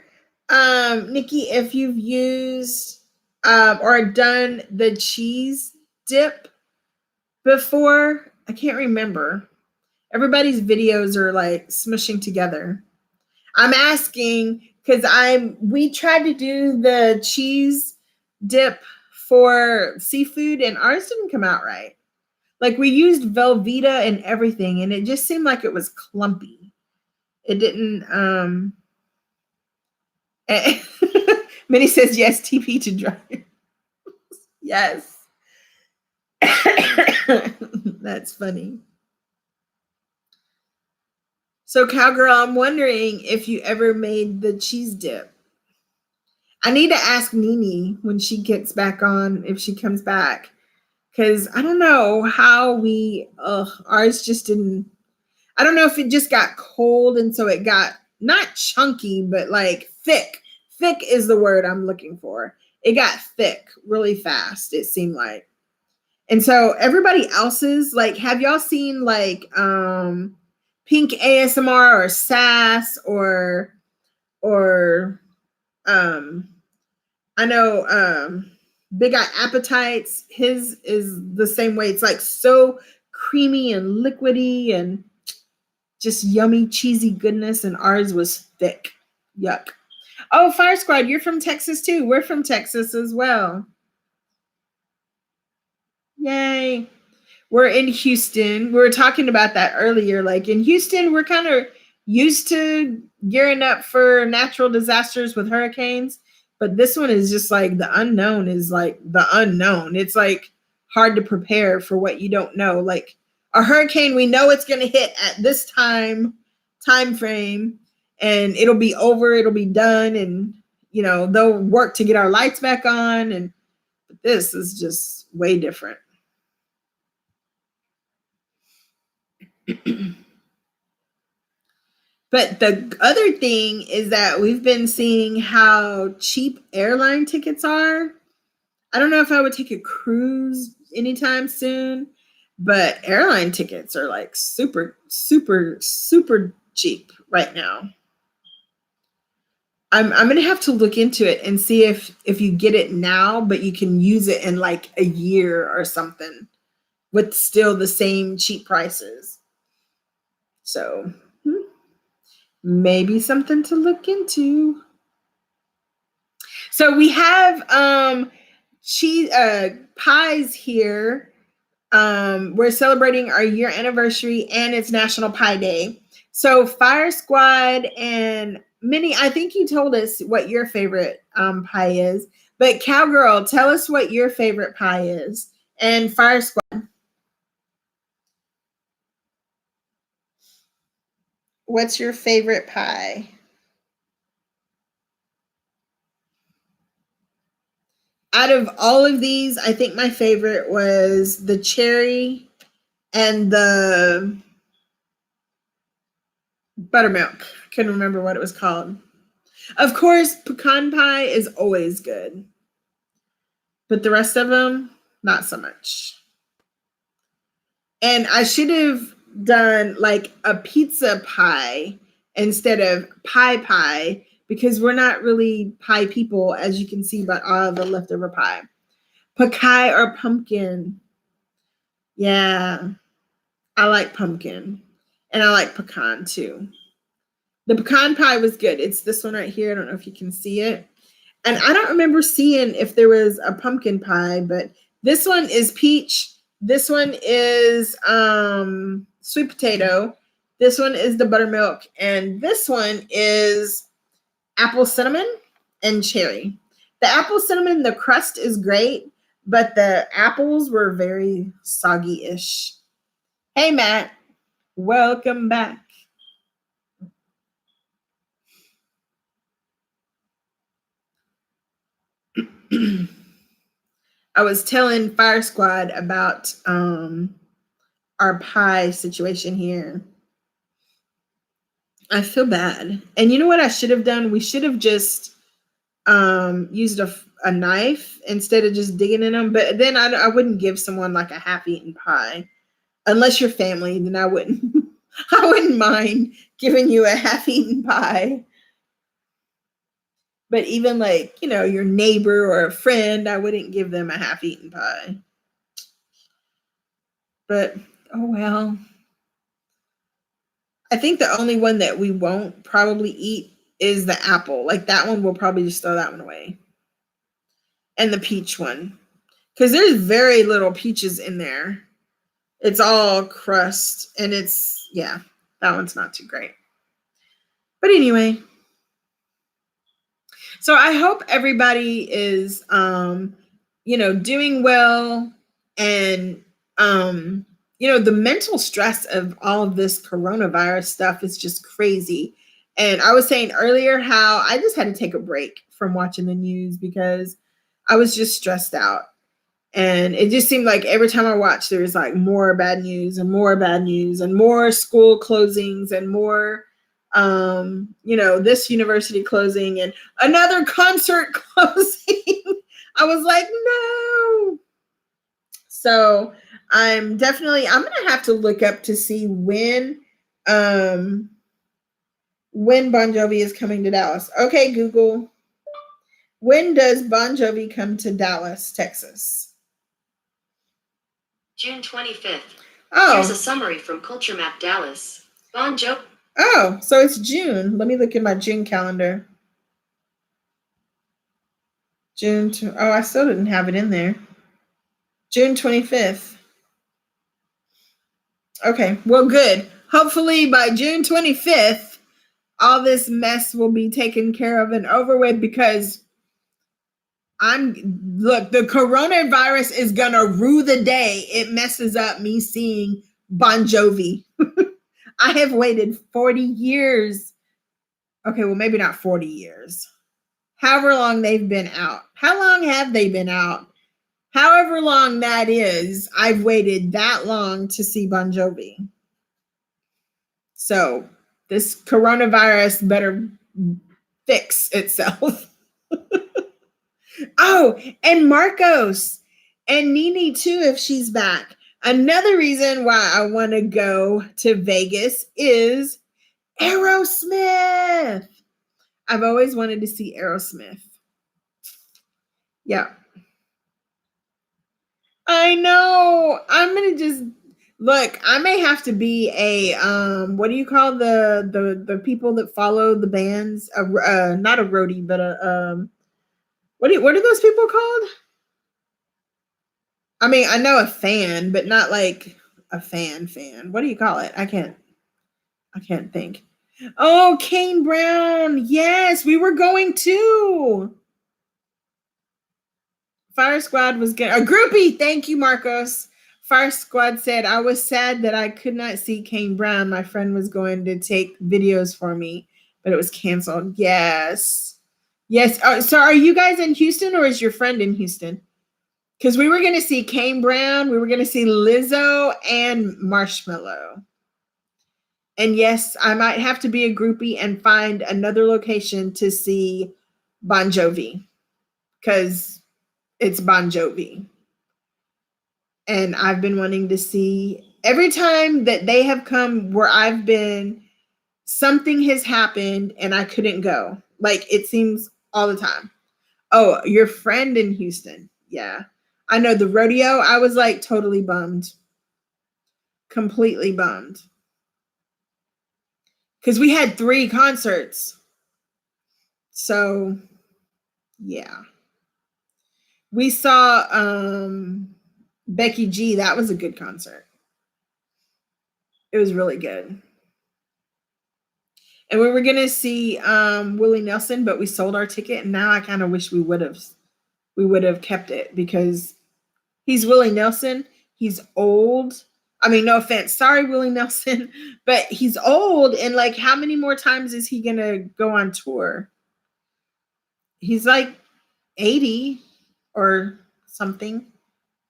Nikki, if you've used or done the cheese dip before. I can't remember. Everybody's videos are like smushing together. I'm asking because we tried to do the cheese dip for seafood and ours didn't come out right. Like we used Velveeta and everything and it just seemed like it was clumpy. It didn't Minnie says yes, TP to dry. Yes. That's funny. So Cowgirl, I'm wondering if you ever made the cheese dip. I need to ask Nene when she gets back on, if she comes back. Because I don't know how ours just didn't, I don't know if it just got cold and so it got not chunky, but like thick. Thick is the word I'm looking for. It got thick really fast, it seemed like. And so everybody else's, like, have y'all seen like Pink ASMR or Sass or I know Big Eye Appetites, his is the same way. It's like so creamy and liquidy and just yummy, cheesy goodness. And ours was thick. Yuck. Oh, Fire Squad, you're from Texas too. We're from Texas as well. Yay. We're in Houston. We were talking about that earlier. Like in Houston, we're kind of used to gearing up for natural disasters with hurricanes. But this one is just like the unknown is like the unknown. It's like hard to prepare for what you don't know. Like a hurricane, we know it's going to hit at this time frame and it'll be over, it'll be done. And, you know, they'll work to get our lights back on. And this is just way different. But the other thing is that we've been seeing how cheap airline tickets are. I don't know if I would take a cruise anytime soon, but airline tickets are like super, super, super cheap right now. I'm going to have to look into it and see if you get it now, but you can use it in like a year or something with still the same cheap prices. So maybe something to look into. So we have cheese pies here. We're celebrating our year anniversary and it's National Pie Day. So Fire Squad and Minnie, I think you told us what your favorite pie is. But Cowgirl, tell us what your favorite pie is. And Fire Squad. What's your favorite pie? Out of all of these, I think my favorite was the cherry and the buttermilk. I couldn't remember what it was called. Of course, pecan pie is always good, but the rest of them, not so much. And I should have done like a pizza pie instead of pie because we're not really pie people, as you can see by all the leftover pie. Pecan or pumpkin. Yeah, I like pumpkin. And I like pecan too. The pecan pie was good. It's this one right here. I don't know if you can see it. And I don't remember seeing if there was a pumpkin pie, but this one is peach. This one is sweet potato. This one is the buttermilk. And this one is apple cinnamon and cherry. The apple cinnamon, the crust is great, but the apples were very soggy-ish. Hey, Matt. Welcome back. I was telling Fire Squad about our pie situation here. I feel bad. And you know what I should have done? We should have just used a knife instead of just digging in them. But then I wouldn't give someone like a half-eaten pie. Unless you're family, then I wouldn't. I wouldn't mind giving you a half-eaten pie. But even like, you know, your neighbor or a friend, I wouldn't give them a half-eaten pie. But, oh well. I think the only one that we won't probably eat is the apple. Like that one, we'll probably just throw that one away. And the peach one. Because there's very little peaches in there. It's all crust. And it's, yeah, that one's not too great. But anyway. So I hope everybody is, doing well. And, the mental stress of all of this coronavirus stuff is just crazy. And I was saying earlier how I just had to take a break from watching the news because I was just stressed out. And it just seemed like every time I watched, there was like more bad news and more bad news and more school closings and more, this university closing and another concert closing. I was like, no. So I'm going to have to look up to see when Bon Jovi is coming to Dallas. Okay, Google. When does Bon Jovi come to Dallas, Texas? June 25th. Oh. Here's a summary from Culture Map Dallas. Bon Jovi. Oh, so it's June. Let me look at my June calendar. I still didn't have it in there. June 25th. Okay, well, good. Hopefully by June 25th, all this mess will be taken care of and over with because the coronavirus is going to rue the day it messes up me seeing Bon Jovi. I have waited 40 years. Okay, well, maybe not 40 years. However long they've been out. How long have they been out? However long that is, I've waited that long to see Bon Jovi. So this coronavirus better fix itself. Oh, and Marcos and Nene too, if she's back. Another reason why I want to go to Vegas is Aerosmith. I've always wanted to see Aerosmith. Yeah. I know. I'm going to just look, I may have to be a what do you call the people that follow the bands? Not a roadie, but a what are those people called? I mean, I know a fan, but not like a fan. What do you call it? I can't think. Oh, Kane Brown. Yes, we were going to. Fire Squad was good. A groupie. Thank you, Marcos. Fire Squad said, I was sad that I could not see Kane Brown. My friend was going to take videos for me, but it was canceled. Yes. Yes. So are you guys in Houston, or is your friend in Houston? Because we were going to see Kane Brown, we were going to see Lizzo and Marshmello. And yes, I might have to be a groupie and find another location to see Bon Jovi, because it's Bon Jovi. And I've been wanting to see, every time that they have come where I've been, something has happened and I couldn't go. Like, it seems all the time. Oh, your friend in Houston. Yeah. I know the rodeo. I was like totally bummed. Completely bummed. Because we had 3 concerts. So, yeah. We saw Becky G. That was a good concert. It was really good. And we were going to see Willie Nelson, but we sold our ticket. And now I kind of wish we would have kept it, because he's Willie Nelson. He's old. I mean, no offense. Sorry, Willie Nelson. But he's old. And like, how many more times is he going to go on tour? He's like 80 or something.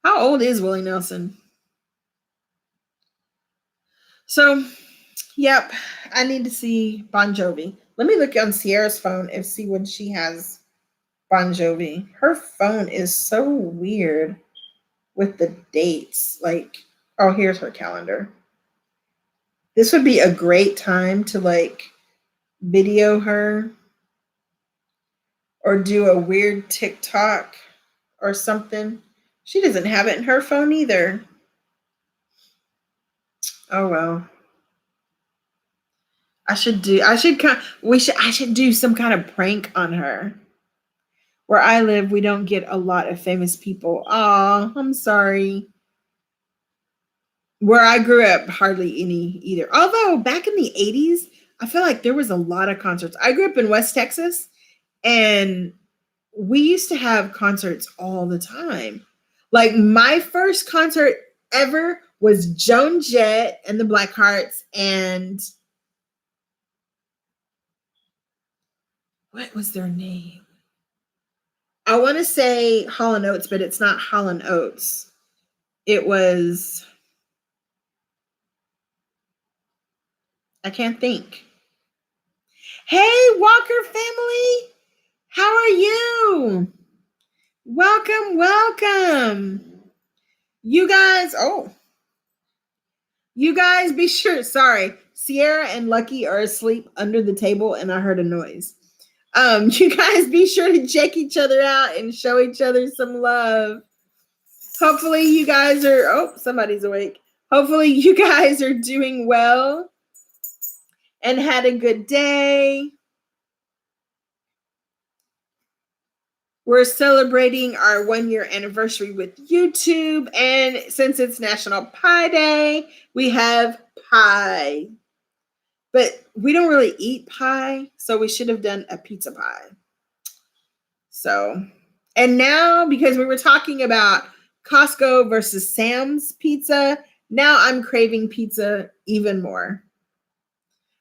How old is Willie Nelson? So, yep, I need to see Bon Jovi. Let me look on Sierra's phone and see when she has Bon Jovi. Her phone is so weird with the dates. Like, oh, here's her calendar. This would be a great time to like video her or do a weird TikTok or something. She doesn't have it in her phone either. Oh well. I should do some kind of prank on her. Where I live, we don't get a lot of famous people. Aw, I'm sorry. Where I grew up, hardly any either. Although back in the 80s, I feel like there was a lot of concerts. I grew up in West Texas, and we used to have concerts all the time. Like, my first concert ever was Joan Jett and the Blackhearts, and what was their name? I want to say Hall & Oates, but it's not Hall & Oates. It was, I can't think. Hey, Walker family. How are you? Welcome, welcome. You guys be sure. Sorry. Sierra and Lucky are asleep under the table and I heard a noise. You guys be sure to check each other out and show each other some love. Hopefully you guys are, somebody's awake. Hopefully you guys are doing well and had a good day. We're celebrating our 1-year anniversary with YouTube. And since it's National Pie Day, we have pie. But we don't really eat pie, so we should have done a pizza pie. So, and now, because we were talking about Costco versus Sam's pizza, now I'm craving pizza even more.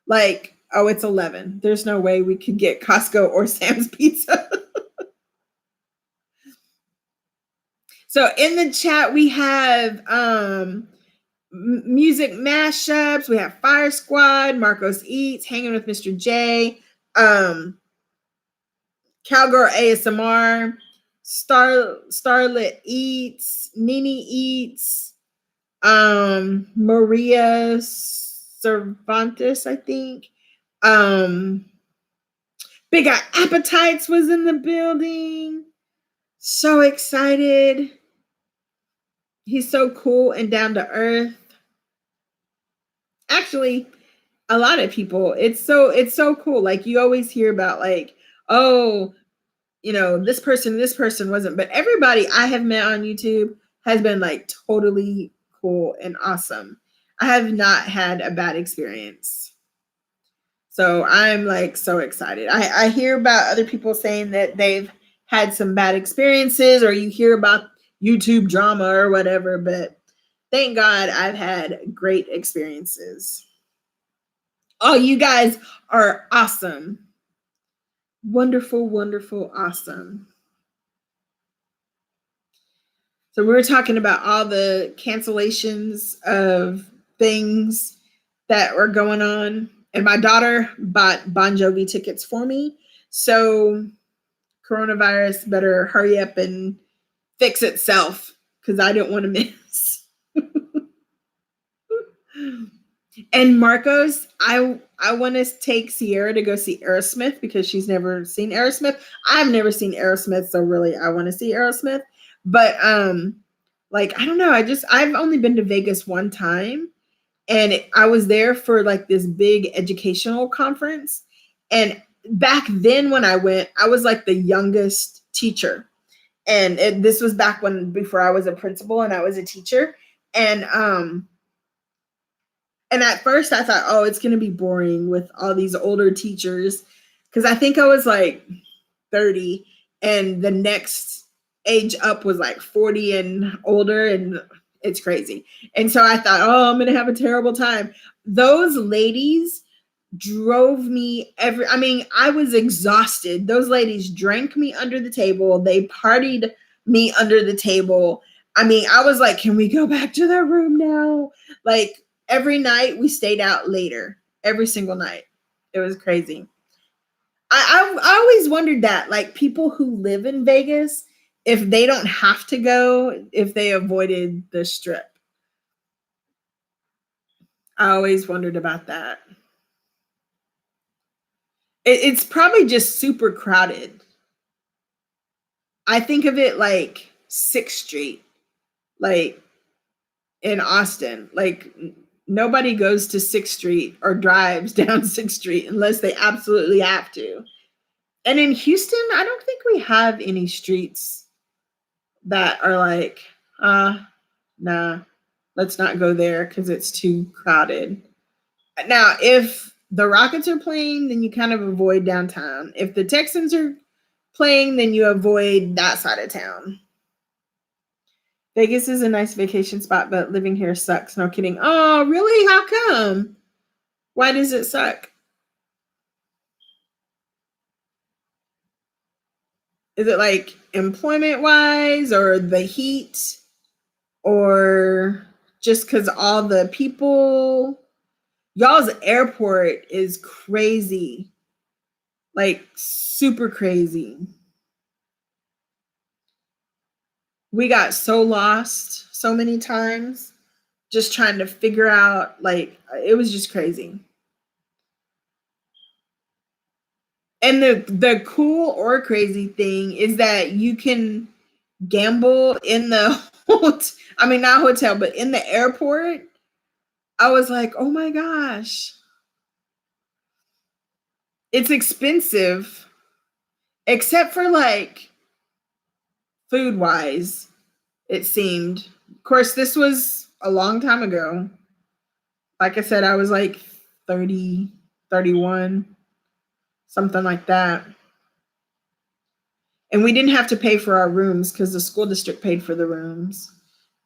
Like, it's 11. There's no way we could get Costco or Sam's pizza. So in the chat, we have music mashups. We have Fire Squad, Marcos Eats, Hanging with Mr. J, Cowgirl ASMR, Starlet Eats, Nini Eats, Maria Cervantes, I think. Big Eye Appetites was in the building. So excited. He's so cool and down to earth. Actually, a lot of people, it's so cool. Like, you always hear about like, this person wasn't, but everybody I have met on YouTube has been like totally cool and awesome. I have not had a bad experience. So I'm like so excited. I hear about other people saying that they've had some bad experiences, or you hear about YouTube drama or whatever, but Thank God I've had great experiences. Oh, you guys are awesome. Wonderful, wonderful, awesome. So we were talking about all the cancellations of things that were going on. And my daughter bought Bon Jovi tickets for me. So coronavirus better hurry up and fix itself because I didn't want to miss. And Marcos, I want to take Sierra to go see Aerosmith because she's never seen Aerosmith. I've never seen Aerosmith, so really I want to see Aerosmith. But like I don't know, I've only been to Vegas one time, and I was there for like this big educational conference. And back then when I went, I was like the youngest teacher. And this was back before I was a principal and I was a teacher. And at first I thought, oh, it's going to be boring with all these older teachers. Because I think I was like 30 and the next age up was like 40 and older. And it's crazy. And so I thought, oh, I'm going to have a terrible time. Those ladies drove me I was exhausted. Those ladies drank me under the table. They partied me under the table. I was like, can we go back to their room now? Like, every night we stayed out later, every single night. It was crazy. I always wondered that, like, people who live in Vegas, if they don't have to go, if they avoided the strip. I always wondered about that. It's probably just super crowded. I think of it like 6th Street, like in Austin. Like, nobody goes to 6th Street or drives down 6th Street unless they absolutely have to. And in Houston, I don't think we have any streets that are like, nah, let's not go there because it's too crowded. Now, if the Rockets are playing, then you kind of avoid downtown. If the Texans are playing, then you avoid that side of town. Vegas is a nice vacation spot, but living here sucks. No kidding. Oh, really? How come? Why does it suck? Is it like employment wise or the heat or just because all the people? Y'all's airport is crazy. Like super crazy. We got so lost so many times just trying to figure out, like, it was just crazy. And the cool or crazy thing is that you can gamble in the not hotel, but in the airport. I was like, oh my gosh. It's expensive, except for like food wise, it seemed. Of course, this was a long time ago. Like I said, I was like 30, 31, something like that. And we didn't have to pay for our rooms because the school district paid for the rooms,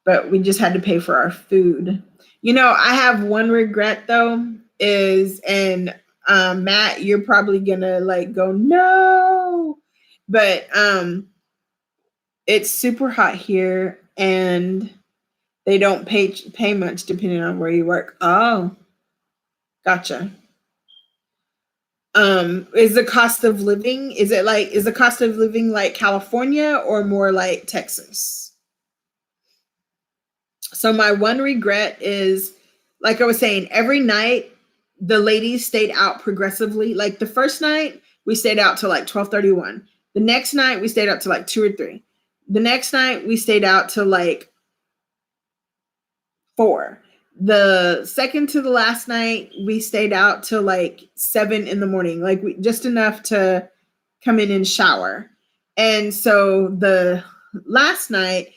but we just had to pay for our food. You know, I have one regret though, and Matt, you're probably gonna like go, no, but it's super hot here and they don't pay much depending on where you work. Oh, gotcha. Is the cost of living, is the cost of living like California or more like Texas? So my one regret is, like I was saying, every night the ladies stayed out progressively. Like the first night we stayed out till like 12:31. The next night we stayed out till like 2 or 3. The next night we stayed out till like 4. The second to the last night we stayed out till like 7 in the morning, like just enough to come in and shower. And so the last night,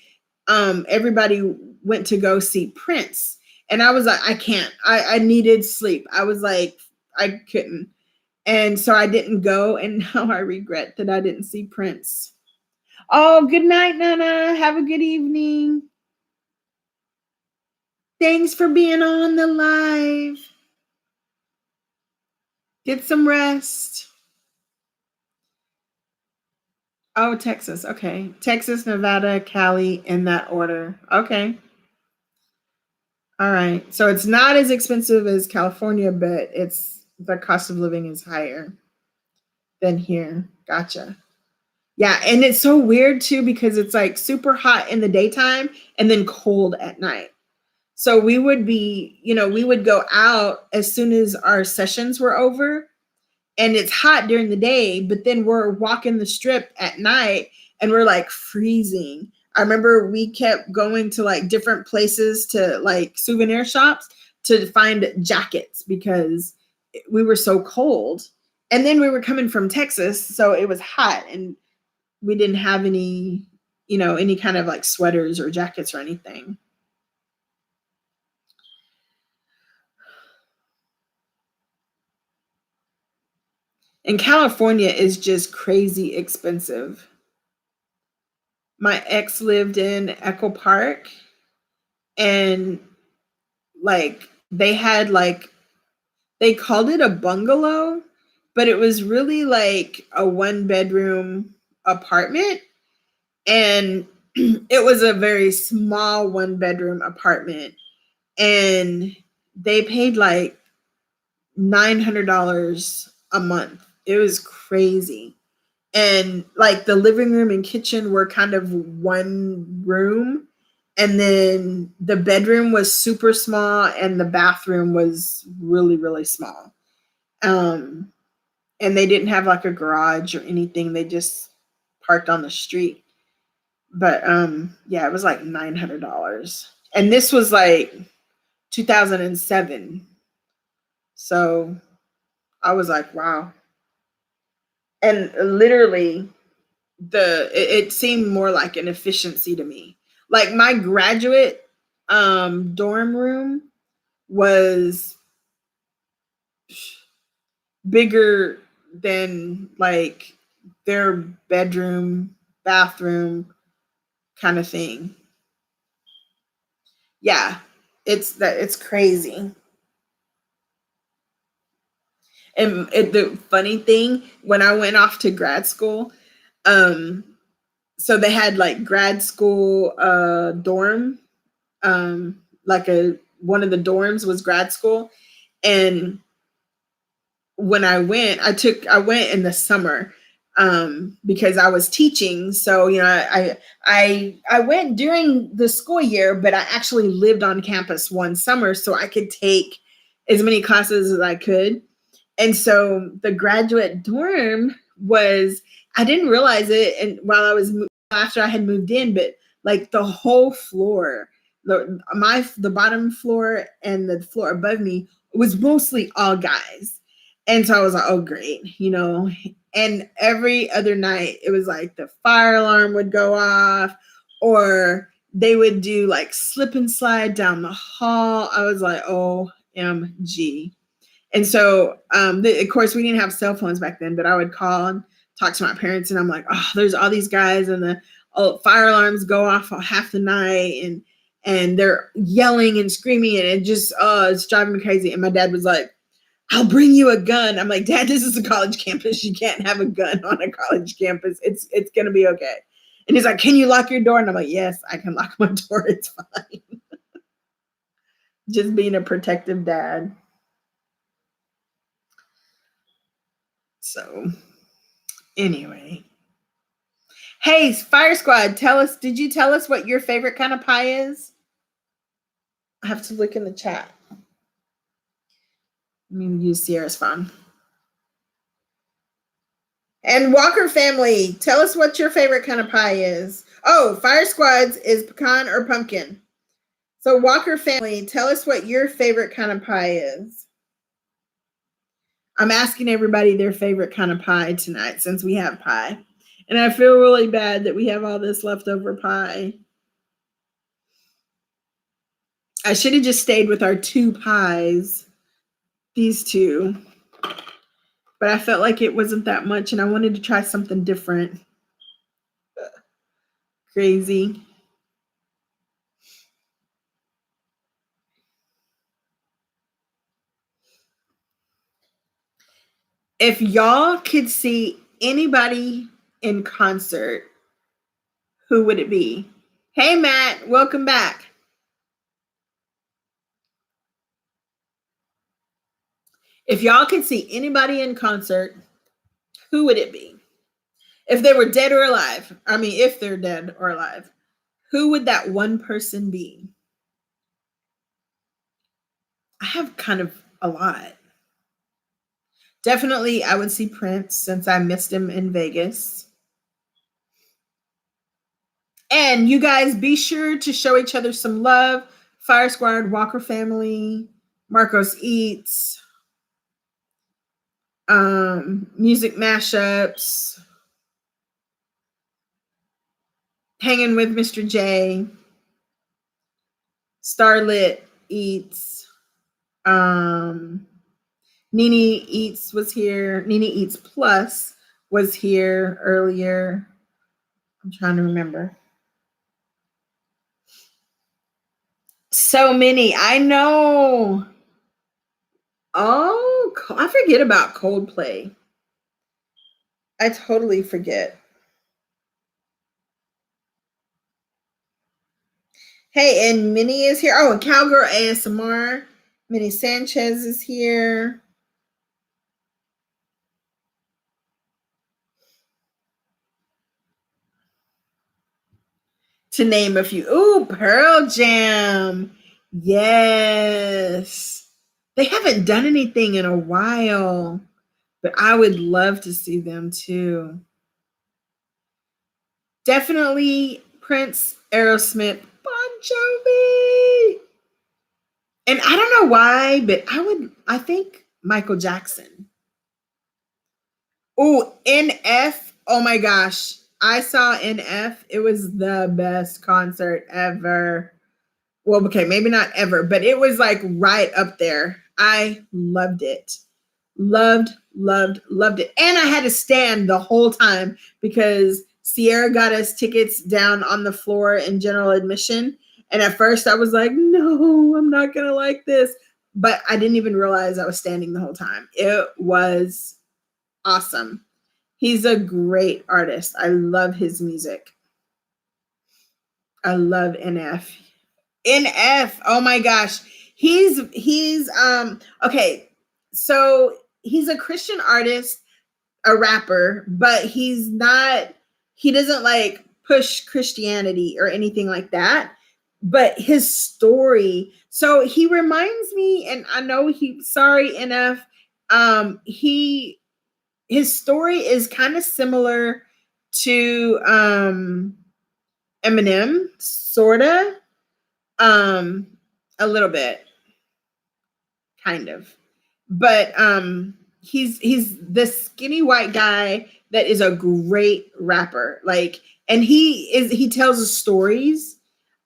everybody went to go see Prince, and I was like, I can't. I needed sleep. I was like, I couldn't, and so I didn't go. And now I regret that I didn't see Prince. Oh, good night, Nana. Have a good evening. Thanks for being on the live. Get some rest. Oh, Texas. Okay. Texas, Nevada, Cali, in that order. Okay. All right. So it's not as expensive as California, but the cost of living is higher than here. Gotcha. Yeah. And it's so weird too, because it's like super hot in the daytime and then cold at night. So we would go out as soon as our sessions were over, and it's hot during the day, but then we're walking the strip at night and we're like freezing. I remember we kept going to like different places to like souvenir shops to find jackets because we were so cold. And then we were coming from Texas, so it was hot and we didn't have any kind of like sweaters or jackets or anything. And California is just crazy expensive. My ex lived in Echo Park, and like they had like, they called it a bungalow, but it was really like a 1-bedroom apartment. And it was a very small 1-bedroom apartment. And they paid like $900 a month. It was crazy. And like the living room and kitchen were kind of one room, and then the bedroom was super small and the bathroom was really, really small. And they didn't have like a garage or anything. They just parked on the street. But yeah, it was like $900. And this was like 2007. So I was like, wow. And literally it seemed more like an efficiency to me. Like my graduate dorm room was bigger than like their bedroom, bathroom kind of thing. Yeah, it's crazy. And the funny thing, when I went off to grad school, so they had like grad school dorm, like one of the dorms was grad school. And when I went in the summer because I was teaching. So, I went during the school year, but I actually lived on campus one summer so I could take as many classes as I could. And so the graduate dorm I didn't realize it, and after I had moved in, but like the whole floor, the bottom floor and the floor above me was mostly all guys. And so I was like, oh great, and every other night it was like the fire alarm would go off, or they would do like slip and slide down the hall. I was like, OMG. And so, of course, we didn't have cell phones back then, but I would call and talk to my parents, and I'm like, oh, there's all these guys, and the fire alarms go off half the night, and they're yelling and screaming, and it just, it's driving me crazy. And my dad was like, I'll bring you a gun. I'm like, Dad, this is a college campus. You can't have a gun on a college campus. It's going to be okay. And he's like, can you lock your door? And I'm like, yes, I can lock my door. It's fine. Just being a protective dad. So anyway, hey, Fire Squad, did you tell us what your favorite kind of pie is? I have to look in the chat. Let me use Sierra's phone. And Walker family, tell us what your favorite kind of pie is. Oh, Fire Squad's is pecan or pumpkin. So Walker family, tell us what your favorite kind of pie is. I'm asking everybody their favorite kind of pie tonight since we have pie. And I feel really bad that we have all this leftover pie. I should have just stayed with our 2 pies, these 2. But I felt like it wasn't that much and I wanted to try something different. Crazy. If y'all could see anybody in concert, who would it be? Hey, Matt, welcome back. If y'all could see anybody in concert, who would it be? If they were dead or alive, I mean, if they're dead or alive, who would that one person be? I have kind of a lot. Definitely, I would see Prince since I missed him in Vegas. And you guys be sure to show each other some love. Fire Squad, Walker Family, Marcos Eats, music mashups, Hanging with Mr. J, Starlit Eats, Nene Eats was here. Nene Eats Plus was here earlier. I'm trying to remember. So many. I know. Oh, I forget about Coldplay. I totally forget. Hey, and Minnie is here. Oh, and Cowgirl ASMR. Minnie Sanchez is here. To name a few. Ooh, Pearl Jam. Yes. They haven't done anything in a while, but I would love to see them too. Definitely Prince, Aerosmith, Bon Jovi. And I don't know why, but I think Michael Jackson. Oh, NF. Oh my gosh. I saw NF. It was the best concert ever. Well, okay, maybe not ever, but it was like right up there. I loved it. Loved it. And I had to stand the whole time because Sierra got us tickets down on the floor in general admission. And at first I was like, no, I'm not going to like this. But I didn't even realize I was standing the whole time. It was awesome. He's a great artist. I love his music. I love NF. NF. Oh my gosh. He's okay. So he's a Christian artist, a rapper, but he doesn't like push Christianity or anything like that. But his story, so he reminds me, and I know sorry, NF, his story is kind of similar to Eminem, sorta, a little bit, kind of, but he's this skinny white guy that is a great rapper, like, and he tells stories.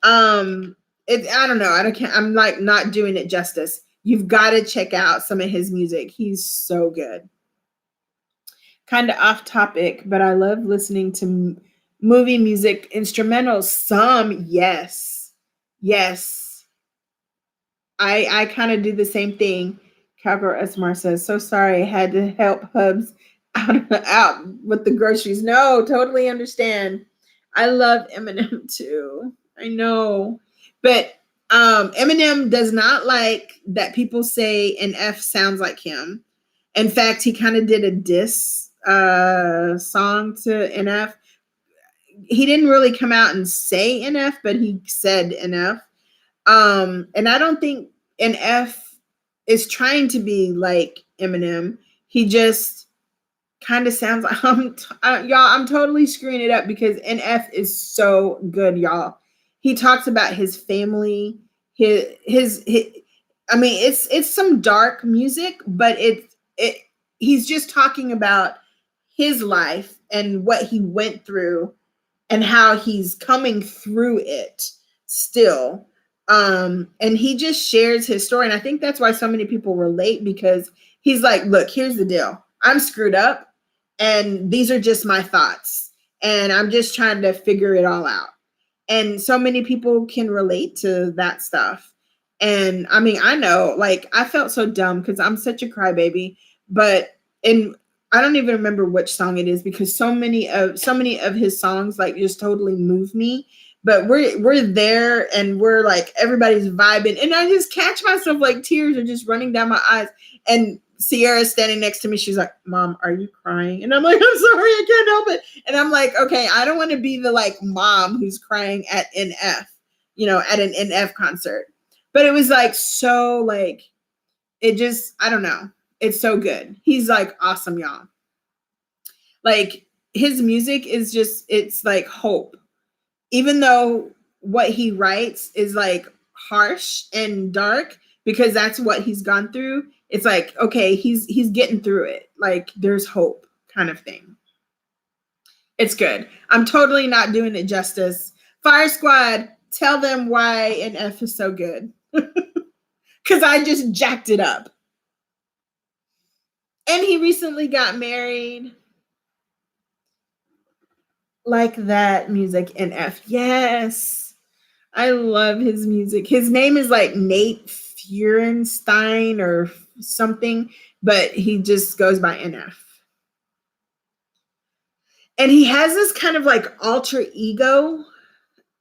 I don't know, I'm like not doing it justice. You've got to check out some of his music. He's so good. Kind of off topic, but I love listening to movie music instrumentals. Some, yes. I kind of do the same thing. Cowgirl Esmar says, so sorry, I had to help Hubs out with the groceries. No, totally understand. I love Eminem too. I know. But Eminem does not like that people say NF sounds like him. In fact, he kind of did a diss song to NF. He didn't really come out and say NF, but he said NF. And I don't think NF is trying to be like Eminem. He just kind of sounds like y'all. I'm totally screwing it up because NF is so good, y'all. He talks about his family, his I mean, it's some dark music, but he's just talking about his life and what he went through and how he's coming through it still. And he just shares his story. And I think that's why so many people relate, because he's like, look, here's the deal. I'm screwed up and these are just my thoughts. And I'm just trying to figure it all out. And so many people can relate to that stuff. And I mean, I know, like, I felt so dumb because I'm such a crybaby, but I don't even remember which song it is because so many of his songs like just totally move me. But we're there and we're like everybody's vibing, and I just catch myself like tears are just running down my eyes. And Sierra's standing next to me. She's like, "Mom, are you crying?" And I'm like, "I'm sorry, I can't help it." And I'm like, "Okay, I don't want to be the like mom who's crying at NF, at an NF concert." But it was like so like it just I don't know. It's so good. He's like awesome, y'all. Like his music is just it's like hope. Even though what he writes is like harsh and dark because that's what he's gone through, it's like okay, he's getting through it. Like there's hope kind of thing. It's good. I'm totally not doing it justice. Fire Squad, tell them why NF is so good. Because I just jacked it up. And he recently got married. Like that music NF. Yes. I love his music. His name is like Nate Feurenstein or something, but he just goes by NF. And he has this kind of like alter ego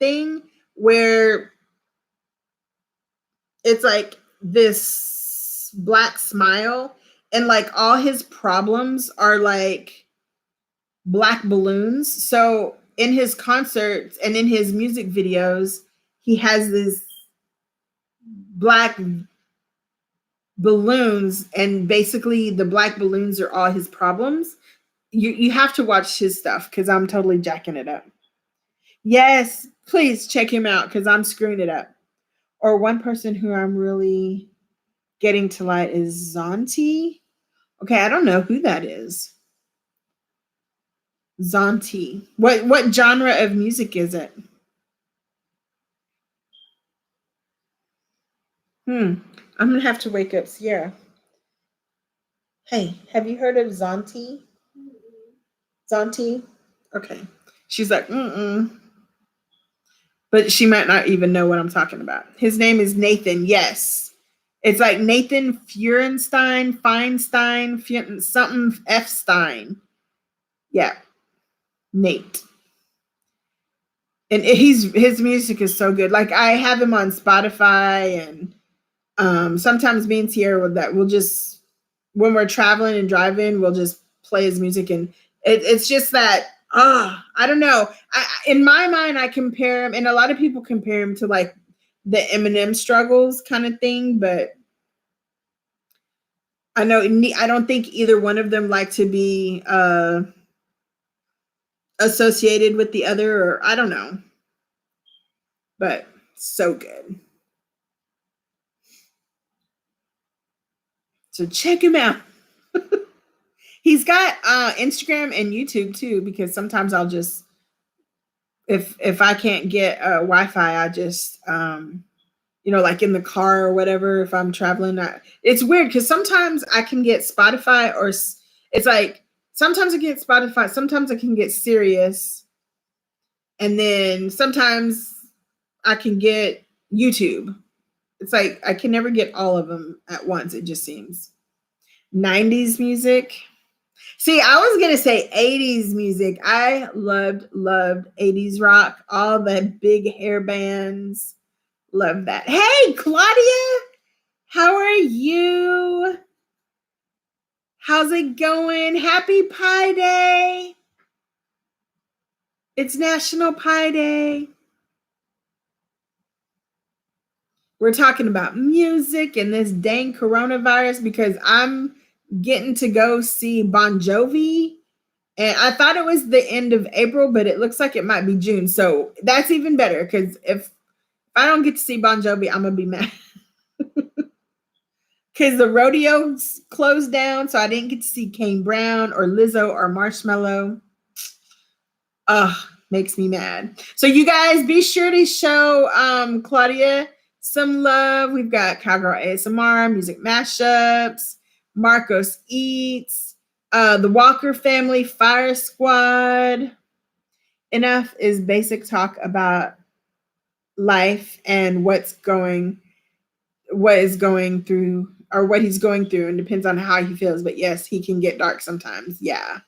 thing where it's like this black smile and like all his problems are like black balloons. So in his concerts and in his music videos, he has this black balloons, and basically the black balloons are all his problems. You have to watch his stuff because I'm totally jacking it up. Yes, please check him out because I'm screwing it up. Or one person who I'm really getting to like is Zonti. Okay, I don't know who that is. Zonti. What genre of music is it? I'm gonna have to wake up Sierra. Hey, have you heard of Zonti? Zonti? Okay. She's like, but she might not even know what I'm talking about. His name is Nathan. Yes. It's like Nathan Feurenstein, Feinstein, something F Stein. Yeah. Nate. And his music is so good. Like I have him on Spotify, and sometimes me and Sierra we'll just when we're traveling and driving, we'll just play his music, and it's just that I don't know. In my mind, I compare him, and a lot of people compare him to like the Eminem struggles kind of thing, but I don't think either one of them like to be associated with the other, or I don't know. But so good. So check him out. He's got Instagram and YouTube too, because sometimes I'll just if I can't get Wi-Fi, I just like in the car or whatever, if I'm traveling. It's weird because sometimes I can get Spotify, or it's like sometimes I get Spotify, sometimes I can get Sirius, and then sometimes I can get YouTube. It's like I can never get all of them at once, it just seems. 90s music. See, I was going to say 80s music. I loved 80s rock, all the big hair bands. Love that. Hey, Claudia, how are you? How's it going? Happy Pi Day. It's National Pi Day. We're talking about music and this dang coronavirus because I'm getting to go see Bon Jovi. And I thought it was the end of April, but it looks like it might be June. So that's even better because if I don't get to see Bon Jovi, I'm going to be mad. Because the rodeo's closed down, so I didn't get to see Kane Brown or Lizzo or Marshmello. Makes me mad. So you guys be sure to show Claudia some love. We've got Cowgirl ASMR, music mashups, Marcos Eats, the Walker Family, Fire Squad. Enough is basic talk about life and what is going through or what he's going through, and depends on how he feels. But yes, he can get dark sometimes. Yeah.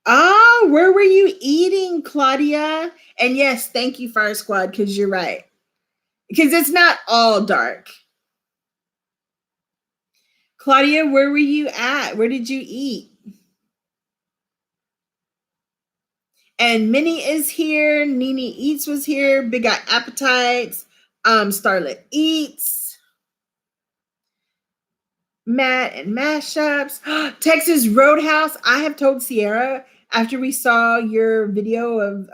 Oh, where were you eating, Claudia? And yes, thank you, Fire Squad, because you're right. Because it's not all dark. Claudia, where were you at? Where did you eat? And Minnie is here. Nene Eats was here. Big Got Appetites. Starlet Eats. Matt and Mashups. Texas Roadhouse. I have told Sierra after we saw your video of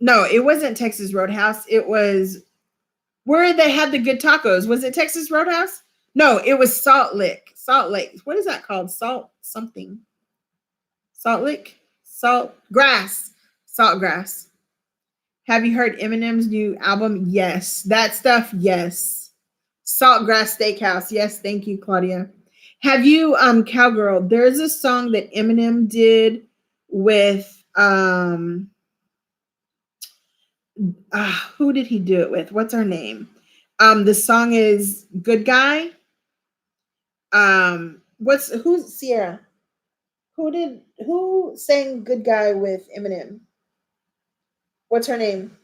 no, it wasn't Texas Roadhouse. It was where they had the good tacos. Was it Texas Roadhouse? No, it was Salt Lick. Salt Lake. What is that called? Salt something. Salt Lick? Salt Grass. Salt Grass. Have you heard Eminem's new album? Yes. That stuff, yes. Saltgrass Steakhouse. Yes, thank you, Claudia. Have you Cowgirl? There's a song that Eminem did with who did he do it with? What's her name? The song is Good Guy. Who's Sierra? Who sang Good Guy with Eminem? What's her name?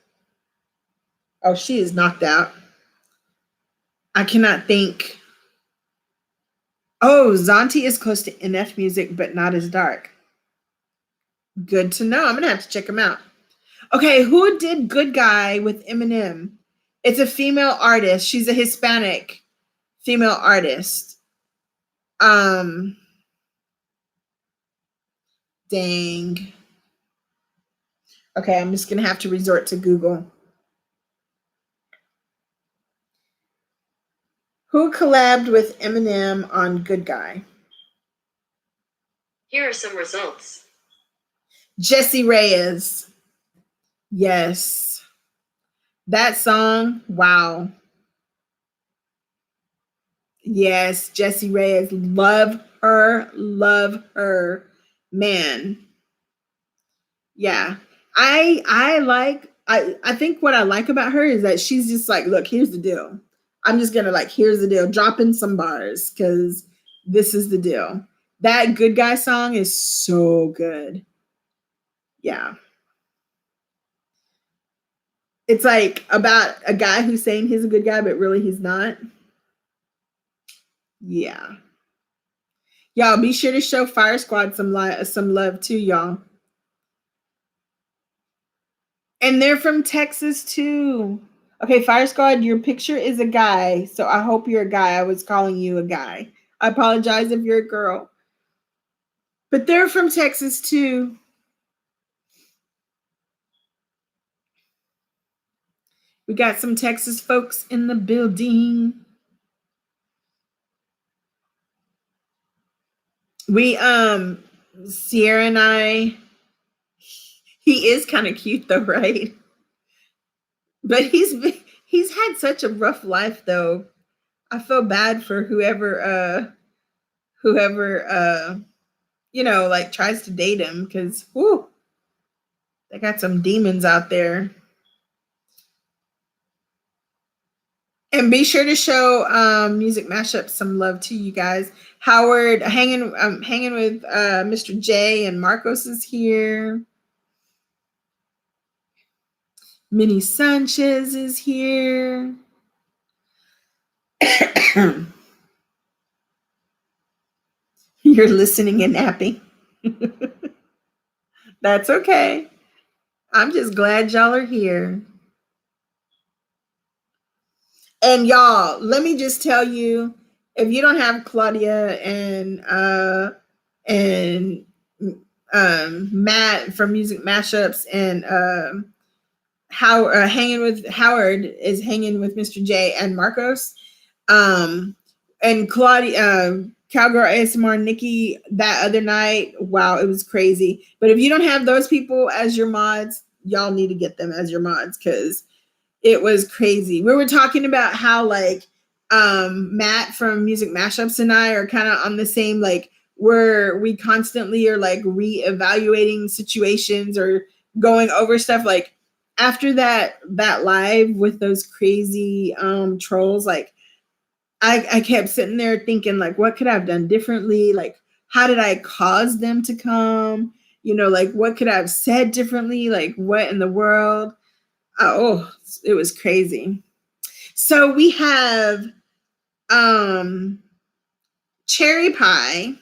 Oh, she is knocked out. I cannot think. Oh, Zonti is close to NF music, but not as dark. Good to know. I'm going to have to check him out. Okay, who did Good Guy with Eminem? It's a female artist. She's a Hispanic female artist. Dang. Okay, I'm just going to have to resort to Google. Who collabed with Eminem on Good Guy? Here are some results. Jessie Reyes. Yes. That song, wow. Yes, Jessie Reyes. Love her. Love her. Man. Yeah. I think what I like about her is that she's just like, look, here's the deal. I'm just gonna here's the deal. Drop in some bars because this is the deal. That Good Guy song is so good. Yeah. It's like about a guy who's saying he's a good guy, but really he's not. Yeah. Y'all be sure to show Fire Squad some love too, y'all. And they're from Texas too. Okay, Fire Squad, your picture is a guy, so I hope you're a guy. I was calling you a guy. I apologize if you're a girl. But they're from Texas too. We got some Texas folks in the building. We Sierra and I, he is kind of cute though, right? But he's had such a rough life though. I feel bad for whoever tries to date him, because they got some demons out there. And be sure to show Music Mashup some love to you guys. Howard hanging with Mr. J, and Marcos is here. Minnie Sanchez is here. You're listening and napping. That's okay. I'm just glad y'all are here. And y'all, let me just tell you, if you don't have Claudia and Matt from Music Mashups, and hanging with Howard is hanging with Mr. J and Marcos, and Claudia, Cowgirl ASMR, Nikki that other night. Wow, it was crazy. But if you don't have those people as your mods, y'all need to get them as your mods, because it was crazy. We were talking about how Matt from Music Mashups and I are kind of on the same, where we constantly are reevaluating situations or going over stuff. After that live with those crazy trolls, I kept sitting there thinking, like, what could I have done differently? Like, how did I cause them to come? You know, like, what could I have said differently? Like, what in the world? Oh, it was crazy. So we have cherry pie,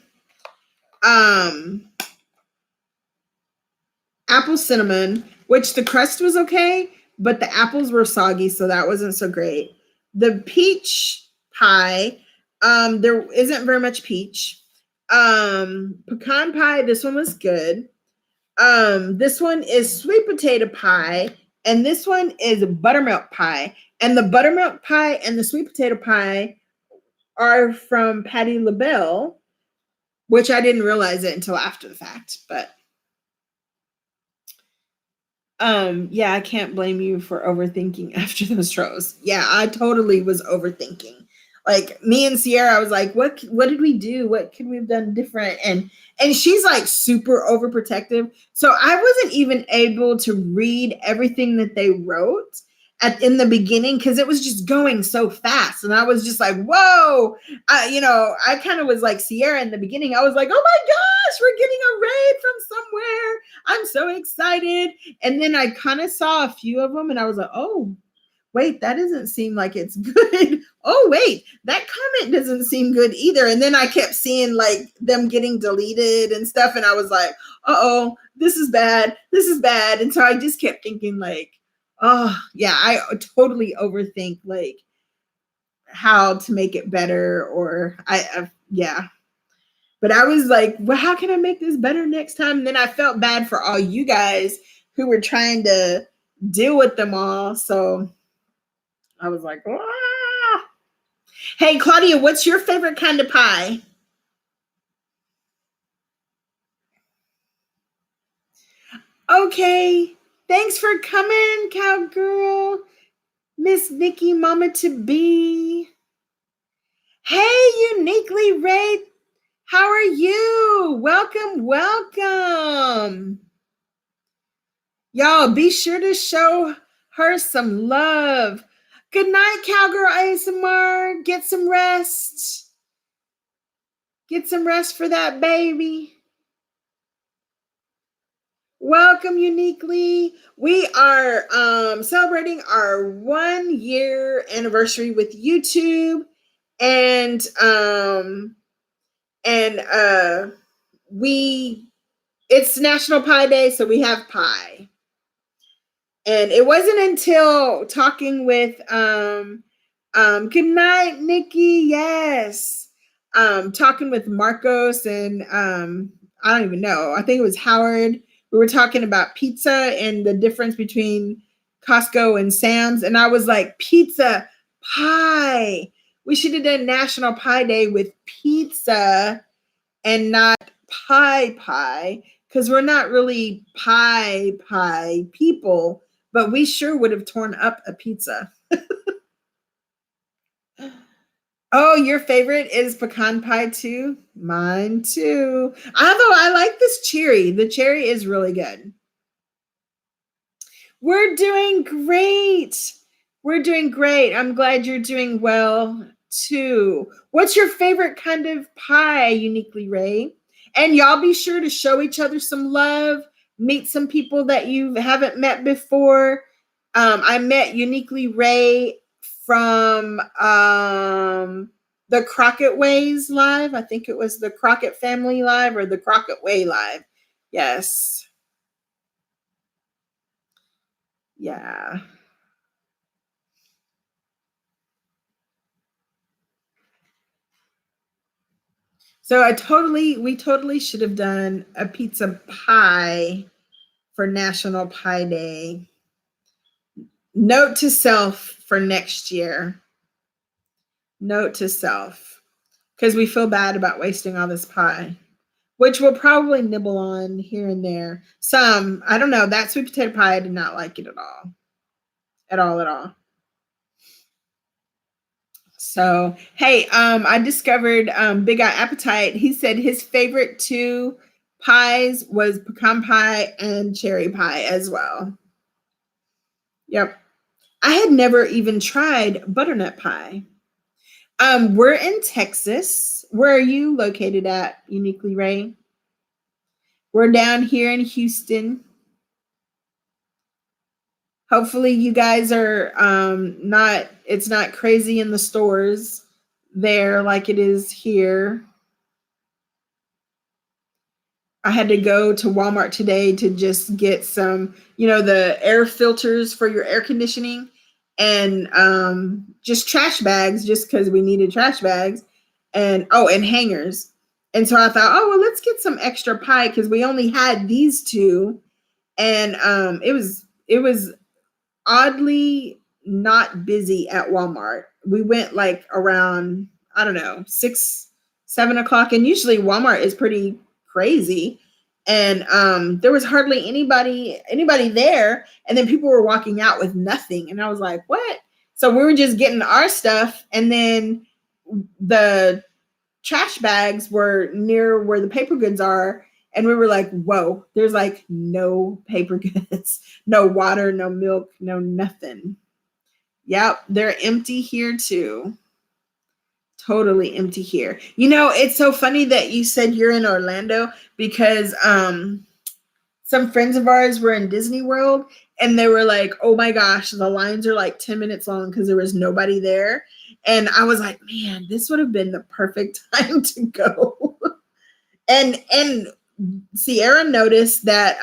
apple cinnamon, which the crust was okay, but the apples were soggy, so that wasn't so great. The peach pie, there isn't very much peach. Pecan pie, this one was good. This one is sweet potato pie, and this one is buttermilk pie. And the buttermilk pie and the sweet potato pie are from Patti LaBelle, which I didn't realize it until after the fact, but yeah, I can't blame you for overthinking after those rows. Yeah, I totally was overthinking. Like me and Sierra, I was like, what did we do? What could we have done different? And she's like super overprotective. So I wasn't even able to read everything that they wrote in the beginning because it was just going so fast. And I was just like, whoa. I kind of was like Sierra in the beginning. I was like, oh my gosh, we're getting a raid from somewhere. I'm so excited. And then I kind of saw a few of them and I was like, oh, wait, that doesn't seem like it's good. Oh, wait, that comment doesn't seem good either. And then I kept seeing like them getting deleted and stuff. And I was like, uh-oh, this is bad. This is bad. And so I just kept thinking like, oh, yeah, I totally overthink like how to make it better or yeah. But I was like, well, how can I make this better next time? And then I felt bad for all you guys who were trying to deal with them all. So I was like, ah. Hey, Claudia, what's your favorite kind of pie? Okay. Thanks for coming, cowgirl. Miss Nikki, mama to be. Hey, Uniquely Ray. How are you? Welcome, welcome. Y'all, be sure to show her some love. Good night, Cowgirl ASMR. Get some rest. Get some rest for that baby. Welcome, Uniquely. We are celebrating our 1 year anniversary with YouTube, and it's National Pie Day, so we have pie. And it wasn't until talking with good night, Nikki. Yes. Talking with Marcos and I don't even know. I think it was Howard. We were talking about pizza and the difference between Costco and Sam's. And I was like, pizza, pie. We should have done National Pie Day with pizza and not pie, because we're not really pie people, but we sure would have torn up a pizza. Oh, your favorite is pecan pie too? Mine too. Although I like this cherry. The cherry is really good. We're doing great. We're doing great. I'm glad you're doing well too. What's your favorite kind of pie, Uniquely Ray? And y'all be sure to show each other some love. Meet some people that you haven't met before. I met Uniquely Ray from the Crockett Ways live. I think it was the Crockett Family live or the Crockett Way live. Yes. Yeah. So we totally should have done a pizza pie for National Pie Day. Note to self for next year. Note to self. Because we feel bad about wasting all this pie, which we'll probably nibble on here and there. Some, I don't know, that sweet potato pie, I did not like it at all. At all. So, hey, I discovered Big Eye Appetite. He said his favorite two pies was pecan pie and cherry pie as well. Yep. I had never even tried butternut pie. We're in Texas. Where are you located at, Uniquely Ray? We're down here in Houston. Hopefully you guys are it's not crazy in the stores there like it is here. I had to go to Walmart today to just get some, the air filters for your air conditioning and just trash bags, just because we needed trash bags and hangers. And so I thought, well, let's get some extra pie because we only had these two. And it was oddly not busy at Walmart. We went like around, I don't know, 6, 7 o'clock. And usually Walmart is pretty crazy. And there was hardly anybody there. And then people were walking out with nothing. And I was like, what? So we were just getting our stuff. And then the trash bags were near where the paper goods are. And we were like, whoa, there's like no paper goods, no water, no milk, no nothing. Yep, they're empty here too. Totally empty here. It's so funny that you said you're in Orlando because some friends of ours were in Disney World and they were like, oh my gosh, the lines are like 10 minutes long because there was nobody there. And I was like, man, this would have been the perfect time to go. and Sierra noticed that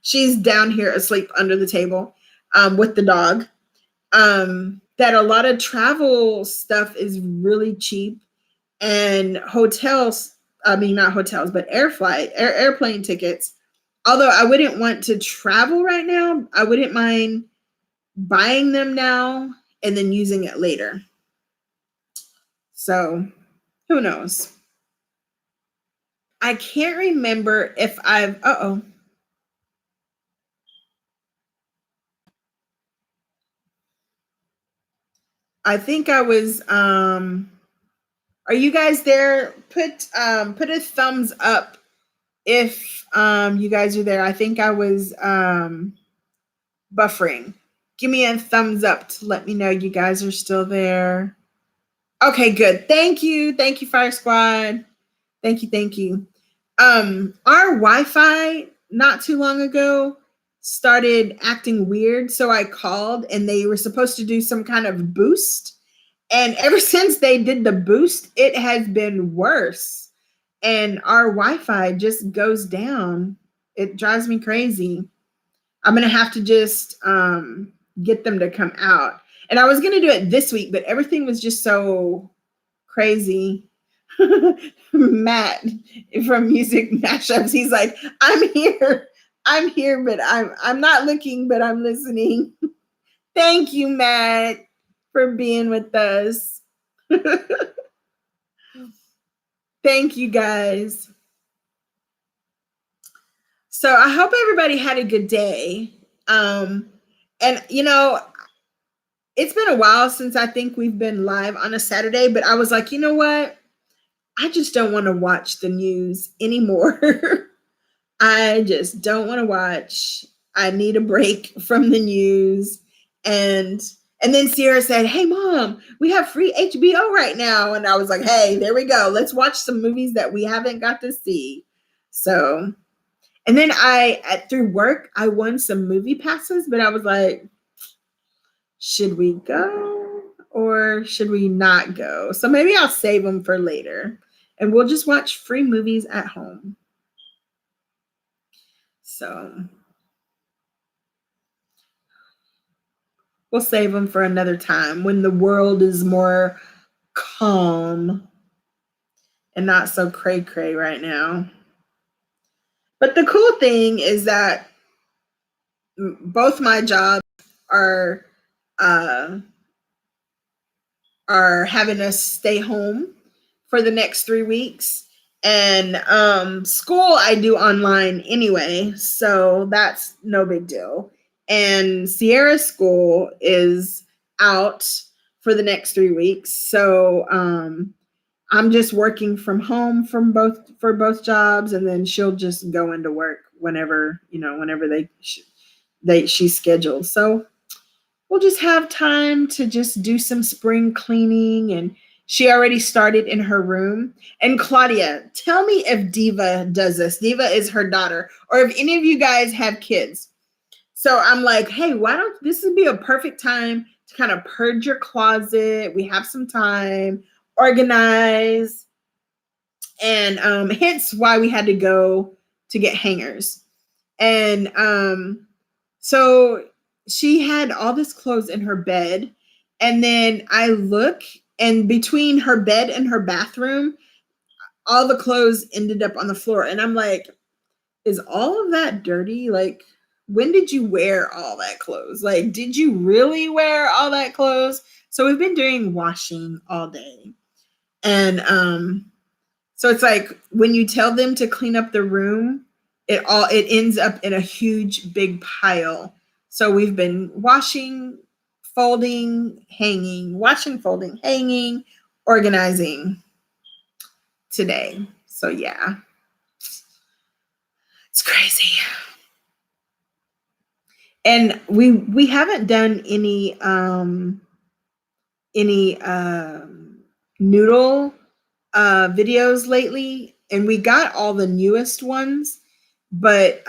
she's down here asleep under the table with the dog. That a lot of travel stuff is really cheap, and not hotels, but airplane tickets. Although I wouldn't want to travel right now, I wouldn't mind buying them now and then using it later. So who knows? I can't remember if I've, I think I was, are you guys there? Put a thumbs up if you guys are there. I think I was buffering. Give me a thumbs up to let me know you guys are still there. Okay, good. Thank you. Thank you, Fire Squad. Thank you. Our Wi-Fi not too long ago started acting weird. So I called and they were supposed to do some kind of boost. And ever since they did the boost, it has been worse. And our Wi-Fi just goes down. It drives me crazy. I'm going to have to just get them to come out. And I was going to do it this week, but everything was just so crazy. Matt from Music Mashups, he's like, I'm here, but I'm not looking, but I'm listening. Thank you, Matt, for being with us. Thank you, guys. So I hope everybody had a good day. And it's been a while since I think we've been live on a Saturday, but I was like, you know what? I just don't want to watch the news anymore. I just don't want to watch. I need a break from the news. And then Sierra said, hey, Mom, we have free HBO right now. And I was like, hey, there we go. Let's watch some movies that we haven't got to see. So, and then through work, I won some movie passes, but I was like, should we go or should we not go? So maybe I'll save them for later. And we'll just watch free movies at home. So we'll save them for another time when the world is more calm and not so cray-cray right now. But the cool thing is that both my jobs are having us stay home for the next 3 weeks. And school I do online anyway, so that's no big deal. And Sierra's school is out for the next 3 weeks. So I'm just working from home for both jobs, and then she'll just go into work whenever she's scheduled. So we'll just have time to just do some spring cleaning and She already started in her room. And Claudia, tell me if Diva does this. Diva is her daughter, or if any of you guys have kids. So I'm like, hey, why don't this would be a perfect time to kind of purge your closet. We have some time, organize, and hence why we had to go to get hangers. And so she had all this clothes in her bed, and then I look, and between her bed and her bathroom, all the clothes ended up on the floor. And I'm like, is all of that dirty? Like, when did you wear all that clothes? Like, did you really wear all that clothes? So we've been doing washing all day. And so it's like when you tell them to clean up the room, it ends up in a huge big pile. So we've been washing, folding, hanging, washing, folding, hanging, organizing today. So yeah, it's crazy. And we haven't done any noodle videos lately, and we got all the newest ones, but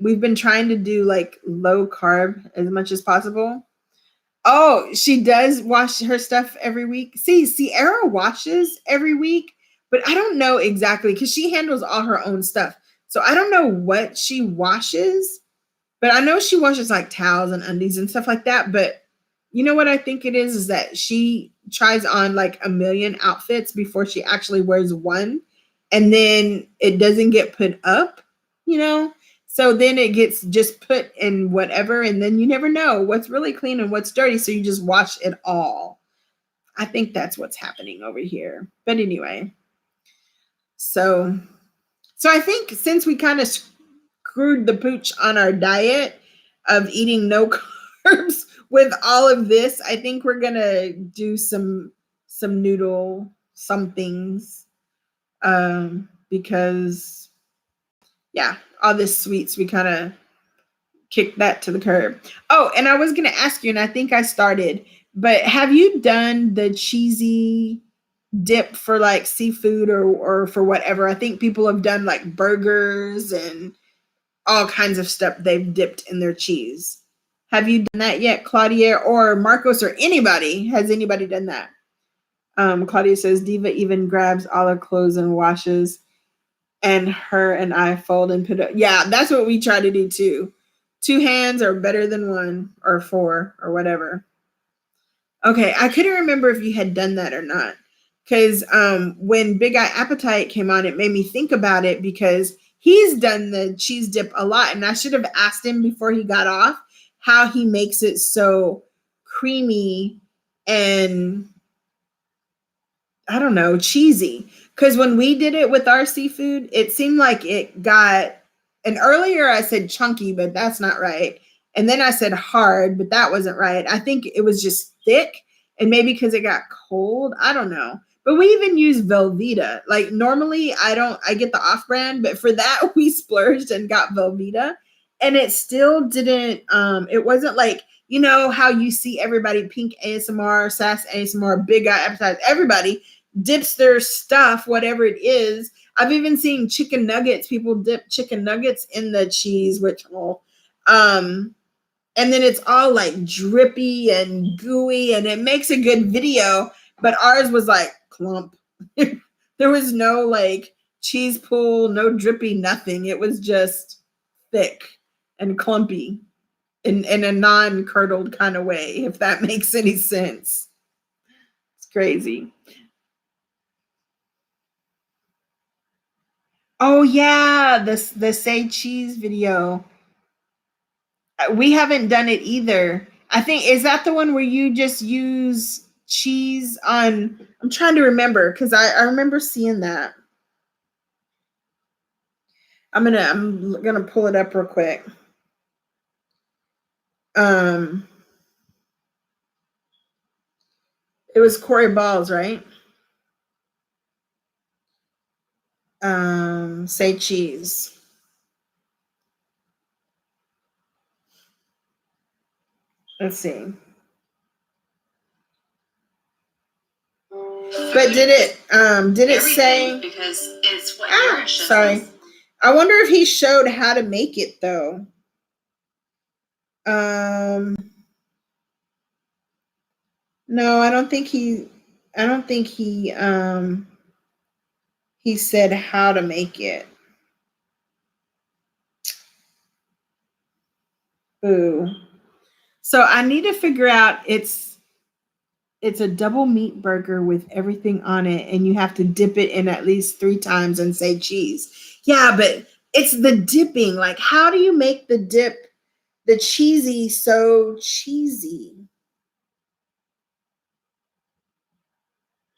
we've been trying to do like low carb as much as possible. Oh, she does wash her stuff every week. See, Sierra washes every week, but I don't know exactly because she handles all her own stuff. So I don't know what she washes, but I know she washes like towels and undies and stuff like that. But you know what I think it is that she tries on like a million outfits before she actually wears one. And then it doesn't get put up, you know? So then it gets just put in whatever. And then you never know what's really clean and what's dirty. So you just wash it all. I think that's what's happening over here. But anyway, so I think since we kind of screwed the pooch on our diet of eating no carbs with all of this, I think we're gonna do some noodle somethings because yeah, all this sweets, we kind of kicked that to the curb. Oh, and I was gonna ask you, and I think I started, but have you done the cheesy dip for like seafood or for whatever? I think people have done like burgers and all kinds of stuff they've dipped in their cheese. Have you done that yet, Claudia or Marcos or anybody? Has anybody done that? Claudia says Diva even grabs all her clothes and washes, and her and I fold and put up. Yeah, that's what we try to do too. 2 hands are better than 1 or 4 or whatever. Okay, I couldn't remember if you had done that or not. Because when Big Eye Appetite came on, it made me think about it because he's done the cheese dip a lot. And I should have asked him before he got off how he makes it so creamy and, I don't know, cheesy. Because when we did it with our seafood, it seemed like it got, and earlier I said chunky, but that's not right. And then I said hard, but that wasn't right. I think it was just thick, and maybe because it got cold. I don't know. But we even use Velveeta. Like normally I get the off-brand, but for that we splurged and got Velveeta. And it still didn't, it wasn't like, you know, how you see everybody, Pink ASMR, Sass ASMR, Big Eye Appetite, everybody dips their stuff, whatever it is. I've even seen chicken nuggets. People dip chicken nuggets in the cheese, which and then it's all like drippy and gooey, and it makes a good video. But ours was like clump. There was no like cheese pool, no drippy, nothing. It was just thick and clumpy in a non-curdled kind of way, if that makes any sense. It's crazy. Oh yeah, the say cheese video. We haven't done it either. I think, is that the one where you just use cheese on? I'm trying to remember because I remember seeing that. I'm gonna pull it up real quick. It was Corey Balls, right? Say cheese. Let's see. But did it say? Because it's what nourishes sorry. us. I wonder if he showed how to make it though. No, I don't think he he said how to make it. Ooh. So I need to figure out it's a double meat burger with everything on it, and you have to dip it in at least 3 times and say cheese. Yeah, but it's the dipping. Like, how do you make the dip, the cheesy, so cheesy?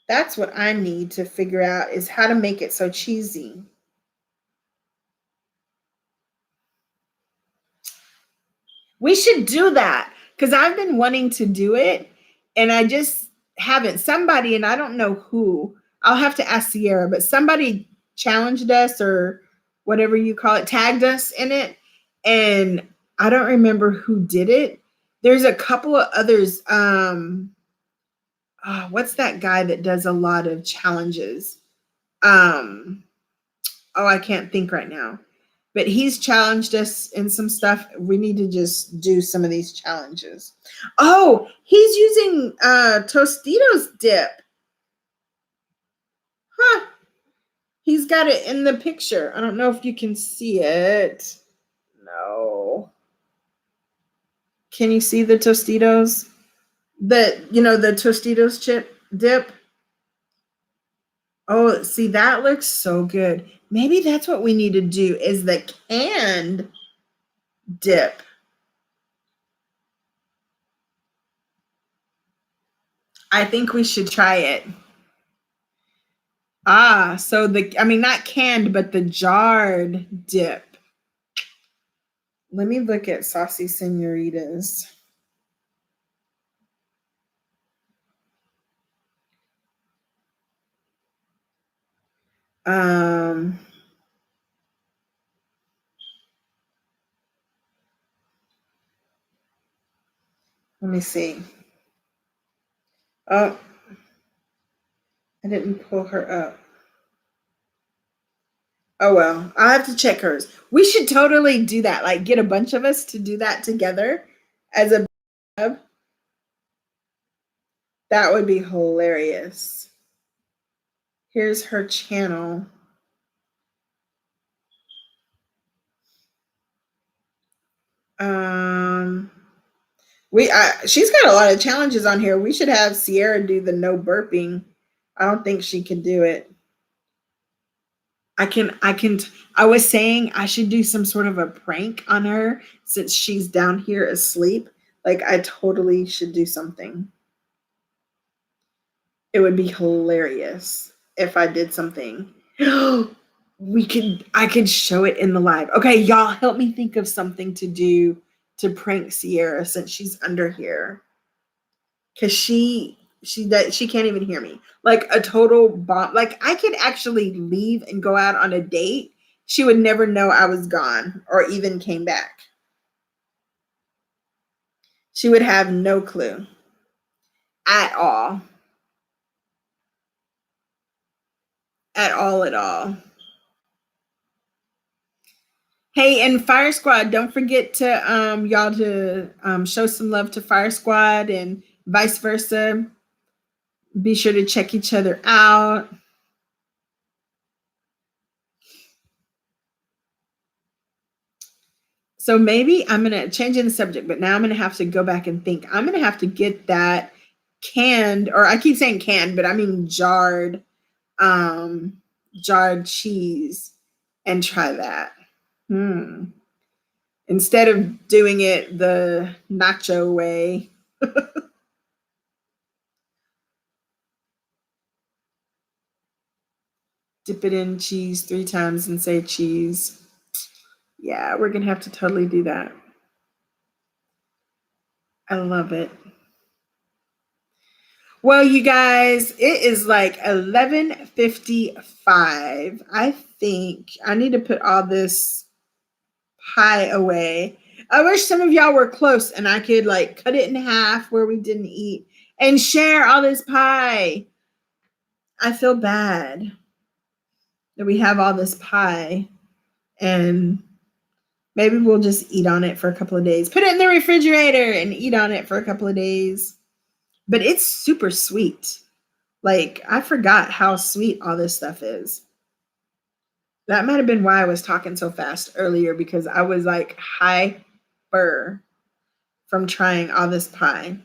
That's what I need to figure out, is how to make it so cheesy. We should do that because I've been wanting to do it and I just haven't. Somebody, and I don't know who, I'll have to ask Sierra, but somebody challenged us or whatever you call it, tagged us in it. And I don't remember who did it. There's a couple of others. What's that guy that does a lot of challenges? I can't think right now. But he's challenged us in some stuff. We need to just do some of these challenges. Oh, he's using Tostitos dip. Huh. He's got it in the picture. I don't know if you can see it. No. Can you see the Tostitos? The Tostitos chip dip? Oh, see, that looks so good. Maybe that's what we need to do, is the canned dip. I think we should try it. So not canned, but the jarred dip. Let me look at Saucy Senoritas. Let me see. Oh, I didn't pull her up. Oh well, I'll have to check hers. We should totally do that. Like, get a bunch of us to do that together as a club. That would be hilarious. Here's her channel. She's got a lot of challenges on here. We should have Sierra do the no burping. I don't think she can do it. I was saying I should do some sort of a prank on her since she's down here asleep. Like, I totally should do something. It would be hilarious if I did something. I could show it in the live. Okay, y'all help me think of something to do to prank Sierra since she's under here. Cause she can't even hear me. Like a total bomb. Like, I could actually leave and go out on a date. She would never know I was gone or even came back. She would have no clue at all. At all. Hey, and Fire Squad, don't forget to y'all to show some love to Fire Squad and vice versa. Be sure to check each other out. So maybe I'm going to change the subject, but now I'm going to have to go back and think. I'm going to have to get that canned, or I keep saying canned, but I mean jarred cheese and try that. Instead of doing it the nacho way. Dip it in cheese 3 times and say cheese. Yeah, we're going to have to totally do that. I love it. Well, you guys, it is like 11:55. I think I need to put all this pie away. I wish some of y'all were close and I could like cut it in half where we didn't eat and share all this pie. I feel bad that we have all this pie, and maybe we'll just eat on it for a couple of days. Put it in the refrigerator and eat on it for a couple of days. But it's super sweet. Like, I forgot how sweet all this stuff is. That might have been why I was talking so fast earlier, because I was like hyper from trying all this pie.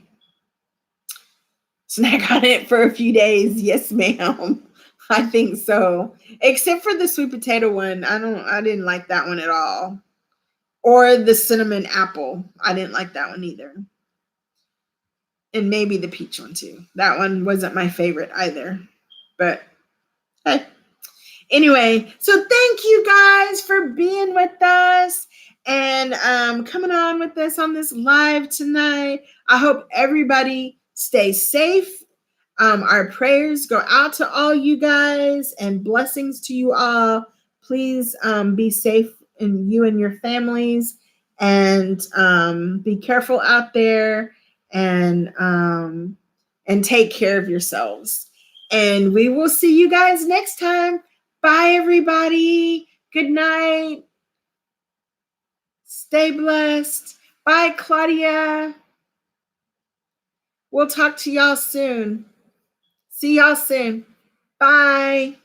Snack on it for a few days. Yes, ma'am. I think so. Except for the sweet potato one. I didn't like that one at all. Or the cinnamon apple. I didn't like that one either. And maybe the peach one too. That one wasn't my favorite either. But hey. Anyway, so thank you guys for being with us and coming on with us on this live tonight. I hope everybody stays safe. Our prayers go out to all you guys and blessings to you all. Please be safe in you and your families, and be careful out there, and take care of yourselves. And we will see you guys next time. Bye, everybody. Good night. Stay blessed. Bye, Claudia. We'll talk to y'all soon. See y'all soon. Bye.